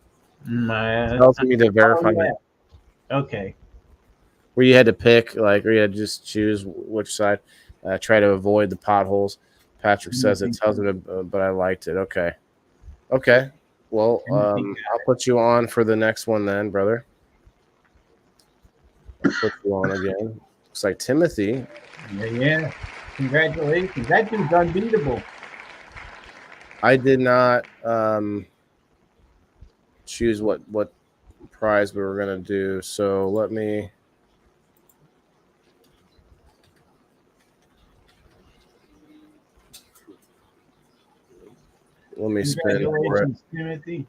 Tells me to verify that. Okay. Where you had to pick, or you had to just choose which side. Try to avoid the potholes. Patrick says it tells him to, but I liked it. Okay. Well, I'll put you on for the next one then, brother. I'll put you on again. Looks like Timothy. Yeah. Congratulations. That dude's unbeatable. I did not choose what prize we were going to do, so let me spin for it. Timothy.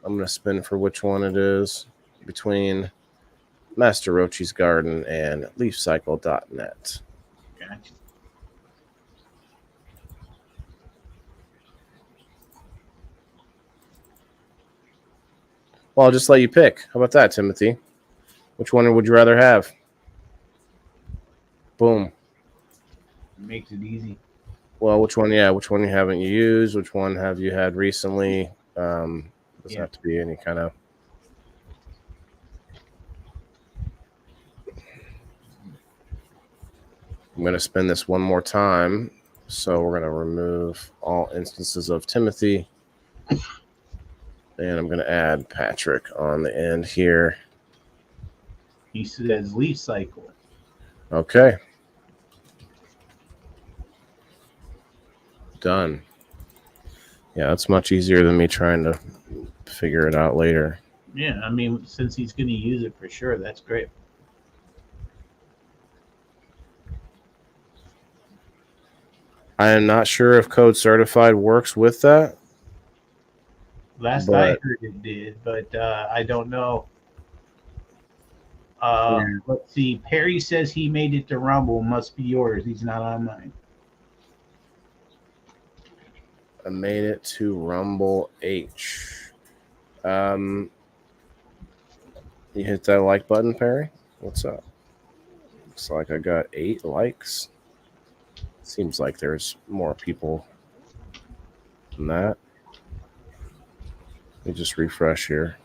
I'm going to spin for which one it is between Master Rochi's Garden and LeafCycle.net. Gotcha. Well, I'll just let you pick. How about that, Timothy? Which one would you rather have? Boom. Makes it easy. Well, which one haven't you used? Which one have you had recently? Doesn't have to be any kind of. I'm going to spin this one more time. So we're going to remove all instances of Timothy. And I'm going to add Patrick on the end here. He says leaf cycle. Okay. Done. Yeah, that's much easier than me trying to figure it out later. Yeah, I mean, since he's going to use it for sure, that's great. I am not sure if Code Certified works with that. Last I heard it did, but I don't know. Let's see. Perry says he made it to Rumble. Must be yours. He's not on mine. I made it to Rumble H. You hit that like button, Perry? What's up? Looks like I got 8 likes. Seems like there's more people than that. Let me just refresh here.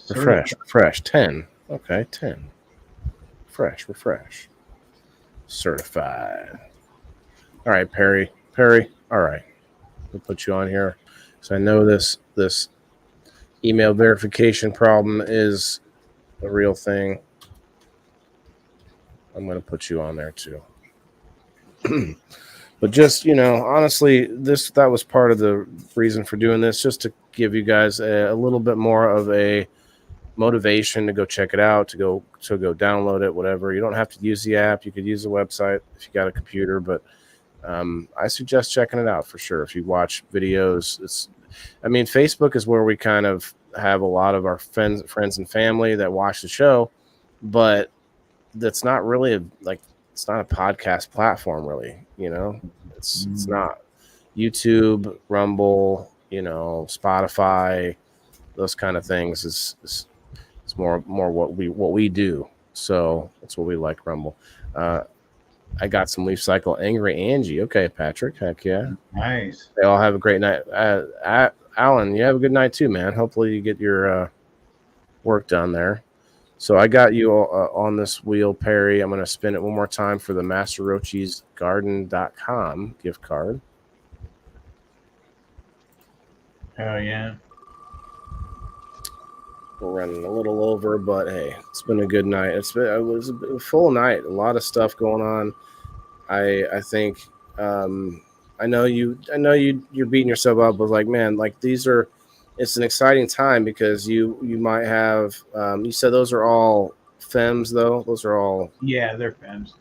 Refresh. 10. Okay, 10. Refresh. Certified. All right, Perry. All right. We'll put you on here. So I know this email verification problem is a real thing. I'm going to put you on there too. But just, honestly, that was part of the reason for doing this, just to give you guys a little bit more of a motivation to go check it out, to go download it, whatever. You don't have to use the app. You could use the website if you got a computer, but I suggest checking it out for sure. If you watch videos, I mean, Facebook is where we kind of have a lot of our friends and family that watch the show, but that's not really it's not a podcast platform, really. It's not. YouTube, Rumble, Spotify, those kind of things is more what we do. So that's what we like. Rumble. I got some Leaf Cycle Angry Angie. Okay, Patrick. Heck yeah. Nice. They all have a great night. Alan, you have a good night too, man. Hopefully you get your work done there. So I got you on this wheel, Perry. I'm going to spin it one more time for the MasterRochiesGarden.com gift card. Oh, yeah. We're running a little over, but hey, it's been a good night. It was a full night. A lot of stuff going on. I think I know you're beating yourself up, but like, man, like it's an exciting time because you might have you said those are all femmes though. Those are all they're femmes.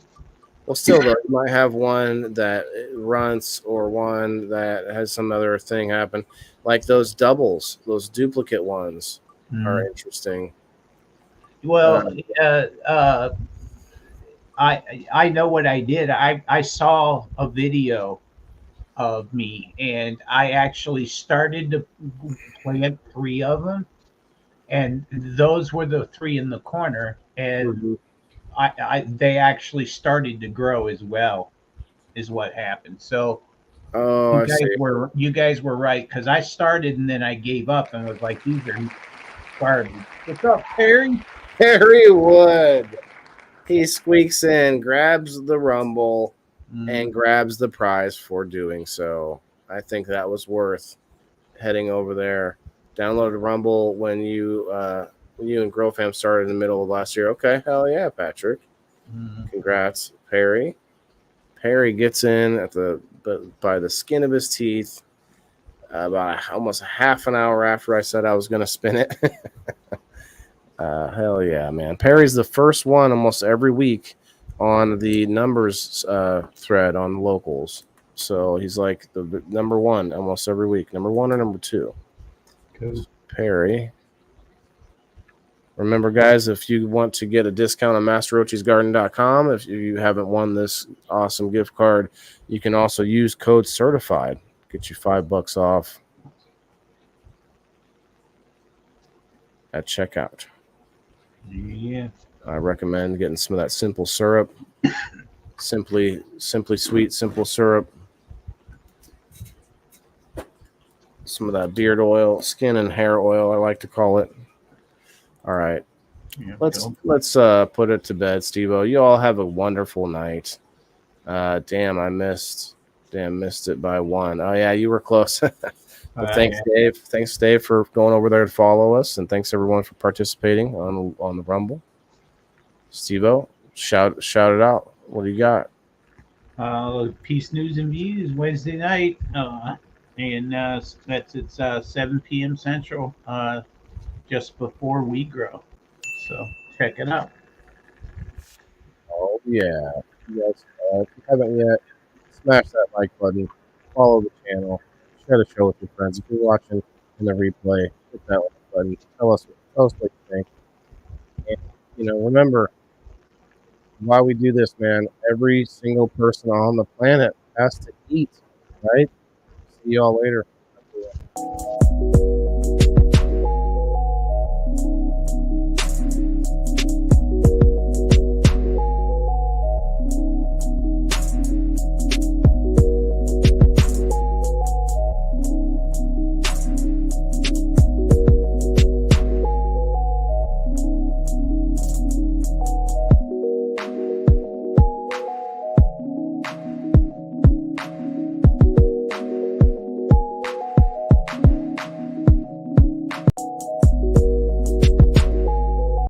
Well, still though, you might have one that runts or one that has some other thing happen. Like those doubles, those duplicate ones are interesting. Well, I know what I did. I saw a video of me, and I actually started to plant 3 of them, and those were the 3 in the corner, and they actually started to grow as well, is what happened. So you guys were right, because I started and then I gave up and was like, these are garbage. What's up, Perry? Perry Wood. He squeaks in, grabs the Rumble, and grabs the prize for doing so. I think that was worth heading over there. Downloaded Rumble when you and GrowFam started in the middle of last year. Okay, hell yeah, Patrick. Congrats, Perry. Perry gets in by the skin of his teeth about almost a half an hour after I said I was going to spin it. Hell yeah, man. Perry's the first one almost every week on the numbers thread on locals. So he's like the number one almost every week. Number 1 or number 2. Cool. Perry. Remember, guys, if you want to get a discount on MasterRochiesGarden.com, if you haven't won this awesome gift card, you can also use code CERTIFIED. Get you $5 off at checkout. Yeah. I recommend getting some of that simple syrup. Simply sweet, simple syrup. Some of that beard oil, skin and hair oil, I like to call it. All right. Yeah, let's put it to bed, SteveO. You all have a wonderful night. Damn, missed it by 1. Oh yeah, you were close. Thanks, Dave. Thanks, Dave, for going over there to follow us, and thanks everyone for participating on the Rumble. SteveO, shout it out. What do you got? Peace, News, and Views Wednesday night, and that's it's 7 p.m. Central, just before we grow. So check it out. Oh yeah, you guys, if you haven't yet, smash that like button, follow the channel, share the show with your friends. If you're watching in the replay, hit that like button. Tell us what you think. And remember, why we do this, man. Every single person on the planet has to eat, right? See y'all later.